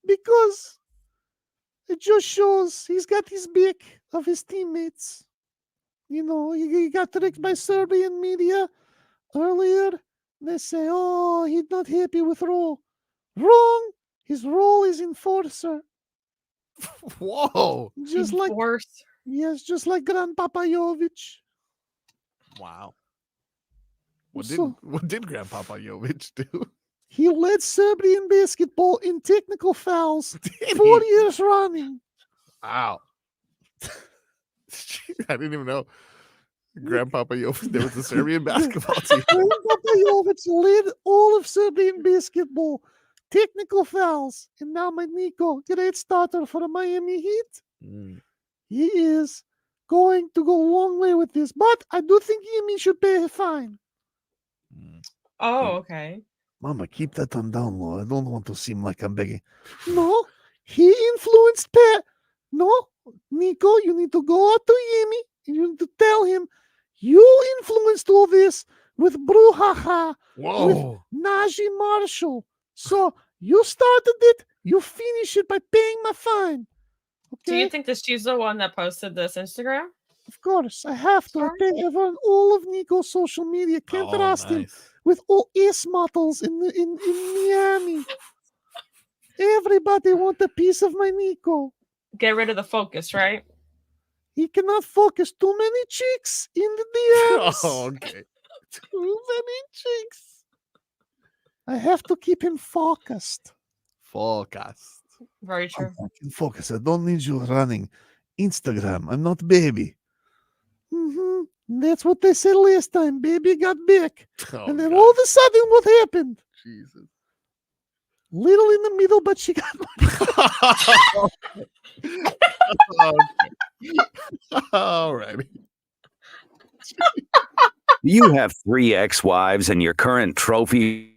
Because it just shows he's got his back of his teammates. You know, he got tricked by Serbian media earlier. They say, oh, he's not happy with role. Wrong. His role is enforcer. Whoa. Just like yes, just like Grandpapa Jović. Wow. What did Grandpapa Jović do? He led Serbian basketball in technical fouls 4 years running. Wow. I didn't even know Grandpapa Jović, there was a Serbian basketball team. Grandpapa Jović led all of Serbian basketball. Technical fouls. And now my Niko, great starter for the Miami Heat. He is going to go a long way with this. But I do think Jimmy should pay a fine. Oh, okay. Mama, keep that on down low. I don't want to seem like I'm begging. No, he influenced Pat. No, Niko, you need to go out to Jimmy and you need to tell him you influenced all this with Brouhaha, with Najee Marshall. So you started it, you finish it by paying my fine. Do you think that she's the one that posted this Instagram? Of course, I have to. I pay everyone all of Niko's social media. Can't trust him with all ace models in Miami. Everybody want a piece of my Niko. Get rid of the focus, right? He cannot focus. Too many chicks in the DMs. Oh, okay. Too many chicks. I have to keep him focused. Focused. Very true. I can focus. I don't need you running Instagram. I'm not baby. That's what they said last time. Baby got big. And then all of a sudden, what happened? Jesus. Little in the middle, but she got all right. You have 3 ex-wives and your current trophy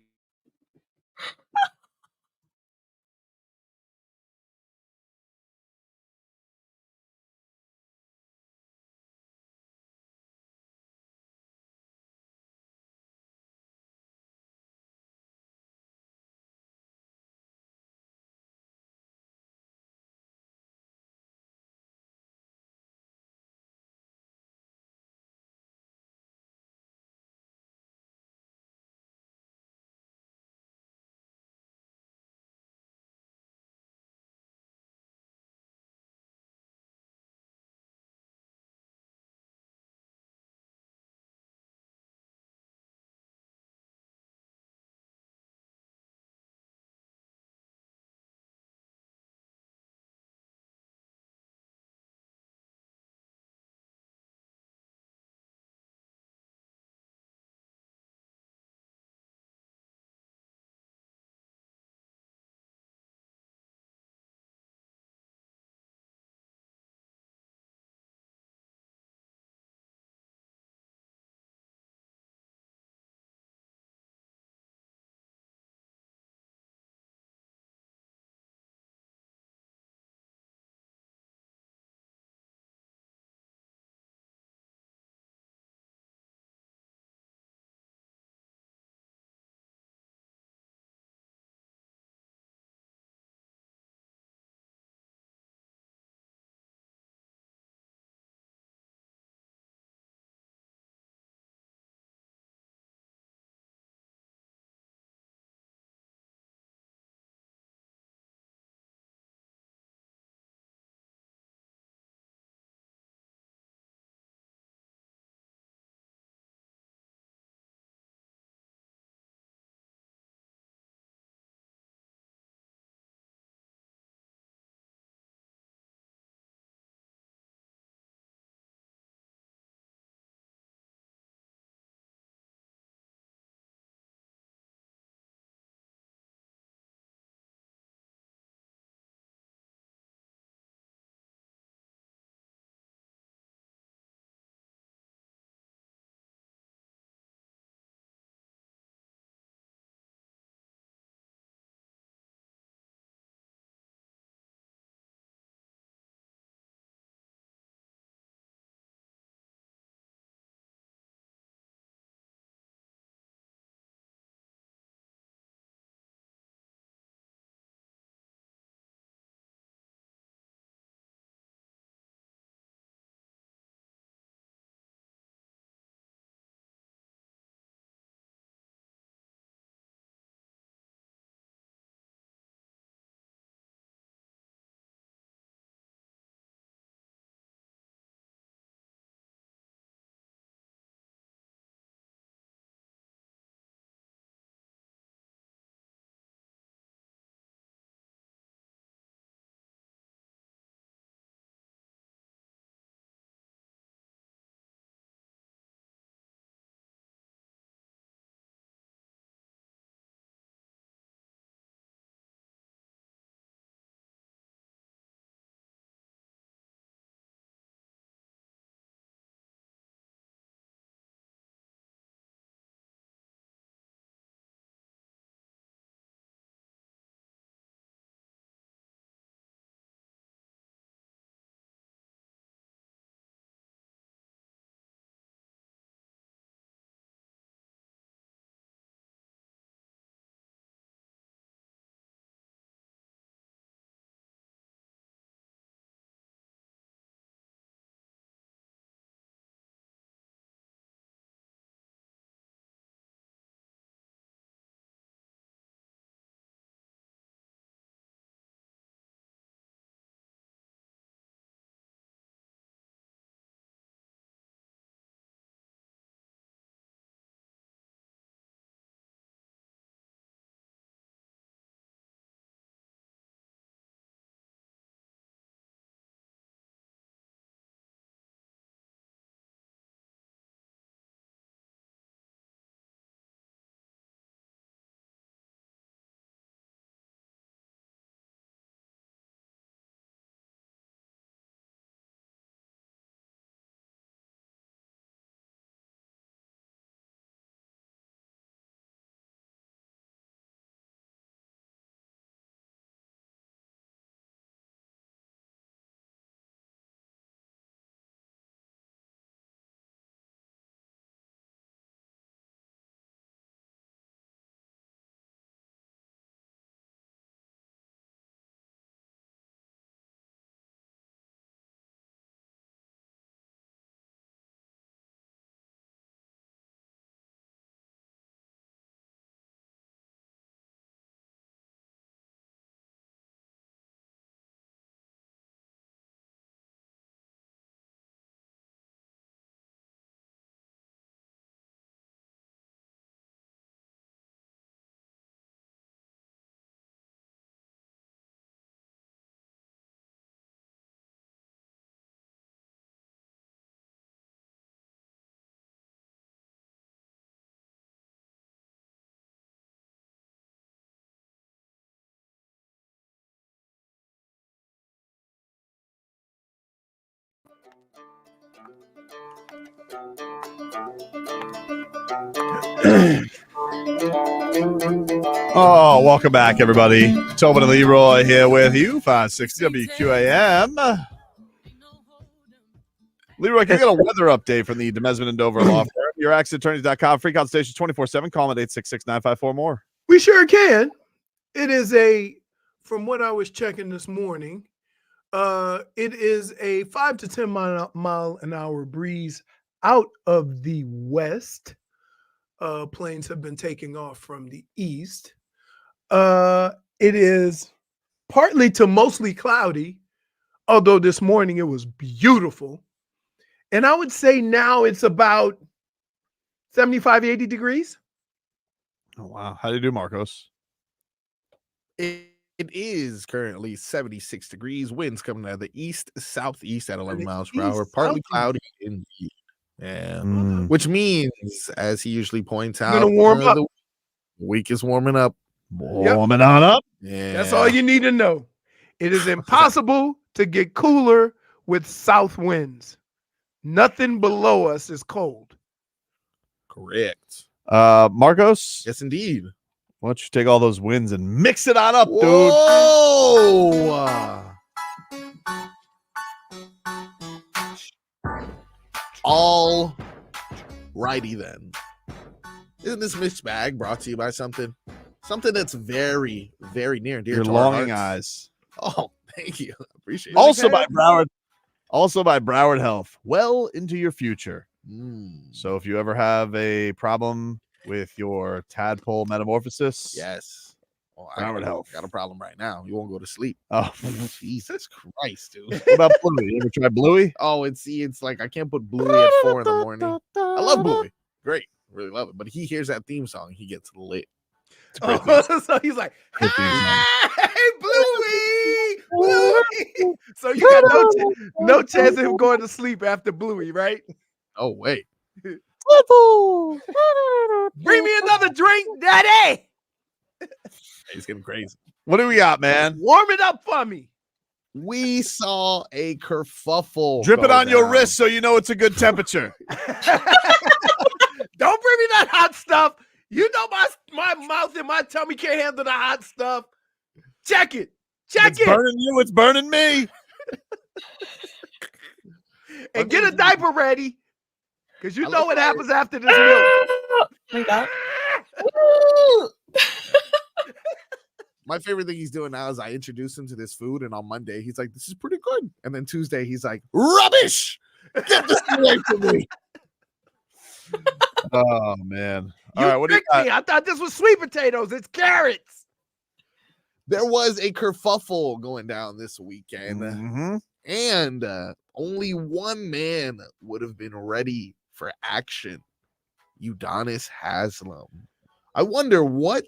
Oh, welcome back, everybody. Tobin and Leroy here with you, 560 WQAM. Leroy, can you get a weather update from the Demesman and Dover Law Firm? YourAccentAttorneys.com. Free consultations 24/7. Call them at 866-954-MORE. We sure can. It is from what I was checking this morning, it is a 5 to 10 mile an hour breeze out of the west. Planes have been taking off from the east. It is partly to mostly cloudy, although this morning it was beautiful. And I would say now it's about 75, 80 degrees. Oh, wow. How do you do, Marcos? It is currently 76 degrees. Winds coming out of the east, southeast at 11 miles per hour. Partly cloudy indeed. Yeah. Which means, as he usually points out, gonna warm up. the week is warming up. Warming on up. Yeah. That's all you need to know. It is impossible to get cooler with south winds. Nothing below us is cold. Correct. Marcos? Yes, indeed. Why don't you take all those wins and mix it on up, dude? Whoa! All righty then. Isn't this mixed bag brought to you by something that's very, very near and dear Your to our longing hearts? eyes. Oh, thank you. I appreciate it. Also by Broward Health. Well into your future. So if you ever have a problem with your tadpole metamorphosis, Yes. Oh, Broward Health. Got a problem right now. You won't go to sleep. Oh, Jesus Christ, dude. what about Bluey? You ever try Bluey? Oh, it's like I can't put Bluey at 4 in the morning. I love Bluey. Great. Really love it. But he hears that theme song, he gets lit. It's a great theme song. So he's like, Great theme song. hey, Bluey. So you got no chance of him going to sleep after Bluey, right? Oh, wait. Bring me another drink, Daddy. He's getting crazy. What do we got, man? Warm it up for me. We saw a kerfuffle. Drip it go on your down. wrist so you know it's a good temperature. Don't bring me that hot stuff. You know my mouth and my tummy can't handle the hot stuff. Check it. Check It's it. burning you. It's burning me. And get a diaper ready. Because you know what happens after this milk. My God. My favorite thing he's doing now is I introduce him to this food, and on Monday he's like, "This is pretty good," and then Tuesday he's like, "Rubbish! Get this away from me!" Oh man! You All right, what do you tricked got? me. I thought this was sweet potatoes. It's carrots. There was a kerfuffle going down this weekend, and only one man would have been ready for action. Udonis Haslem. I wonder what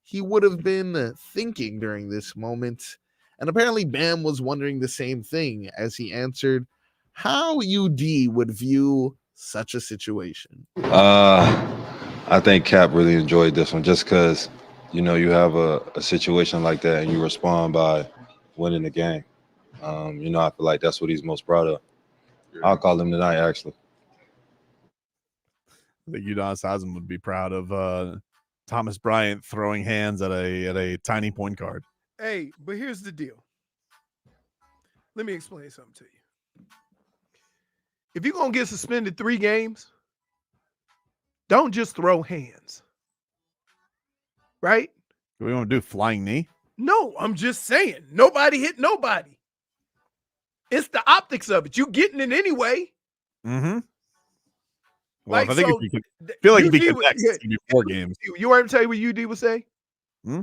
he would have been thinking during this moment. And apparently Bam was wondering the same thing as he answered how UD would view such a situation. I think Cap really enjoyed this one just because, you know, you have a situation like that and you respond by winning the game. You know, I feel like that's what he's most proud of. I'll call him tonight, actually. I think Udonis Haslem would be proud of Thomas Bryant throwing hands at a tiny point guard. Hey, but here's the deal. Let me explain something to you. If you're going to get suspended 3 games, don't just throw hands. Right? What do you want to do? Flying knee? No, I'm just saying. Nobody hit nobody. It's the optics of it. You getting it anyway. Mm-hmm. Well, Like, I think so, if you could feel like if he UD could would- next, it's gonna be 4 games. You want me to tell you what UD would say? Hmm?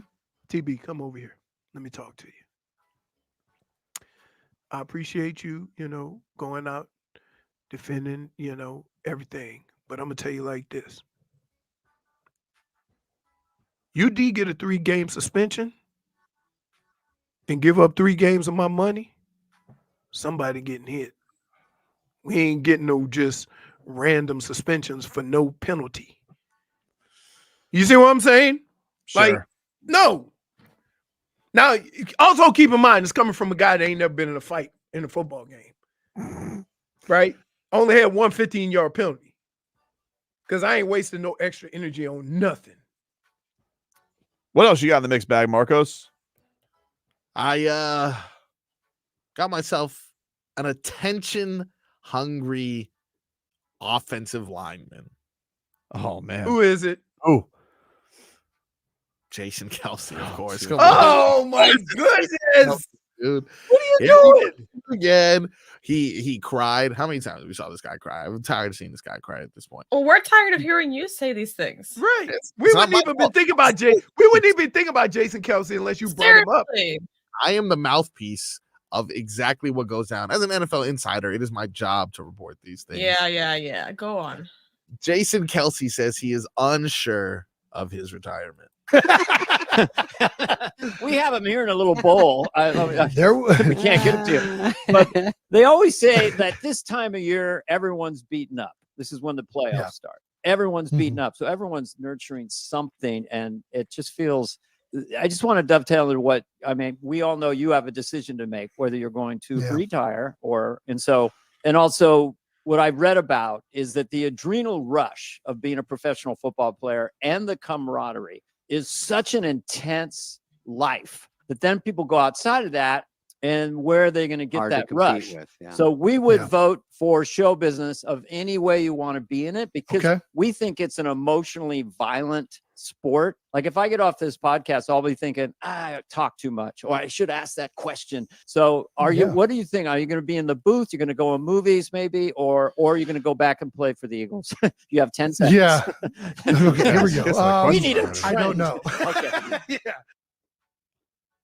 TB, come over here. Let me talk to you. I appreciate you, going out, defending, everything. But I'm going to tell you like this. UD get a 3-game suspension and give up 3 games of my money, somebody getting hit. We ain't getting no just random suspensions for no penalty. You see what I'm saying? Like, Sure. no. Now, also keep in mind, it's coming from a guy that ain't never been in a fight in a football game. Right? Only had one 15-yard penalty. Because I ain't wasting no extra energy on nothing. What else you got in the mixed bag, Marcos? I got myself an attention-hungry offensive lineman. Oh, man. Who is it? Oh. Jason Kelce, of course. Oh, my goodness. Dude. What are you doing? Again, he cried. How many times we saw this guy cry? I'm tired of seeing this guy cry at this point. Well, we're tired of hearing you say these things. Right. We wouldn't even be thinking about We wouldn't even think about Jason Kelce unless you brought him up. I am the mouthpiece of exactly what goes down. As an NFL insider, it is my job to report these things. Yeah. Go on. Jason Kelce says he is unsure of his retirement. We have them here in a little bowl. We can't get it to you. But they always say that this time of year, everyone's beaten up. This is when the playoffs start. Everyone's beaten up. So everyone's nurturing something. And it just feels, I just want to dovetail into what, I mean, we all know you have a decision to make, whether you're going to retire and also what I've read about is that the adrenal rush of being a professional football player and the camaraderie is such an intense life that then people go outside of that, and where are they going to get that rush? So we would vote for show business of any way you want to be in it, because we think it's an emotionally violent sport. Like if I get off this podcast, I'll be thinking, I talk too much, or I should ask that question. So what do you think? Are you going to be in the booth? You're going to go in movies maybe, or you're going to go back and play for the Eagles? You have 10 seconds. Yeah. Okay, here we go. We need a trend. I don't know. Okay.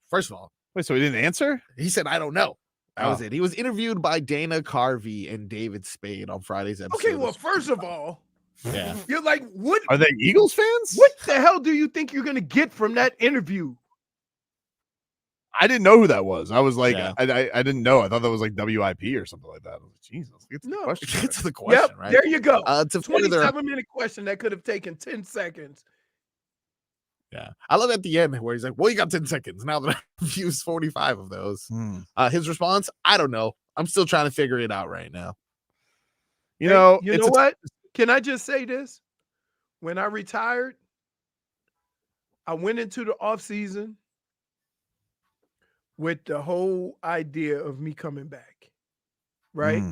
First of all, wait, so he didn't answer? He said, I don't know. That was it. He was interviewed by Dana Carvey and David Spade on Friday's episode. Okay, well, first of all, yeah, you're like, what? Are they Eagles fans? What the hell do you think you're going to get from that interview? I didn't know who that was. I was like, I didn't know. I thought that was like WIP or something like that. I was like, Jesus, get to the question. Get to the question, right? There you go. It's a 27-minute question that could have taken 10 seconds. Yeah. I love at the end where he's like, well, you got 10 seconds now that I've used 45 of those. His response, I don't know. I'm still trying to figure it out right now. You know what? Can I just say this? When I retired, I went into the offseason with the whole idea of me coming back, right?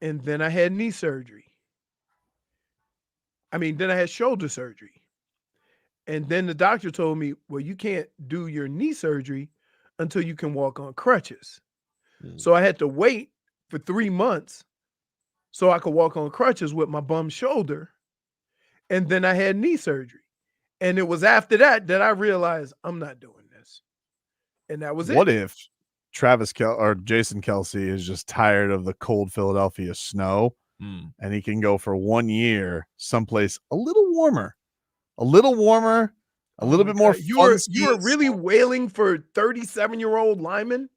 And then I had knee surgery. Then I had shoulder surgery. And then the doctor told me, well, you can't do your knee surgery until you can walk on crutches. So I had to wait for 3 months so I could walk on crutches with my bum shoulder. And then I had knee surgery. And it was after that I realized I'm not doing this. And that was it. What if Jason Kelce is just tired of the cold Philadelphia snow and he can go for 1 year someplace a little warmer, a little bit more You were really wailing for 37-year-old linemen?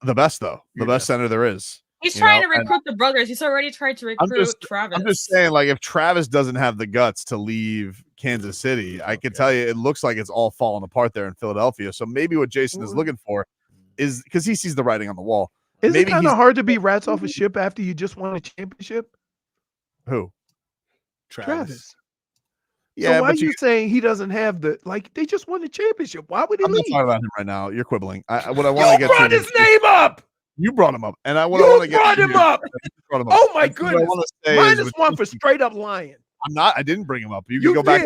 The best, though. The best center there is. He's trying to recruit the brothers. He's already tried to recruit Travis. I'm just saying, like, if Travis doesn't have the guts to leave Kansas City, I can tell you it looks like it's all falling apart there in Philadelphia. So maybe what Jason is looking for is, because he sees the writing on the wall. Is it kind of hard to be rats off a ship after you just won a championship? Who? Travis. Yeah, so why are you saying he doesn't have they just won the championship? Why would he leave? I'm not talking about him right now. You're quibbling. What I want to get to. You brought his name up. You brought him up. And You brought him up. Oh, my goodness. -1 for straight up lying. I didn't bring him up. You can go back.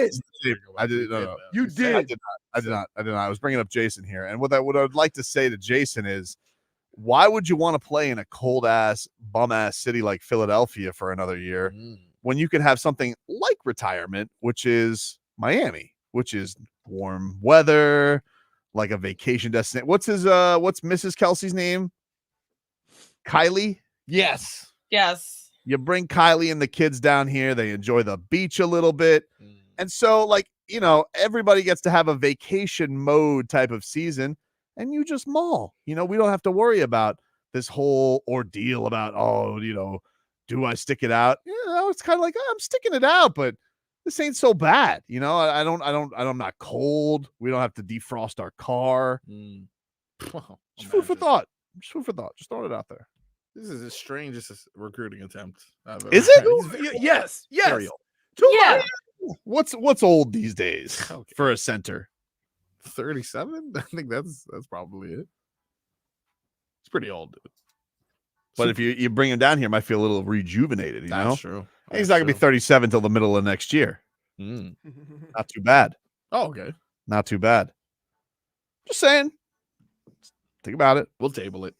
I did. No. You did. I did not. I was bringing up Jason here. And what I would like to say to Jason is, why would you want to play in a cold ass, bum ass city like Philadelphia for another year when you could have something like retirement, which is Miami, which is warm weather, like a vacation destination? What's Mrs. Kelce's name? Kylie? Yes. You bring Kylie and the kids down here. They enjoy the beach a little bit. And so, everybody gets to have a vacation mode type of season, and you just maul. We don't have to worry about this whole ordeal about, do I stick it out? It's kind of like, I'm sticking it out, but this ain't so bad. I'm not cold. We don't have to defrost our car. Just food for thought. Just throwing it out there. This is the strangest recruiting attempt I've ever Is it? Yes. Very old. Too Yeah. much. What's old these days for a center? 37? I think that's probably it. It's pretty old, dude. But if you bring him down here, it might feel a little rejuvenated. You know, That's true. And he's not gonna be 37 till the middle of next year. Not too bad. Oh, okay. Not too bad. Just saying. Think about it. We'll table it.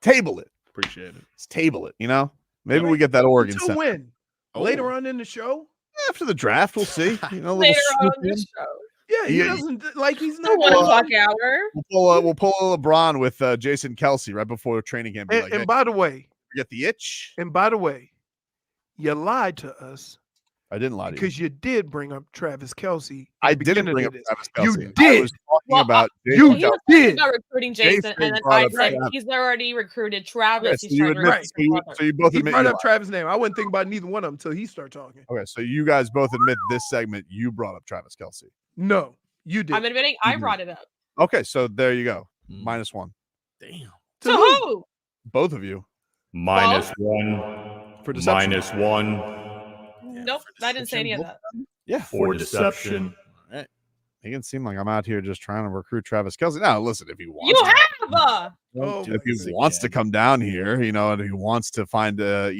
Table it. Appreciate it. Let's table it. You know, maybe we get that Oregon To center. win. Later on in the show? After the draft, we'll see. You know, a little Later on swoop the in. show. Yeah, he Yeah. doesn't like he's The not 1 gonna- o'clock hour. We'll pull a LeBron with Jason Kelce right before training camp. Be And, like, and hey, by the way, get the itch. and by the way, you lied to us I didn't lie to you. because you did bring up Travis Kelce. I didn't bring up Travis Kelce. You I did. was talking about you Jason He was Kelce. talking did. about recruiting Jason, JFig and then brought I up said Travis. he's already recruited Travis. Okay, so He's you trying to admit, recruit so you, Butler. so you both He admit brought you up lied. Travis' name. I wouldn't think about neither one of them until he started talking. Okay, so you guys both admit this segment you brought up Travis Kelce. No, you did. I'm admitting I brought it up. Okay, so there you go. -1. Damn. So who? Both of you. -1 for deception. -1 Nope, I didn't say any of that. Yeah, for deception. All right. He can seem like I'm out here just trying to recruit Travis Kelce. Now, listen, if he wants, You to, have. if he wants to come down here, you know, and he wants to find Oh,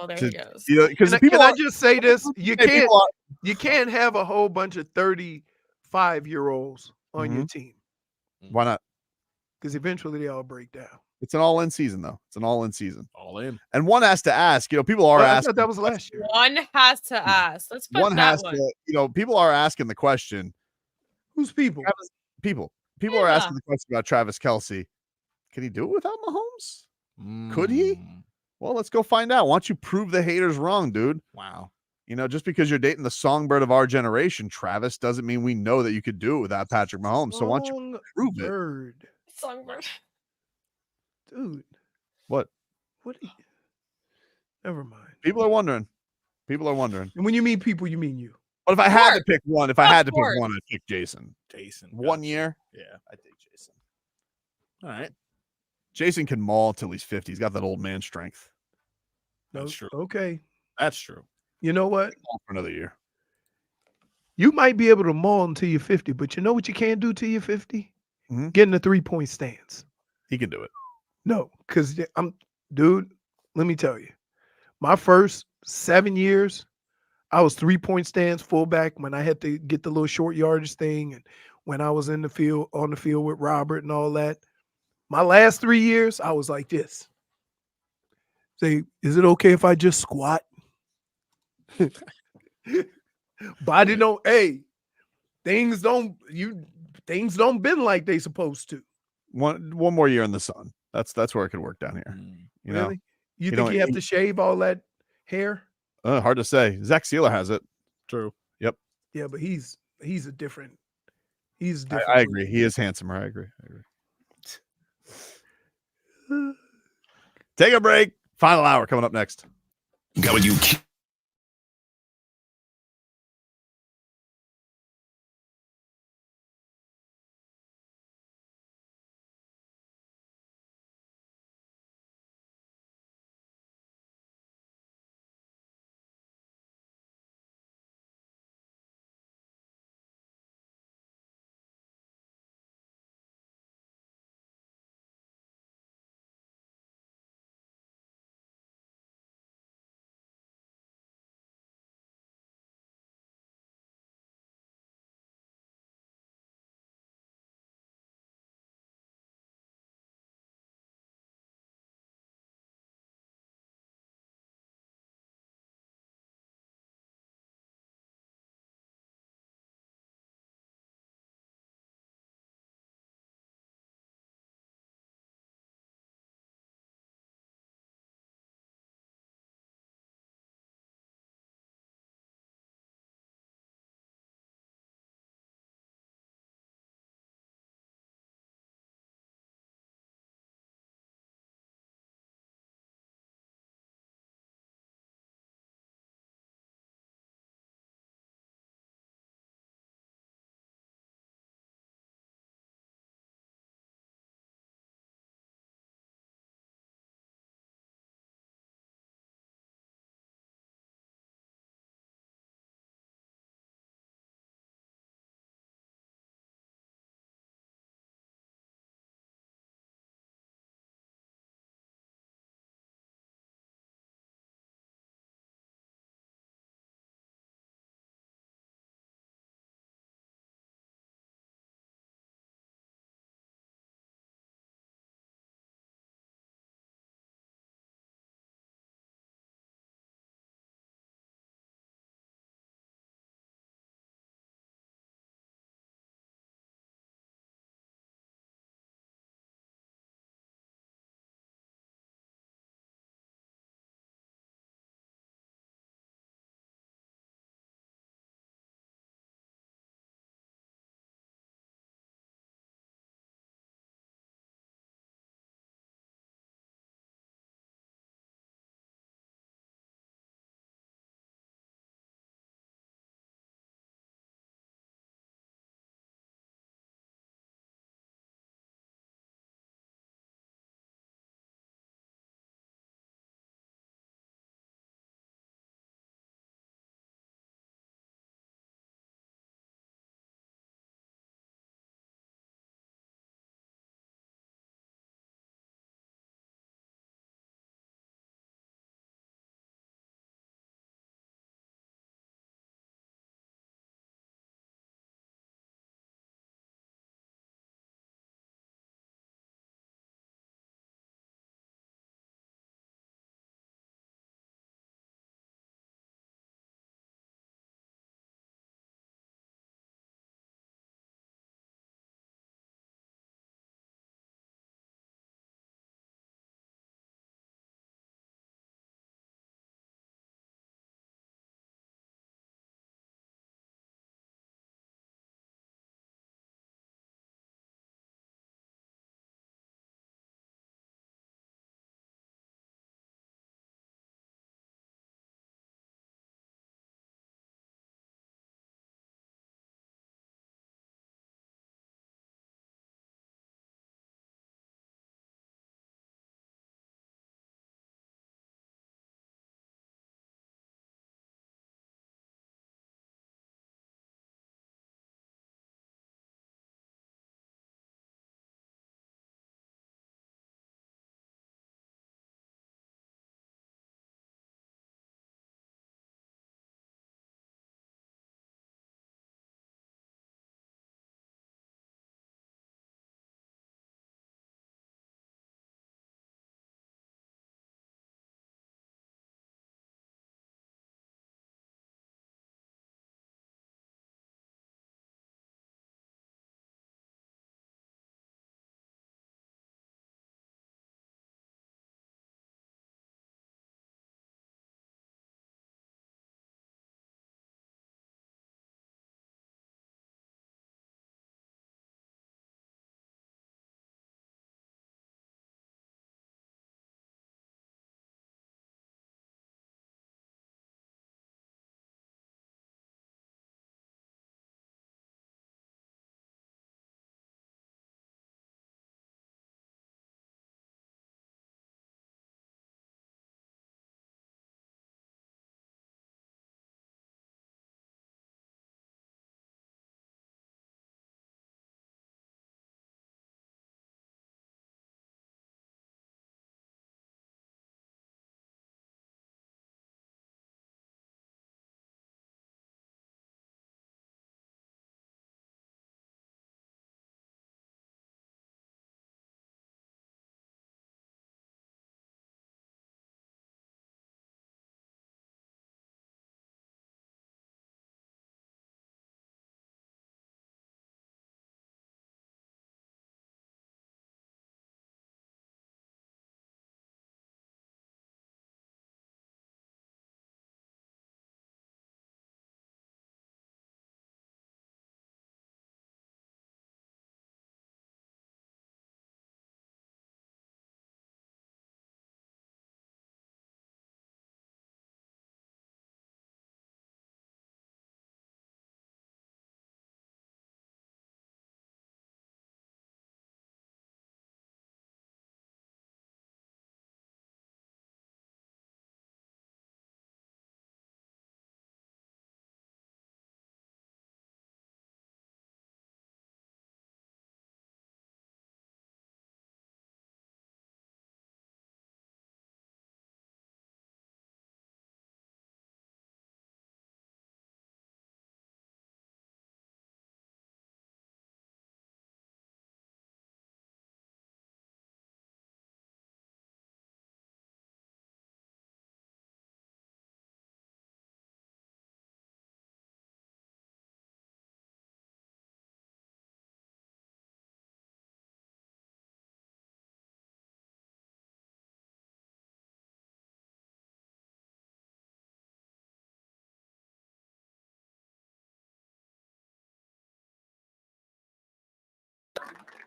there to, he goes. you know, because Can, people can I are, just say this? You hey, can't people are- you can't have a whole bunch of 35-year-olds on Mm-hmm. your team why not? because eventually they all break down. It's an all-in season, though. It's an all-in season. All in. And one has to ask. You know, people are Well, I asking. thought that was last year. One has to ask. Let's put One that has one. to. You know, people are asking the question. Who's people? People are Yeah. asking the question about Travis Kelce. Can he do it without Mahomes? Could he? Well, let's go find out. Why don't you prove the haters wrong, dude? Wow. You know, just because you're dating the songbird of our generation, Travis, doesn't mean we know that you could do it without Patrick Mahomes. So why don't you prove it? Songbird. Songbird. Dude, What? what? Are you... Never mind. People are wondering. People are wondering. And when you mean people, you mean you. But if I had to pick one, Of course. I'd pick Jason. Jason. 1 year. Yeah. I take Jason. All right. Jason can maul until he's 50. He's got that old man strength. No, That's true. okay. That's true. You know what? For another year. You might be able to maul until you're 50, but you know what you can't do till you're 50? Mhm. Get in a 3-point stance. He can do it. No, because dude, let me tell you, my first 7 years, I was 3-point stance fullback when I had to get the little short yardage thing, and when I was on the field with Robert and all that. My last 3 years, I was like this. Say, is it okay if I just squat? Body don't. Hey, things don't bend like they supposed to. One more year in the sun. That's where it could work down here. You know, Really? You think know, you have to shave all that hair? hard to say. Zach Sealer has it. True. Yep. Yeah, but he's a different. He's I different. agree. He is handsomer. I agree. Take a break. Final hour coming up next. Got what you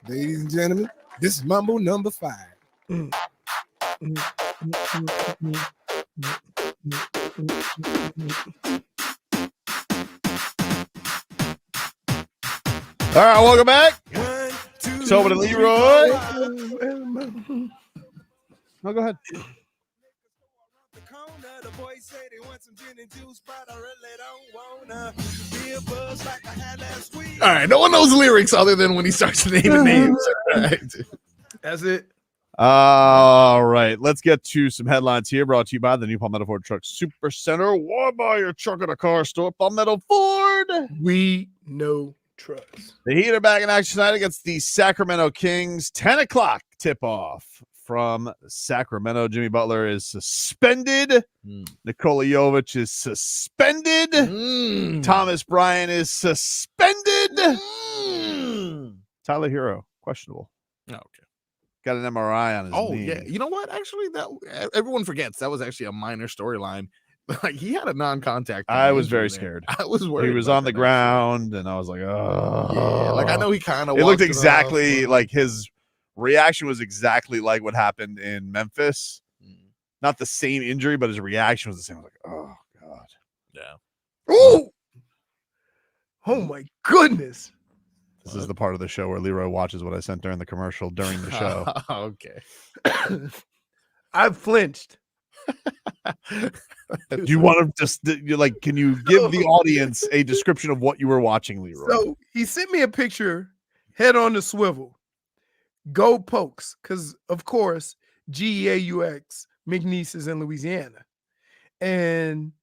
Ladies and gentlemen, this is Mambo number 5. All right, welcome back. Tobin and Leroy. No, go ahead. All right, no one knows lyrics other than when he starts naming names. All right. That's it. All right, let's get to some headlines here. Brought to you by the new Palmetto Ford Truck Super Center. Why buy your truck at a car store? Palmetto Ford. We know trust. The Heat are back in action tonight against the Sacramento Kings. 10 o'clock tip-off from Sacramento. Jimmy Butler is suspended. Nikola Jović is suspended. Thomas Bryant is suspended. Tyler Herro, questionable. Okay. Got an MRI on his knee. Yeah. You know what? Actually, that everyone forgets that was actually a minor storyline. Like, he had a non-contact. I was very scared. I was worried. He was on the ground, and I was like, oh. Yeah, like I know he kind of. It looked exactly like his reaction was exactly like what happened in Memphis. Not the same injury, but his reaction was the same. I was like, oh God. Yeah. Ooh. Oh my goodness. This is the part of the show where Leroy watches what I sent during the commercial during the show. Okay. I've flinched. Do you want to just like? Can you give the audience a description of what you were watching, Leroy? So he sent me a picture, head on the swivel, go Pokes, because of course GEAUX McNeese is in Louisiana, and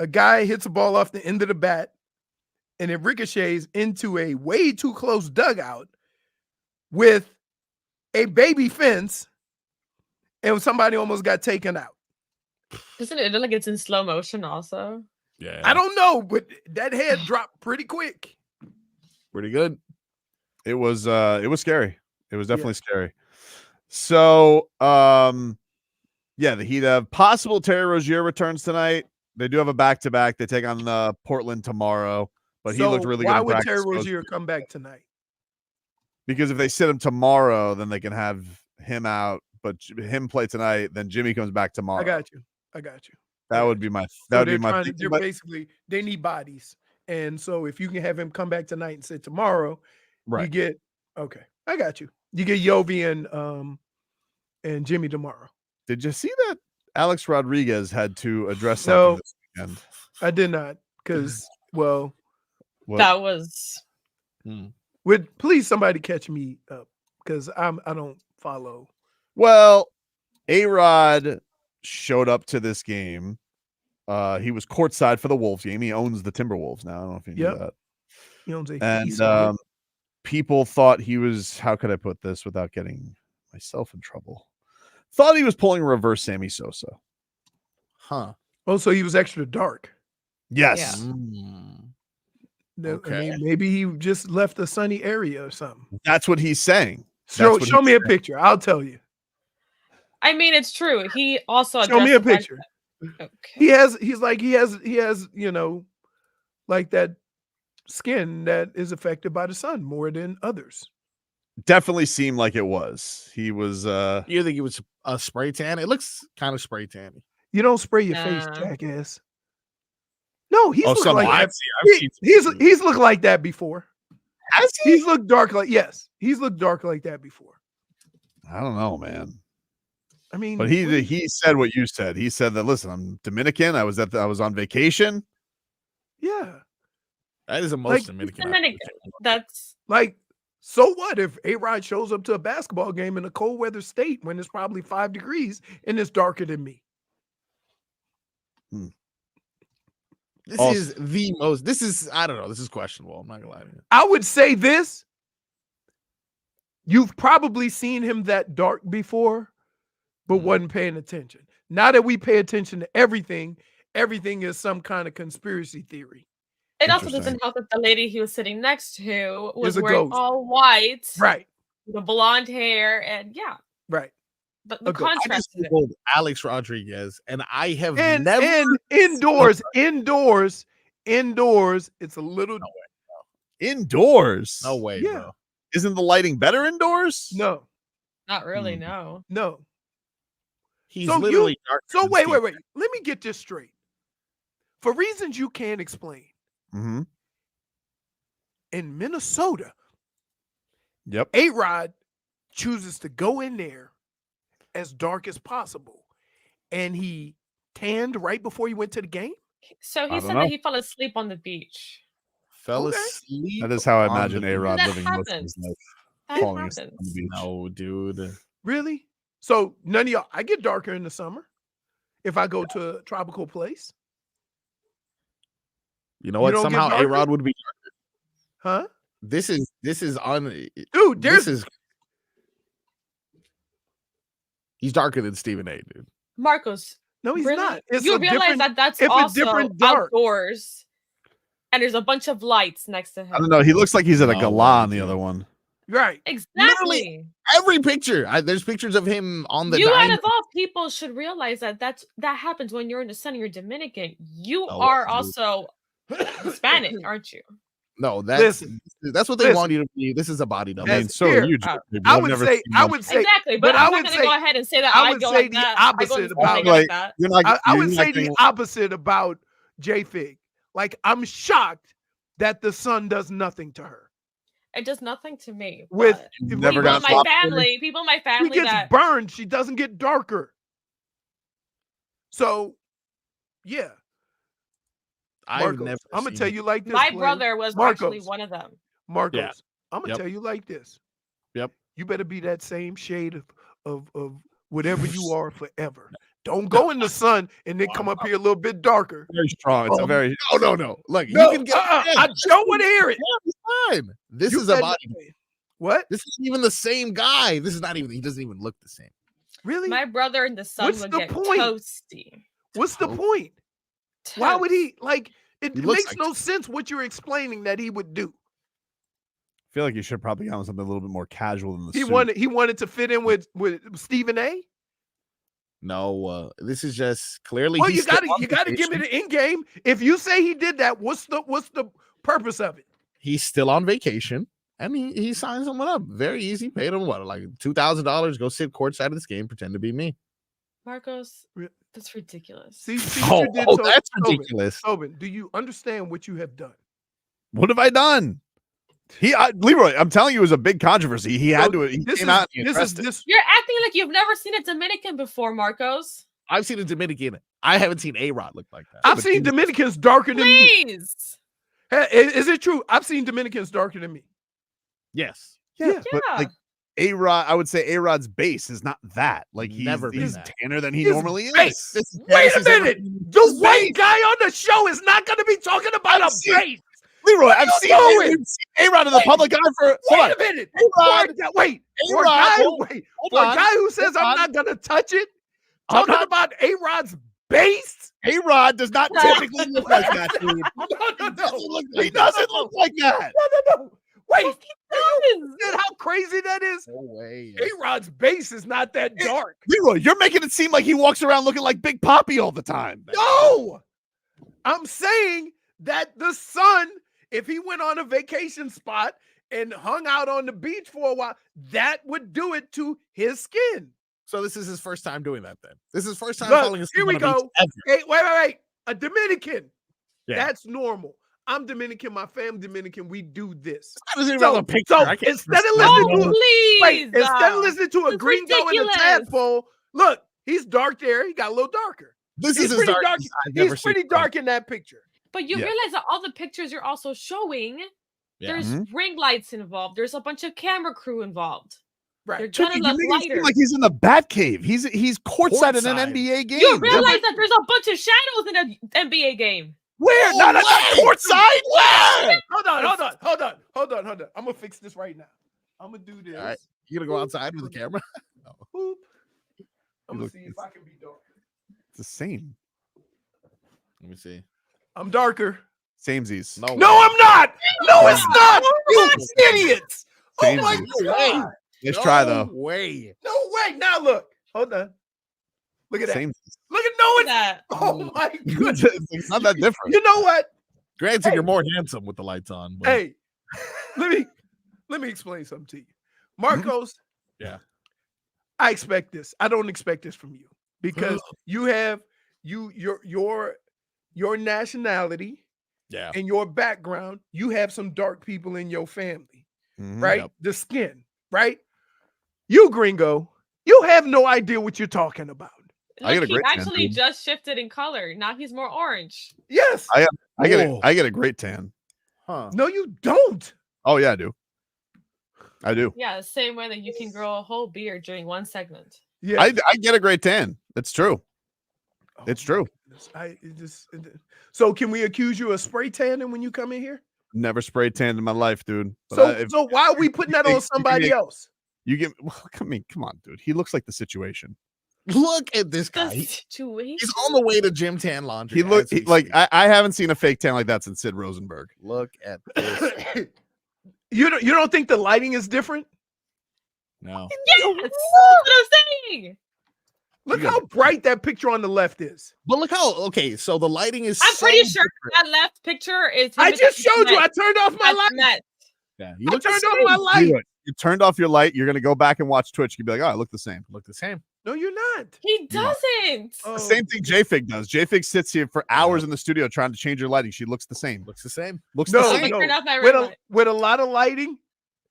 a guy hits a ball off the end of the bat, and it ricochets into a way too close dugout with a baby fence, and somebody almost got taken out. Isn't it like it's in slow motion also? Yeah. I don't know, but that head dropped pretty quick. Pretty good. It was scary. It was definitely scary. So yeah, the Heat have possible Terry Rozier returns tonight. They do have a back-to-back. They take on Portland tomorrow, but he looked really good. Why would Terry Rozier come back tonight? Because if they sit him tomorrow, then they can have him out, but him play tonight, then Jimmy comes back tomorrow. I got you. That would be my they're basically they need bodies. And so if you can have him come back tonight and sit tomorrow, you get I got you. You get Yovi and Jimmy tomorrow. Did you see that Alex Rodriguez had to address something this weekend? I did not, because that was please somebody catch me up, because I don't follow. Well, A-Rod showed up to this game. He was courtside for the Wolves game. He owns the Timberwolves now. I don't know if you knew that. He owns and people thought he was, how could I put this without getting myself in trouble? Thought he was pulling reverse Sammy Sosa. Huh. Oh, so he was extra dark. Yes. Yeah. I mean, maybe he just left a sunny area or something. That's what he's saying. Show me a picture. I'll tell you. I mean, it's true. He also show me a addressed picture. Okay. He has, you know, like that skin that is affected by the sun more than others. Definitely seemed like it was. He was you think he was a spray tan? It looks kind of spray tan. You don't spray your face, jackass. No, he's looked like I've that. He's looked like that before. Has he? He's looked dark like he's looked dark like that before. I don't know, man. I mean, but he said what you said. He said that, listen, I'm Dominican. I was on vacation. Yeah. That is the most Dominican. That's like, so what if A-Rod shows up to a basketball game in a cold weather state when it's probably 5 degrees and it's darker than me? This is I don't know. This is questionable. I'm not gonna lie to you. I would say this. You've probably seen him that dark before, but wasn't paying attention. Now that we pay attention to everything is some kind of conspiracy theory. It also doesn't help that the lady he was sitting next to was a wearing ghost. all white, right? The blonde hair, and right. But the contrast. I just Googled Alex Rodriguez, and I have never. And indoors, it's a little indoors. No way, yeah. bro. Isn't the lighting better indoors? No. Not really, no. No. He's literally dark. So wait. Let me get this straight. For reasons you can't explain, Mm-hmm. in Minnesota, Yep. A-Rod chooses to go in there as dark as possible, and he tanned right before he went to the game. So I he don't said know. that he fell asleep on the beach. Fell Okay. asleep. That is how I on imagine the A-Rod That living most of his happens. life. That Falling asleep on happens. the beach. No, dude. Really? So none of y'all. I get darker in the summer if I go to a tropical place, You know You what? don't get Somehow darker? A-Rod would be. huh? This is on. Dude, This there's is. He's darker than Stephen A. Dude. Marcos, no, he's really? not. It's You a realize different. that that's it's a also different dark. outdoors, and there's a bunch of lights next to him. I don't know. He looks like he's at a No gala on way, the dude. other one. Right. Exactly. Every picture. There's pictures of him on the You, out diner. of all people, should realize that that happens when you're in the sun and you're Dominican. You Oh, are that's also Hispanic, aren't you? No, that's what they listen. want you to be. This is a body double. I mean, so are you. I I've would never say. seen I one. would say. Exactly, but I I'm would not going say. to go ahead and say that I I would go say like the that. I go opposite to about- Dominican like that. You're not. I you're would not say the gonna- opposite about JFig. Like, I'm shocked that the sun does nothing to her. It does nothing to me. With but You've with- never people got in my flop family, people in my she family gets that burned. She doesn't get darker. So, yeah. I've Marcos, never. I'm gonna seen tell it. you like this. my Blaine. brother was Marcos. actually one of them. Marcos, Yeah. I'm gonna Yep. tell you like this. Yep. You better be that same shade of whatever you are forever. Don't go in the sun and then come up here a little bit darker. Very strong. It's a very. No. Look, No, you can get. I don't want to hear it. It's fine. This You is a better- body. What? This isn't even the same guy. This is not even. He doesn't even look the same. Really? My brother in the sun What's would the get point? toasty. What's the point? Why would he like? It He looks makes like- no sense what you're explaining that he would do. I feel like you should probably go on something a little bit more casual than the He suit. wanted to fit in with Stephen A. No, this is just clearly. Well, he's you still gotta on give me vacation. the end game. If you say he did that, what's the purpose of it? He's still on vacation, and he signed someone up. Very easy. Paid him what, like $2,000. Go sit courtside of this game. Pretend to be me. Marcos, that's ridiculous. See what you did, That's Tobin. ridiculous. Tobin, do you understand what you have done? What have I done? Leroy, I'm telling you, it was a big controversy. He had to. He came out. And he addressed it. You're acting like you've never seen a Dominican before, Marcos. I've seen a Dominican. I haven't seen A-Rod look like that. I've seen Dominicans darker than me. Please. Hey, is it true? I've seen Dominicans darker than me. Yes. Yeah, but like A-Rod, I would say A-Rod's base is not that. Like he's been that. tanner than he His normally is. base. This Wait a is ever- minute. The white guy on the show is not going to be talking about a base. Leroy, What I've are seen you doing? A-Rod in the public eye for. Hold Wait on. a minute. A-Rod, Wait. For a A-Rod, guy, hold for a on, guy who says hold I'm on. not going to touch it, I'm talking not- about A-Rod's base? A-Rod does not typically look like that, dude. No. He doesn't look like that. No. Wait. Do you understand how crazy that is? No way. A-Rod's base is not that dark. Leroy, you're making it seem like he walks around looking like Big Poppy all the time. No. I'm saying that the sun, if he went on a vacation spot and hung out on the beach for a while, that would do it to his skin. So this is his first time doing that then. This is his first time Look, falling asleep here we on a beach go. ever. Hey, wait. A Dominican. Yeah. That's normal. I'm Dominican. My family Dominican. We do this. That doesn't even have a picture. So I can't instead of understand listening to Please. wait, instead of listening to a That's gringo and a ridiculous. tadpole, look, he's dark there. He got a little darker. This He's is as pretty dark dark. as I've ever He's seen pretty him. dark in that picture. But you Yeah. realize that all the pictures you're also showing, Yeah. there's ring lights involved. There's a bunch of camera crew involved. They're Right. gonna You're look making it seem lighter. like he's in the Batcave. He's courtside in an Courtside. NBA game. You realize that there's a bunch of shadows in an NBA game. Where? No Not way! courtside. Where? Hold on. I'm gonna fix this right now. I'm gonna do this. All right. You gonna go outside with the camera? Boop. I'm gonna Look, see if I can be darker. It's the same. Let me see. I'm darker. Samesies. No, No, way. I'm not. No, it's not. You idiots. Oh my Samesies. god. Let's try though. Way. No way. Now look. Hold on. Look at that. Samesies. Look at no. It's, That oh my goodness. It's not that different. You know what? Granted, Hey. you're more handsome with the lights on. But Hey, let me let me explain something to you. Marcos, Yeah. I expect this. I don't expect this from you because you have your nationality and your background. You have some dark people in your family, right? Yep. The skin, right? You gringo, you have no idea what you're talking about. I get a Look, he great tan, actually dude. just shifted in color. Now he's more orange. Yes. I get a great tan. Huh. No, you don't. Oh yeah, I do. I do. Yeah, the same way that you can grow a whole beard during one segment. Yeah. I get a great tan. It's true. It's true. So can we accuse you of spray tanning when you come in here? Never spray tanned in my life, dude. But So why are we putting that on somebody else? You get. Well, I mean, come on, dude. He looks like the situation. Look at this guy. He's on the way to Gym Tan Laundry. I haven't seen a fake tan like that since Sid Rosenberg. Look at this. You don't think the lighting is different? No. Yes, that's what I'm saying. Look how bright that picture on the left is. But look how so the lighting is. I'm pretty sure that left picture is. I just showed you. I turned off my light. Yeah, I turned off my light. You turned off your light. You're gonna go back and watch Twitch. You'd be like, oh, I look the same. Look the same. No, you're not. He doesn't. The same thing JFig does. JFig sits here for hours in the studio trying to change her lighting. She looks the same. Looks the same. Looks the No, same. no. With a lot of lighting,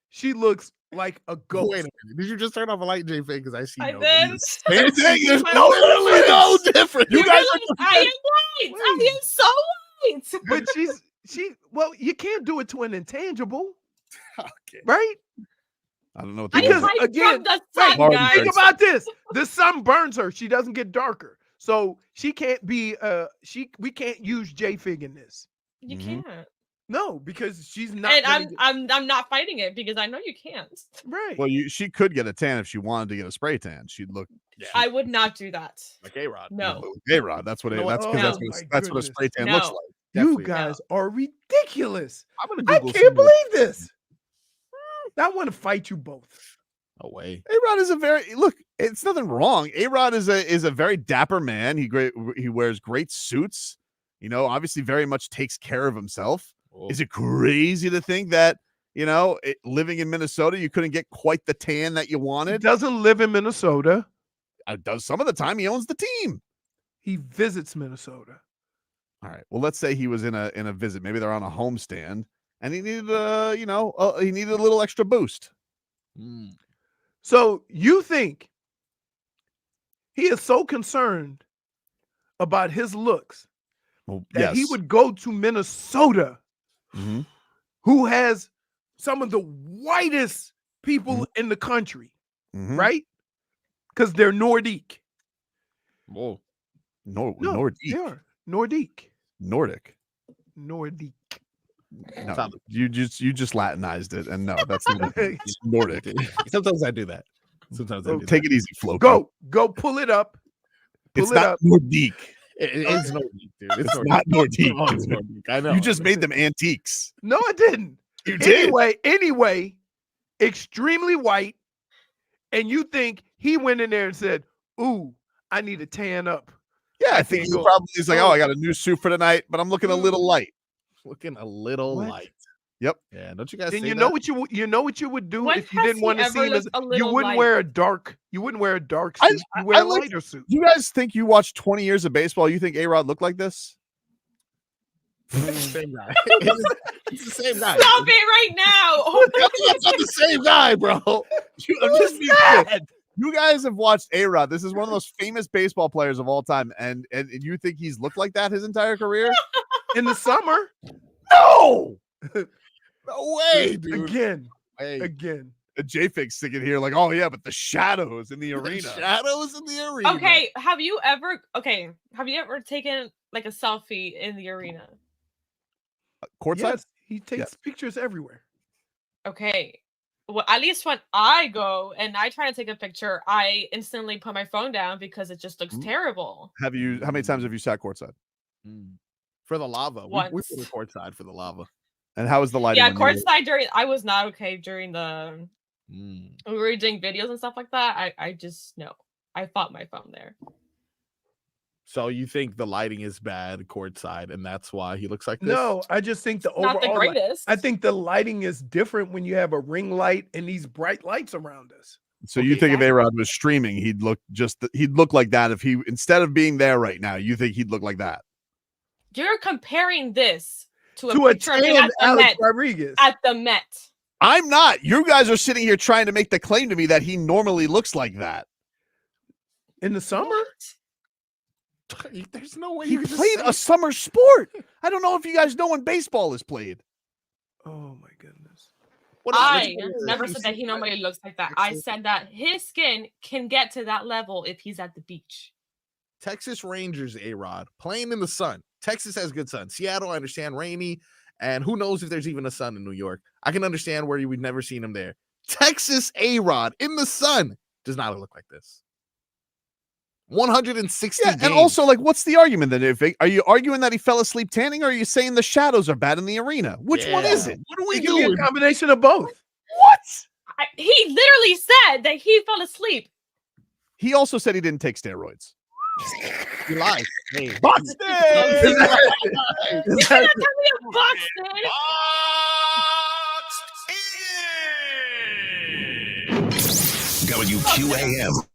she looks like a ghost. Wait a minute. Did you just turn off a light, JFig? Because I see no. did. Same thing. There's literally no difference. You guys I am white. I am so white. But well, you can't do it to an intangible. Okay. Right? I don't know what because like again, from the sun, guys. think about this. The sun burns her. She doesn't get darker. So she can't be we can't use JFig in this. You can't. No, because she's not. And I'm not fighting it because I know you can't. Right. Well, she could get a tan if she wanted to get a spray tan. She'd look. I would not do that. Like A-Rod. No. A-Rod. That's what that's what a spray tan looks like. You guys are ridiculous. I'm I can't believe this. I want to fight you both. No way. A-Rod is it's nothing wrong. A-Rod is a very dapper man. He wears great suits. You know, obviously very much takes care of himself. Oh. Is it crazy to think that, living in Minnesota, you couldn't get quite the tan that you wanted? He doesn't live in Minnesota. Does some of the time he owns the team. He visits Minnesota. All right. Well, let's say he was in a visit. Maybe they're on a homestand. And he needed he needed a little extra boost. So you think he is so concerned about his looks that he would go to Minnesota, who has some of the whitest people in the country, right? Because they're Nordic. Whoa. Nordic. They are Nordic. Nordic. Nordic. No, you just Latinized it, and no, that's not Nordic. Sometimes I do that. Sometimes I do take that. it easy, Flo. Go pull it up. It's not Nordic. It's Nordic, dude. It's not Nordic. It's Nordic. I know. You just made them antiques. No, I didn't. You did. Anyway, extremely white, and you think he went in there and said, "Ooh, I need to tan up." Yeah, I think he probably is like, "Oh, I got a new suit for tonight, but I'm looking a little light." Looking a little light. Yep. Yeah. Don't you guys? Then say you know that? what you would do When if you has didn't he want to ever see him. looked a You little wouldn't light? wear a dark. You wouldn't wear a dark suit. You wear a lighter suit. You guys think you watched 20 years of baseball? You think A-Rod looked like this? It's the same guy. It's the same guy. Stop it right now. That's not the same guy, bro. I'm just being sad. You guys have watched A-Rod. This is one of the most famous baseball players of all time, and you think he's looked like that his entire career? In the summer? No. No way, dude. Again. JFig's sitting here like, oh yeah, but the shadows in the arena. Shadows in the arena. Okay, have you ever taken like a selfie in the arena? Courtside? Yes, he takes pictures everywhere. Okay. Well, at least when I go and I try to take a picture, I instantly put my phone down because it just looks terrible. How many times have you sat courtside? For the lava. Once. We put a courtside for the lava. And how was the lighting? Yeah, courtside I was not okay during the we were doing videos and stuff like that. I just no. I fought my phone there. So you think the lighting is bad courtside, and that's why he looks like this? No, I just think the Not the overall. greatest. I think the lighting is different when you have a ring light and these bright lights around us. So you think if A-Rod was streaming, he'd look like that if he, instead of being there right now, you think he'd look like that? You're comparing this to To a a picture of him tan at the Alex Met. Rodriguez. At the Met. I'm not. You guys are sitting here trying to make the claim to me that he normally looks like that. In the summer? There's no way He you can played a summer sport. I don't know if you guys know when baseball is played. Oh my goodness. I never said that he normally looks like that. I said that his skin can get to that level if he's at the beach. Texas Rangers, A-Rod, playing in the sun. Texas has good sun. Seattle, I understand, rainy. And who knows if there's even a sun in New York. I can understand where we've never seen him there. Texas A-Rod in the sun does not look like this. 160 games. And also, like, what's the argument then? Are you arguing that he fell asleep tanning, or are you saying the shadows are bad in the arena? Which one is it? What are we It could be doing? a combination of both. What? He literally said that he fell asleep. He also said he didn't take steroids. He lied. Hey. Buxton! You cannot tell me a Buxton. WQAM.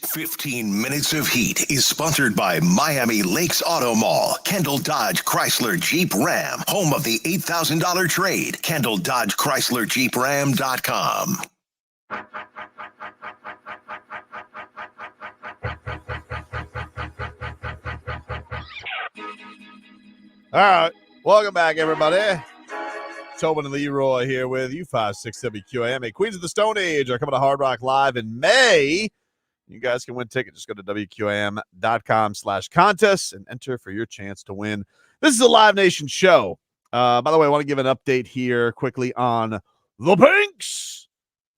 15 Minutes of Heat is sponsored by Miami Lakes Auto Mall, Kendall Dodge Chrysler Jeep Ram, home of the $8,000 trade, Kendall Dodge Chrysler Jeep Ram.com. All right. Welcome back, everybody. Tobin and Leroy here with you, 5-6 WQAM. Queens of the Stone Age are coming to Hard Rock Live in May. You guys can win tickets. Just go to WQAM.com/contests and enter for your chance to win. This is a Live Nation show. By the way, I want to give an update here quickly on the Pinks.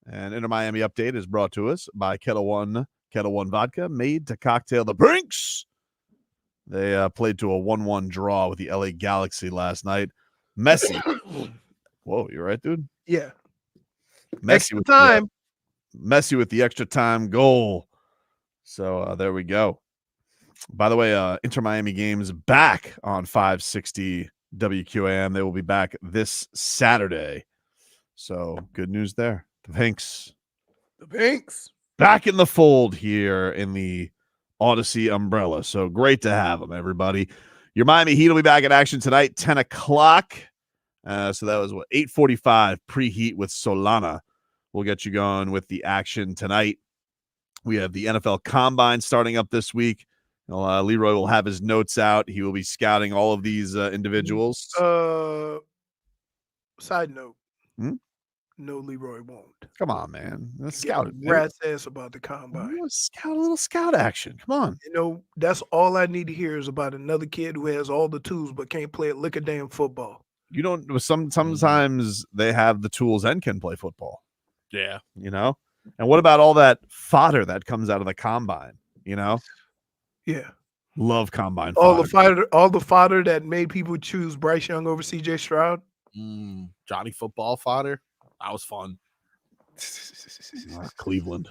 And Inter Miami update is brought to us by Kettle One Vodka, made to cocktail the Pinks. They played to a 1-1 draw with the LA Galaxy last night. Messi. Whoa, you right, dude? Yeah. Messi with time. Messi with the extra time goal. So there we go. By the way, Inter Miami games back on 560 WQAM. They will be back this Saturday. So good news there. The Pinks. The Pinks. Back in the fold here in the Odyssey umbrella. So great to have them, everybody. Your Miami Heat will be back in action tonight, 10 o'clock. So that was 8:45 preheat with Solana. We'll get you going with the action tonight. We have the NFL Combine starting up this week. Leroy will have his notes out. He will be scouting all of these individuals. Side note. No, Leroy won't. Come on, man. Let's scout it. Rat's ass about the Combine. Scout a little scout action. Come on. You know, that's all I need to hear is about another kid who has all the tools but can't play a lick of damn football. You don't. Sometimes they have the tools and can play football. Yeah. You know? And what about all that fodder that comes out of the Combine? You know? Yeah. Love Combine fodder. All the fodder that made people choose Bryce Young over CJ Stroud. Johnny football fodder. That was fun. Cleveland.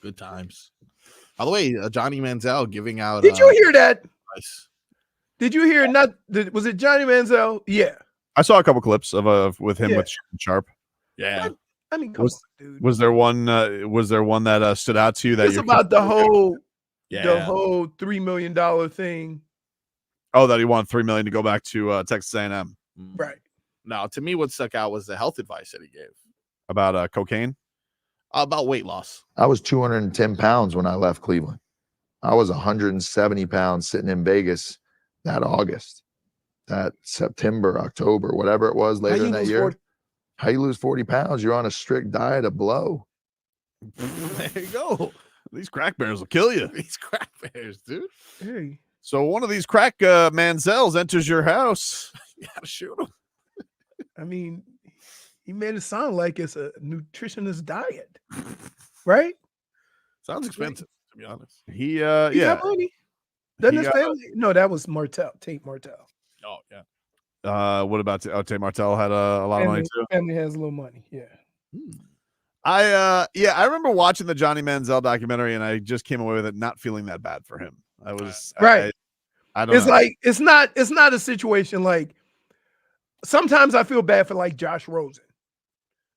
Good times. By the way, Johnny Manziel giving out. Did you hear that? Nice. Did you hear? Was it Johnny Manziel? Yeah. I saw a couple clips of with him with Sharp. Yeah. I mean, come on, dude. Was there one? Was there one that stood out to you? That it's about the whole $3 million thing. Oh, that he wanted $3 million to go back to Texas A&M. Right. Now, to me, what stuck out was the health advice that he gave about cocaine, about weight loss. I was 210 pounds when I left Cleveland. I was 170 pounds sitting in Vegas that August, that September, October, whatever it was later in that year. How you lose 40 pounds? You're on a strict diet of blow. There you go. These crack bears will kill you. These crack bears, dude. Hey. So one of these crack Manziels enters your house. You gotta shoot him. I mean, he made it sound like it's a nutritionist diet, right? Sounds expensive, to be honest. He got money. Doesn't his family? No, that was Tate Martell. Oh yeah. What about Tate Martell had a lot of money too? Family has a little money. Yeah. I remember watching the Johnny Manziel documentary, and I just came away with it not feeling that bad for him. I was right. I don't. It's know. like it's not a situation like. Sometimes I feel bad for like Josh Rosen,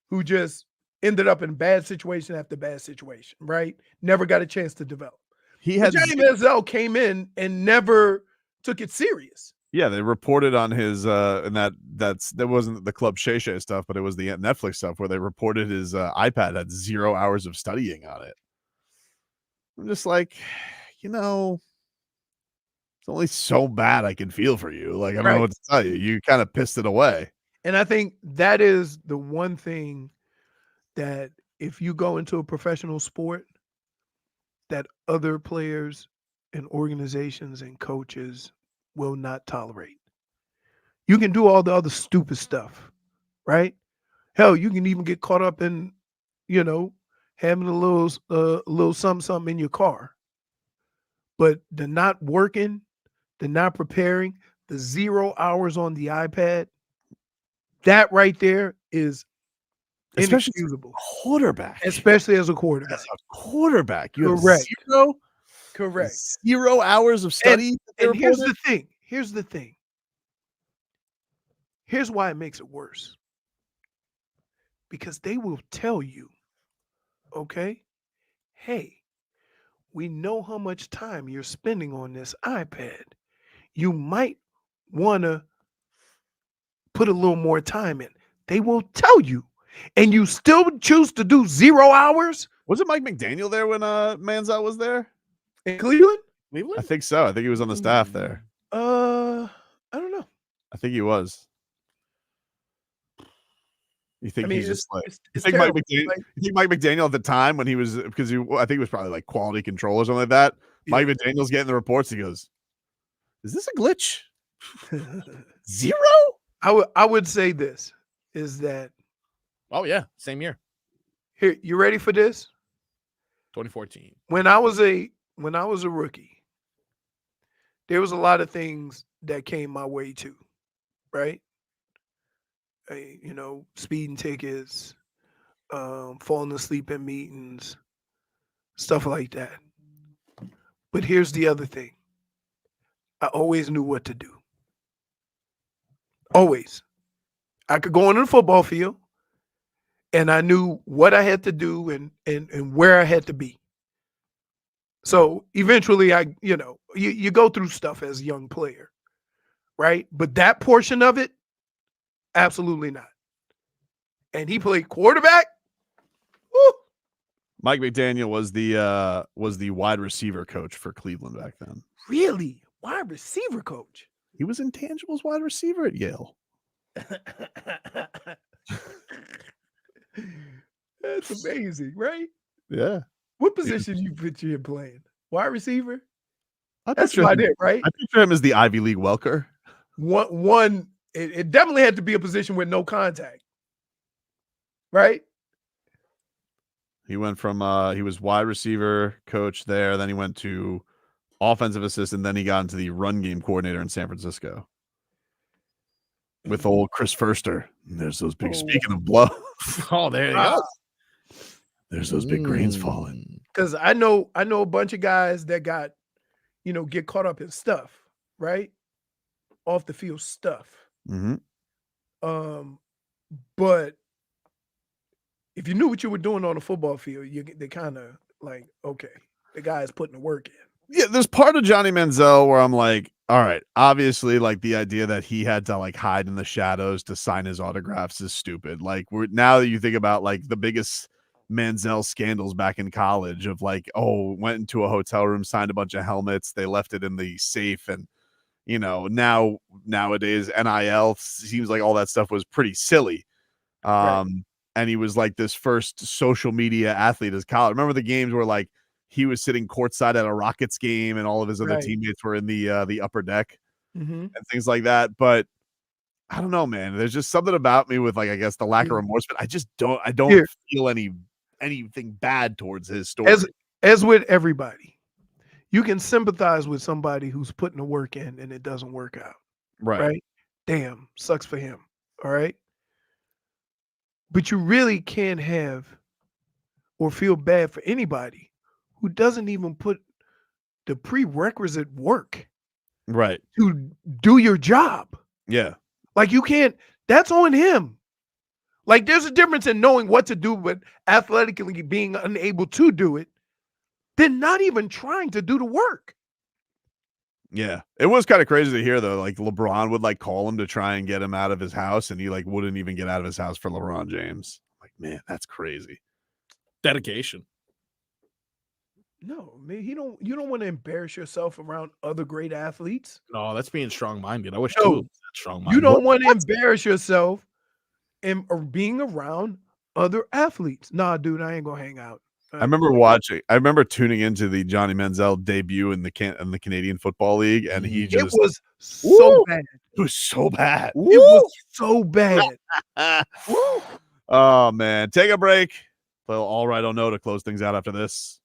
who just ended up in bad situation after bad situation, right? Never got a chance to develop. Johnny Manziel came in and never took it serious. Yeah, they reported on his and that wasn't the Club Shay Shay stuff, but it was the Netflix stuff where they reported his iPad had 0 hours of studying on it. I'm just like, it's only so bad I can feel for you. Like, I don't know what to tell you. You kind of pissed it away. And I think that is the one thing that if you go into a professional sport, that other players and organizations and coaches will not tolerate. You can do all the other stupid stuff, right? Hell, you can even get caught up in, having a little something in your car. But the not working, the not preparing, the 0 hours on the iPad, that right there is inexcusable. Quarterback. Especially as a quarterback. As a quarterback. You Correct. have 0? Correct. 0 hours of study. And here's the thing. Here's why it makes it worse. Because they will tell you, okay, hey, we know how much time you're spending on this iPad. You might want to put a little more time in. They will tell you. And you still choose to do 0 hours? Was it Mike McDaniel there when Manziel was there? In Cleveland? I think so. I think he was on the staff there. I don't know. I think he was. You think I mean, he's just like it's you think Mike terrible. McDaniel? Like, You think Mike McDaniel at the time when he was because I think it was probably like quality control or something like that. Yeah. Mike McDaniel's getting the reports. He goes, "Is this a glitch? 0?" I would say this is that Oh yeah, same year, here, you ready for this? 2014. When I was a rookie, there was a lot of things that came my way too, right? Speeding tickets, falling asleep in meetings, stuff like that. But here's the other thing. I always knew what to do. Always. I could go on the football field and I knew what I had to do and where I had to be. So eventually you go through stuff as a young player, right? But that portion of it, absolutely not. And he played quarterback. Woo! Mike McDaniel was the wide receiver coach for Cleveland back then. Really? Wide receiver coach? He was intangibles wide receiver at Yale. That's amazing, right? Yeah. What position you picture him playing? Wide receiver? I That's picture about him, it, right? I picture him as the Ivy League Welker. It definitely had to be a position with no contact, right? He went from he was wide receiver coach there, then he went to offensive assistant, then he got into the run game coordinator in San Francisco with old Chris Furster. And there's those big. Speaking of blow, Oh, there you go. there's those big grains falling. Because I know a bunch of guys that got, get caught up in stuff, right? Off the field stuff. Mm-hmm. But if you knew what you were doing on the football field, they kind of like, okay, the guy's putting the work in. Yeah, there's part of Johnny Manziel where I'm like, all right, obviously, like the idea that he had to like hide in the shadows to sign his autographs is stupid. Like now that you think about like the biggest Manziel scandals back in college of like, went into a hotel room, signed a bunch of helmets, they left it in the safe, and nowadays NIL seems like all that stuff was pretty silly. Right. And he was like this first social media athlete as college. Remember the games where like he was sitting courtside at a Rockets game and all of his other Right. teammates were in the upper deck Mm-hmm. and things like that. But I don't know, man. There's just something about me with like, I guess the lack of remorse, but I don't Here. feel anything bad towards his story. As with everybody, you can sympathize with somebody who's putting the work in and it doesn't work out. Right? Damn, sucks for him. All right. But you really can't have or feel bad for anybody who doesn't even put the prerequisite work Right. to do your job. Yeah. Like you can't, that's on him. Like there's a difference in knowing what to do, but athletically being unable to do it, than not even trying to do the work. Yeah. It was kind of crazy to hear though. Like LeBron would like call him to try and get him out of his house, and he like wouldn't even get out of his house for LeBron James. Like, man, that's crazy. Dedication. No, man, you don't want to embarrass yourself around other great athletes. No, that's being strong-minded. I wish No, Tua was that strong-minded. You don't want to embarrass yourself or being around other athletes. Nah, dude, I ain't gonna hang out. I remember tuning into the Johnny Manziel debut in the Canadian Football League, and he It just was so bad. It was so bad. It was so bad. Oh man, take a break. Play All Right, Don't Know to close things out after this.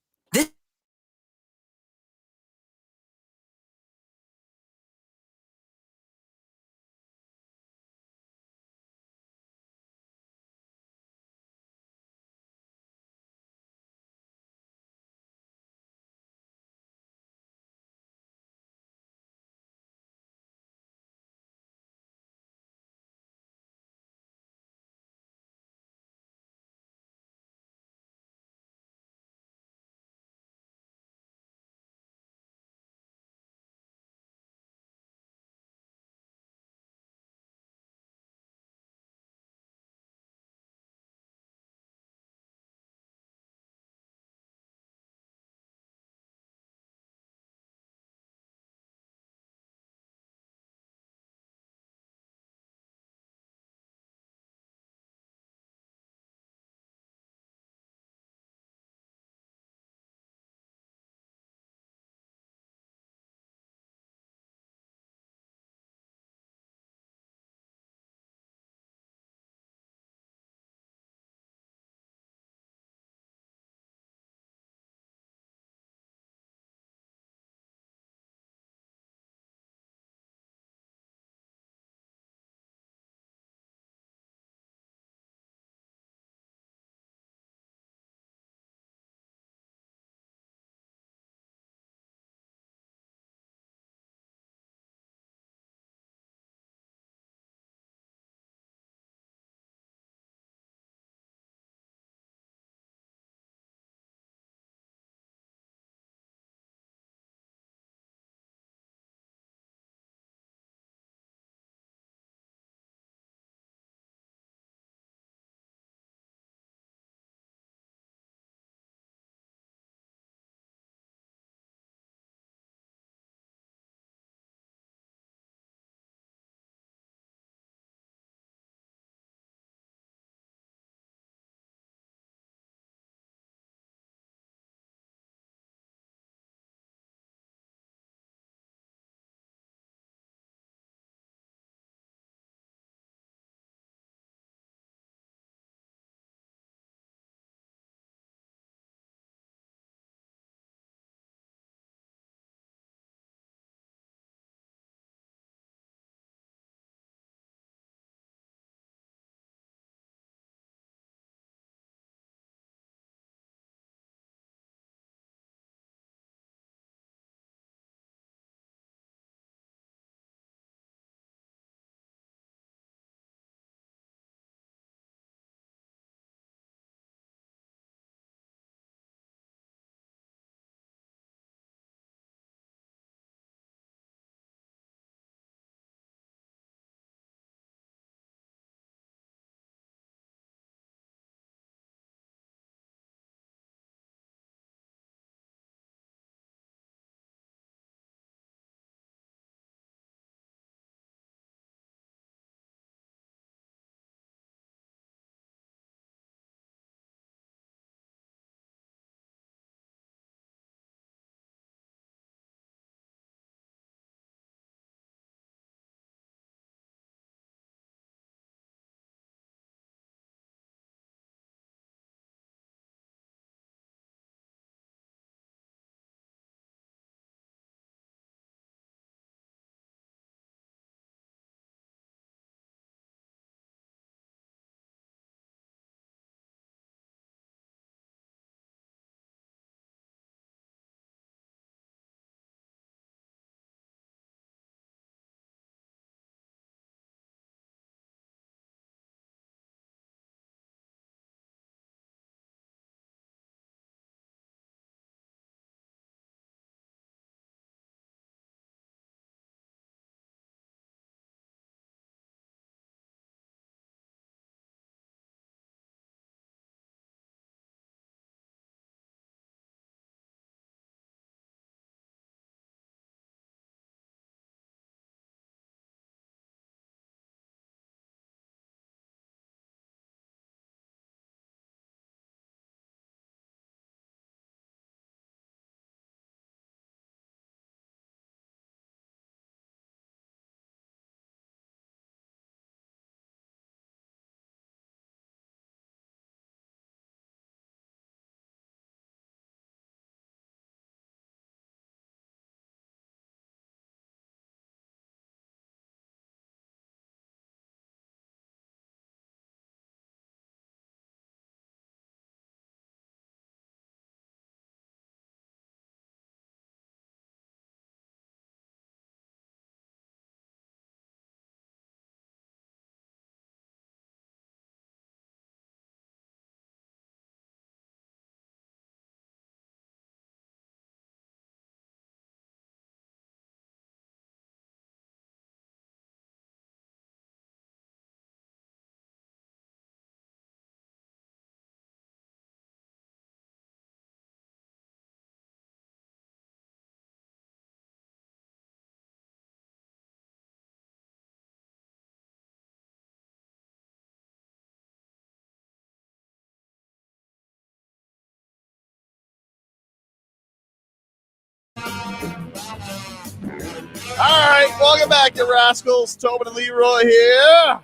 welcome back, you rascals. Tobin and Leroy here.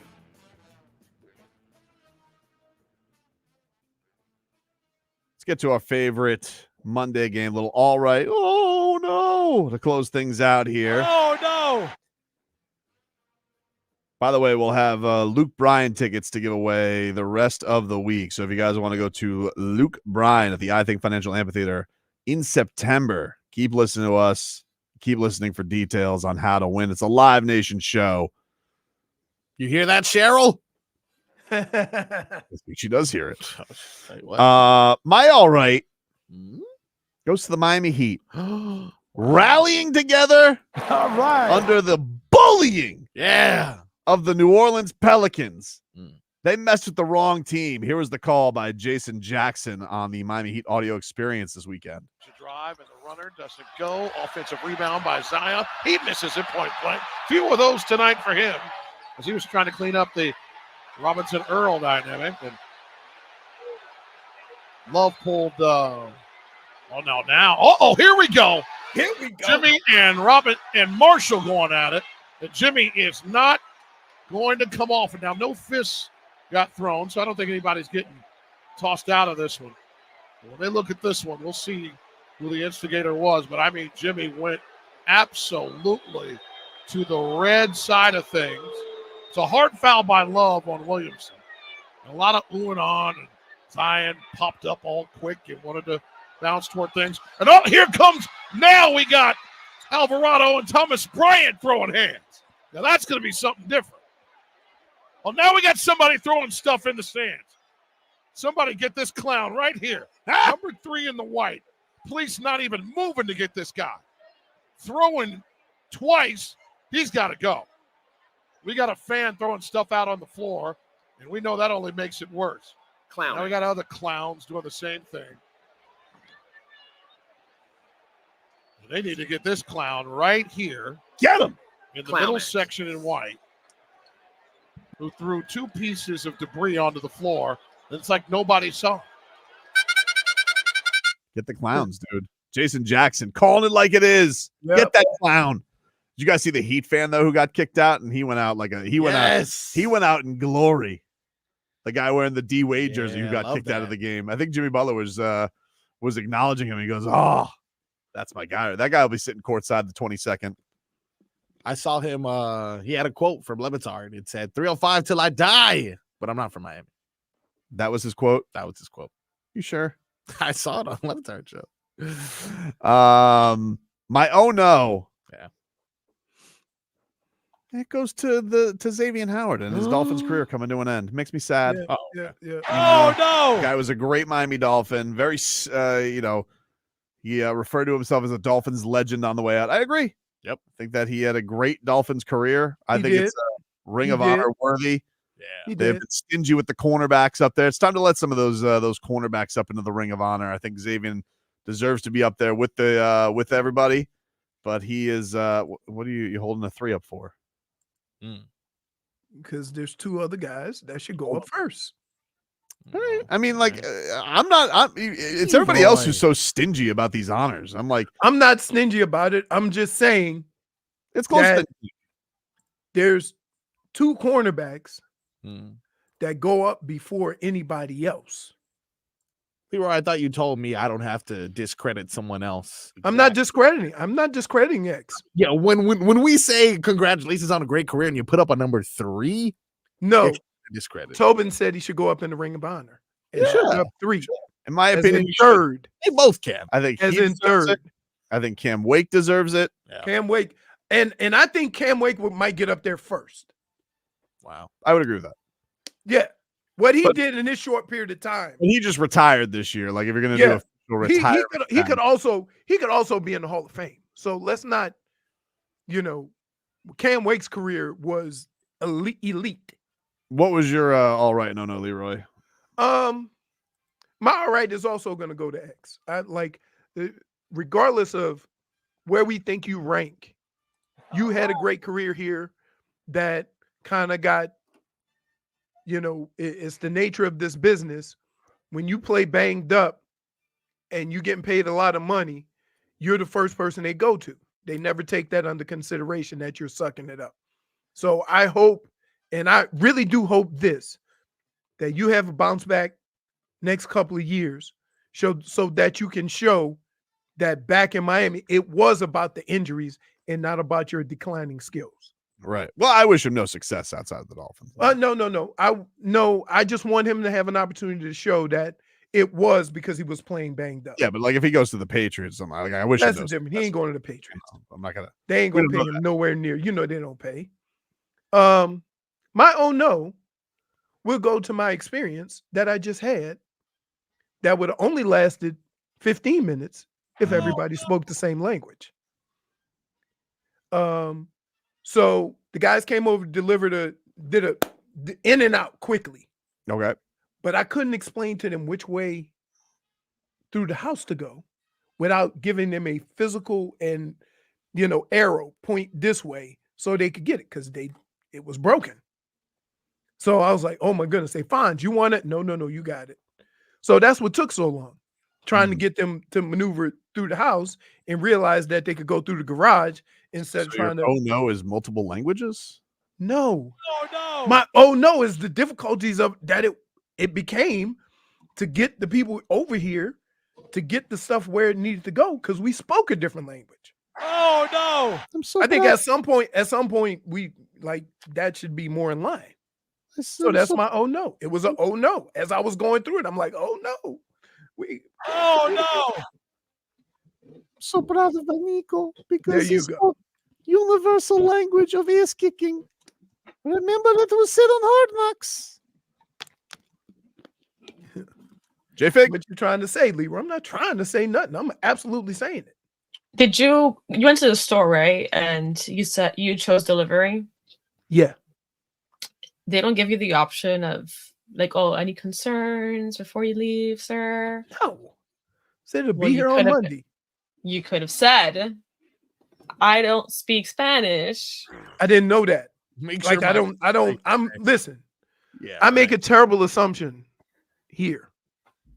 Let's get to our favorite Monday game. Little all right. Oh, no. To close things out here. Oh, no. By the way, we'll have Luke Bryan tickets to give away the rest of the week. So if you guys want to go to Luke Bryan at the I Think Financial Amphitheater in September, keep listening to us. Keep listening for details on how to win. It's a Live Nation show. You hear that, Cheryl? I think she does hear it. My all right goes to the Miami Heat. Rallying together All right. under the bullying of the New Orleans Pelicans. They messed with the wrong team. Here was the call by Jason Jackson on the Miami Heat audio experience this weekend. Drive and the runner doesn't go. Offensive rebound by Zion. He misses it point blank. Few of those tonight for him as he was trying to clean up the Robinson Earl dynamic. And Love pulled. Oh, no, now. Uh-oh, here we go. Here we go. Jimmy and Robin and Marshall going at it. And Jimmy is not going to come off. And now no fists got thrown, so I don't think anybody's getting tossed out of this one. When they look at this one, we'll see who the instigator was. But, I mean, Jimmy went absolutely to the red side of things. It's a hard foul by Love on Williamson. A lot of ooh and on. And Zion popped up all quick and wanted to bounce toward things. And here comes, now we got Alvarado and Thomas Bryant throwing hands. Now that's going to be something different. Well, now we got somebody throwing stuff in the stands. Somebody get this clown right here. Number 3 in the white. Police not even moving to get this guy. Throwing twice. He's got to go. We got a fan throwing stuff out on the floor, and we know that only makes it worse. Clown. Now we got other clowns doing the same thing. They need to get this clown right here. Get him! In the middle section in white, who threw 2 pieces of debris onto the floor. It's like nobody saw him. Get the clowns, dude. Jason Jackson calling it like it is. Yep. Get that clown. Did you guys see the Heat fan though who got kicked out and he went out like he went out in glory. The guy wearing the D Wade jersey who got kicked out of the game. I think Jimmy Butler was acknowledging him. He goes, "Oh, that's my guy. That guy will be sitting courtside the 22nd." I saw him. He had a quote from Le Batard. It said 305 till I die, but I'm not from Miami. That was his quote. That was his quote. You sure? I saw it on Le Batard show. My oh no. Yeah. It goes to Xavien Howard and his Dolphins career coming to an end. Makes me sad. Yeah. Oh no. Guy was a great Miami Dolphin. Very he referred to himself as a Dolphins legend on the way out. I agree. Yep. I think that he had a great Dolphins career. I think it's a ring of did. honor worthy. Yeah. They've been stingy with the cornerbacks up there. It's time to let some of those cornerbacks up into the ring of honor. I think Xavien deserves to be up there with with everybody, but he is what are you holding a 3 up for? Because there's 2 other guys that should go up first. I mean, like, it's everybody else who's so stingy about these honors. I'm like, I'm not stingy about it. I'm just saying it's close to there's 2 cornerbacks that go up before anybody else. Leroy, I thought you told me I don't have to discredit someone else. I'm not discrediting. I'm not discrediting X. Yeah, when we say congratulations on a great career and you put up a number 3, no discredit. Tobin said he should go up in the Ring of Honor. And should go up 3. In my As opinion, in third. They both can. I think As he in deserves third. it. I think Cam Wake deserves it. Yeah. Cam Wake. And I think Cam Wake might get up there first. Wow. I would agree with that. Yeah. What he did in this short period of time. And he just retired this year. Like if you're gonna do a full retirement, he could also be in the Hall of Fame. So let's not, Cam Wake's career was elite. What was your all right? No, Leroy. My all right is also gonna go to X. I like, regardless of where we think you rank, you had a great career here that kind of got, it's the nature of this business. When you play banged up and you getting paid a lot of money, you're the first person they go to. They never take that under consideration that you're sucking it up. So I hope, and I really do hope this, that you have a bounce back next couple of years, so that you can show that back in Miami, it was about the injuries and not about your declining skills. Right. Well, I wish him no success outside of the Dolphins. No. I just want him to have an opportunity to show that it was because he was playing banged up. Yeah, but like if he goes to the Patriots, I wish that's him no different. He ain't going to the Patriots. I'm not gonna. They ain't gonna pay him nowhere near. You know they don't pay. My oh no will go to my experience that I just had. That would have only lasted 15 minutes if everybody spoke the same language. So the guys came over, did a in and out quickly. Okay. But I couldn't explain to them which way through the house to go without giving them a physical and, arrow point this way so they could get it because it was broken. So I was like, oh my goodness, they fine. You want it? No, you got it. So that's what took so long, trying to get them to maneuver through the house and realize that they could go through the garage instead of trying to. Oh no, is multiple languages? No. Oh no. My oh no is the difficulties of that it became to get the people over here to get the stuff where it needed to go because we spoke a different language. Oh no. I think at some point we like that should be more in line. So that's my oh no. It was a oh no. As I was going through it, I'm like, oh no. Oh no. I'm so proud of Niko because there you go. Universal language of ass kicking. Remember that was said on Hard Knocks. JFig, what you trying to say, Leroy? I'm not trying to say nothing. I'm absolutely saying it. Did you went to the store, right? And you said you chose delivery? Yeah. They don't give you the option of like, oh, any concerns before you leave, sir? No. Said it'll be here on Monday. You could have said, I don't speak Spanish. I didn't know that. Listen. Yeah. I make a terrible assumption here.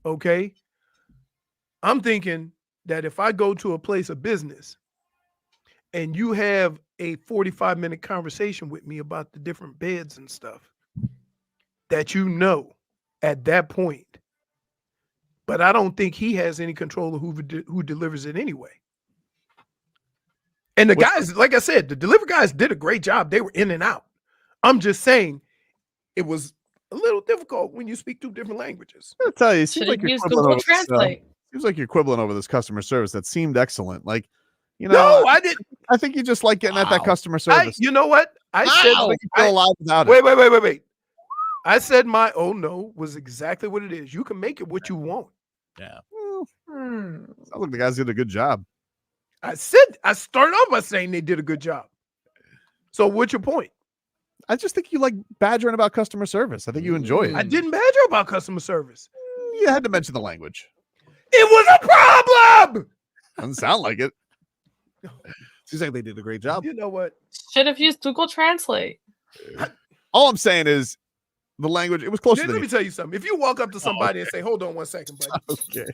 Okay. I'm thinking that if I go to a place of business and you have a 45-minute conversation with me about the different beds and stuff, that at that point, but I don't think he has any control of who delivers it anyway. And the guys, like I said, the delivery guys did a great job. They were in and out. I'm just saying it was a little difficult when you speak two different languages. I'll tell you, it seems like you're quibbling over this customer service that seemed excellent. Like, no, I didn't. I think you just like getting at that customer service. You know what? I said you feel alive without it. Wait. I said my oh no was exactly what it is. You can make it what you want. Yeah. Sounds like the guys did a good job. I started off by saying they did a good job. So what's your point? I just think you like badgering about customer service. I think you enjoy it. I didn't badger about customer service. You had to mention the language. It was a problem. Doesn't sound like it. Seems like they did a great job. You know what? Should have used Google Translate. All I'm saying is the language, it was close to Let me tell you something. If you walk up to somebody and say, hold on 1 second, buddy. Okay.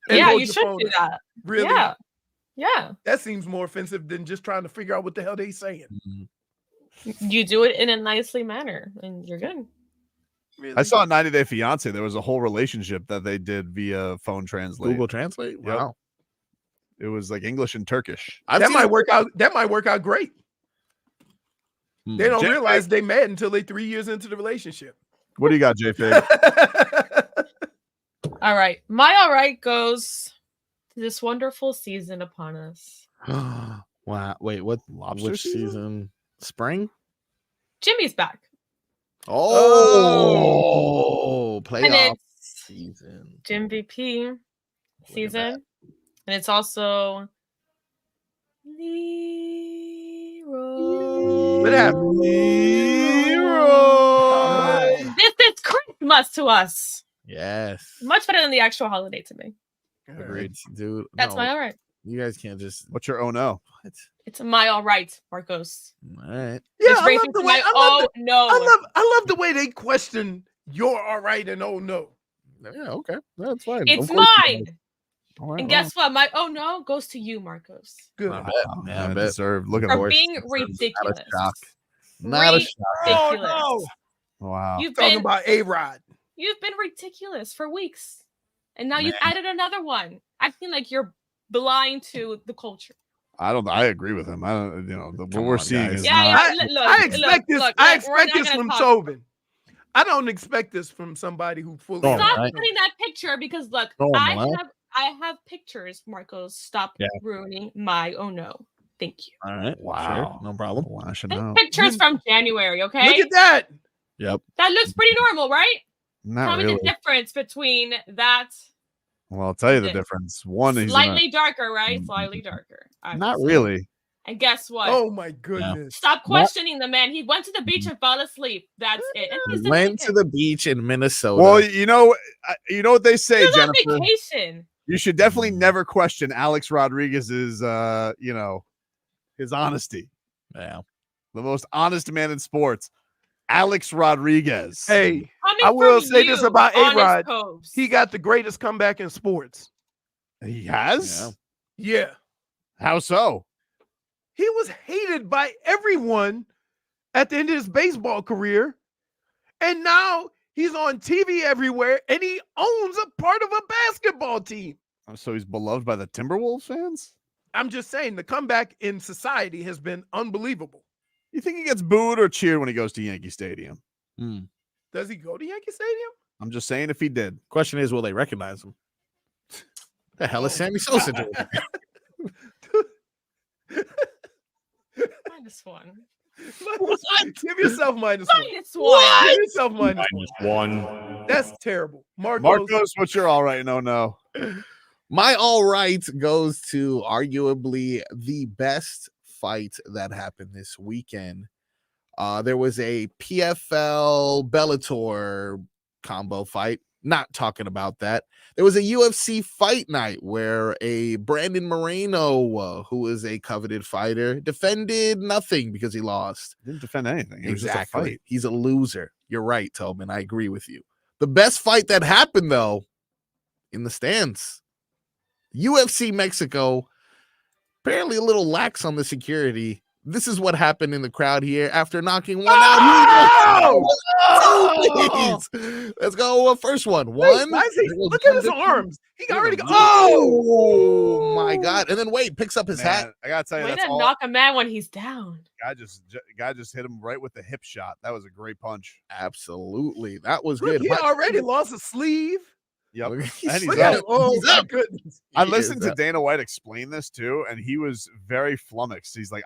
Yeah, you should do that. Really? Yeah. That seems more offensive than just trying to figure out what the hell they're saying. You do it in a nicely manner and you're good. Really? I saw a 90 Day Fiance. There was a whole relationship that they did via phone translate. Google Translate? Wow. It was like English and Turkish. That might work out great. They don't realize they mad until they 3 years into the relationship. What do you got, JFig? All right. My all right goes to this wonderful season upon us. Wow. Wait, which season? Spring? Jimmy's back. Playoff season. Jim VP season. And it's also Leroy. What happened? Leroy. This is Christmas to us. Yes. Much better than the actual holiday to me. Agreed, dude. That's my all right. You guys can't just. What's your oh no? What? It's my all right, Marcos. All right. Yeah, I love the way they question your all right and oh no. Yeah, okay. That's fine. It's mine. And guess what? My oh no goes to you, Marcos. Good. I bet. Deserved. Look at For horse. being ridiculous. Not a shock. Ridiculous. Oh, Wow. You've talking been about A-Rod. You've been ridiculous for weeks. And now you've added another one. Acting like you're blind to the culture. I agree with him. I don't. What we're seeing is I expect this from Tobin. I don't expect this from somebody who fully. Stop putting that picture because look, I have pictures. Marcos, stop ruining my oh no. Thank you. All right. Wow. Sure. No problem. I should know. Pictures from January. Okay. Look at that. Yep. That looks pretty normal, right? Not Tell me really. the difference between that. Well, I'll tell you the difference. One is Slightly darker, right? Slightly darker. not really. And guess what? Oh my goodness! Stop questioning the man. He went to the beach and fell asleep. That's it. And he's Went to the beach in Minnesota. Well, you know what they say, He was on Jennifer. vacation. You should definitely never question Alex Rodriguez's, his honesty. Yeah, the most honest man in sports, Alex Rodriguez. Hey, I will say this about A-Rod. Coast. He got the greatest comeback in sports. He has? Yeah. How so? He was hated by everyone at the end of his baseball career. And now he's on TV everywhere and he owns a part of a basketball team. So he's beloved by the Timberwolves fans? I'm just saying the comeback in society has been unbelievable. You think he gets booed or cheered when he goes to Yankee Stadium? Does he go to Yankee Stadium? I'm just saying if he did. Question is, will they recognize him? The hell is Sammy Sosa doing? -1. Give yourself -1. -1. Give yourself -1. That's terrible. Marcos, what's your all right? No. My all right goes to arguably the best fight that happened this weekend. There was a PFL Bellator combo fight. Not talking about that. There was a UFC fight night where a Brandon Moreno, who is a coveted fighter, defended nothing because he lost. Didn't defend anything. It was just a Exactly. fight. He's a loser. You're right, Tobin. I agree with you. The best fight that happened, though, in the stands. UFC Mexico, apparently a little lax on the security. This is what happened in the crowd here after knocking one out. Let's go. First one. One. Look at his arms. He already got. Oh my God. And then wait, picks up his hat. I gotta tell you, Way that's to all. knock a man when he's down. Guy just hit him right with the hip shot. That was a great punch. Absolutely. That was Look, good. he already lost a sleeve. Yep. And He's he's up. up. Oh He's my up. goodness. I He listened is to up. Dana White explain this too, and he was very flummoxed. He's like,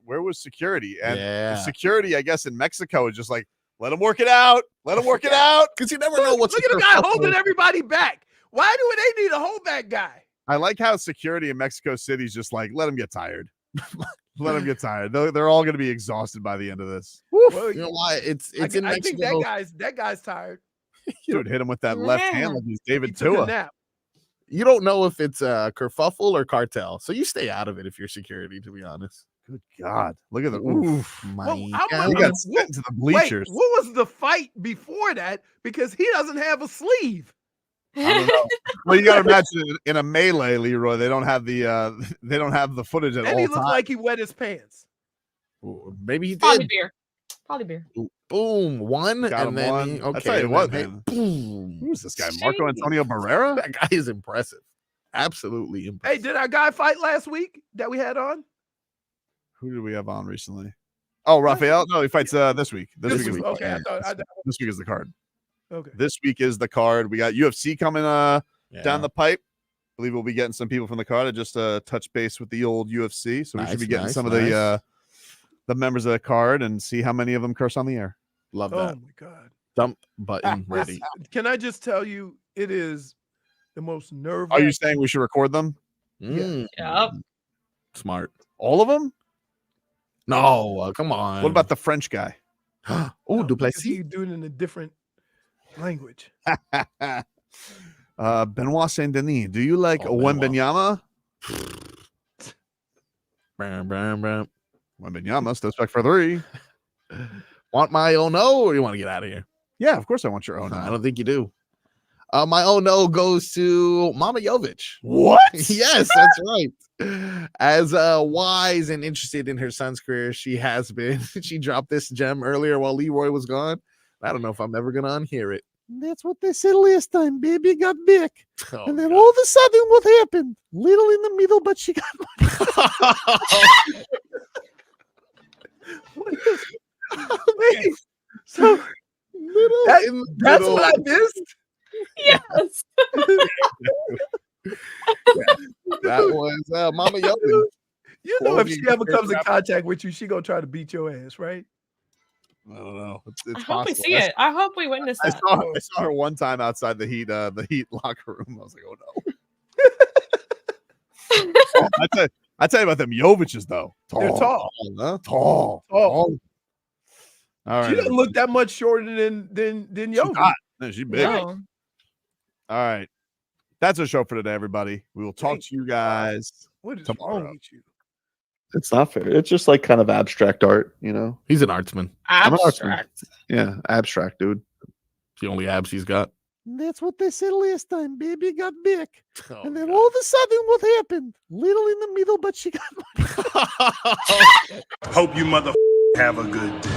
where was security? And the security, I guess, in Mexico is just like, let him work it out. Let him work it out. Because you never know what's Look at the guy holding everybody back. Why do they need to hold that guy? I like how security in Mexico City is just like, let him get tired. Let him get tired. They're all going to be exhausted by the end of this. Well, You know why? It's in I think Mexico. that guy's tired. Dude, hit him with that left hand like he's He David took a Tua. nap. You don't know if it's a kerfuffle or cartel. So you stay out of it if you're security, to be honest. Good God. Look at the Oof. Well, My how God. He got sent to the bleachers. Wait, what was the fight before that? Because he doesn't have a sleeve. I don't know. Well, you got to imagine in a melee, Leroy, they don't have the footage at And all he looked times. like he wet his pants. Maybe he Probably did. beer. Probably beer. Boom. One. Got him and then one. he- I okay. tell you and what, then, man. Boom. Who's this guy? Marco Antonio Barrera? That guy is impressive. Absolutely impressive. Hey, did our guy fight last week that we had on? Who did we have on recently? Oh, Rafael? No, he fights this week. This week is the Okay, card. This week is the card. Okay. This week is the card. We got UFC coming down the pipe. I believe we'll be getting some people from the card to just touch base with the old UFC. So we should be getting some of the members of the card and see how many of them curse on the air. Love Oh that. my God. Dump button ready. Can I just tell you, it is the most nerve. Are you saying we should record them? Mm. Yep. Smart. All of them? No, come on. What about the French guy? Oh, Duplessis? You do it in a different language. Benoit Saint Denis. Do you like Wembenyama? Wembenyama steps back for 3. Want my oh no, or you want to get out of here? Yeah, of course I want your own. I don't think you do. My oh no goes to Momma Jović. What? Yes, that's right. As wise and interested in her son's career, she has been. She dropped this gem earlier while Leroy was gone. I don't know if I'm ever gonna unhear it. That's what they said last time. Baby got big. Oh, and then all of a sudden, what happened? Little in the middle, but she got So little that's what I missed. Yes. That was Momma Jović. You know, if she ever comes in contact with you, she gonna try to beat your ass, right? I don't know. It's I hope possible. we see it. I hope we witness I that. saw her one time outside the Heat locker room. I was like, oh no. I tell you about them Jovićes though. They're tall. Huh? Tall. All right. She doesn't look that much shorter than Jović. She's big. No. All right. That's our show for today, everybody. We will talk to you guys What is tomorrow. wrong with you? It's not fair. It's just like kind of abstract art, you know. He's an artsman. I'm an artsman. Abstract. Yeah, abstract, dude. It's the only abs he's got. That's what they said last time. Baby got big. Oh, and then all of a sudden, what happened? Little in the middle, but she got Hope you mother have a good day.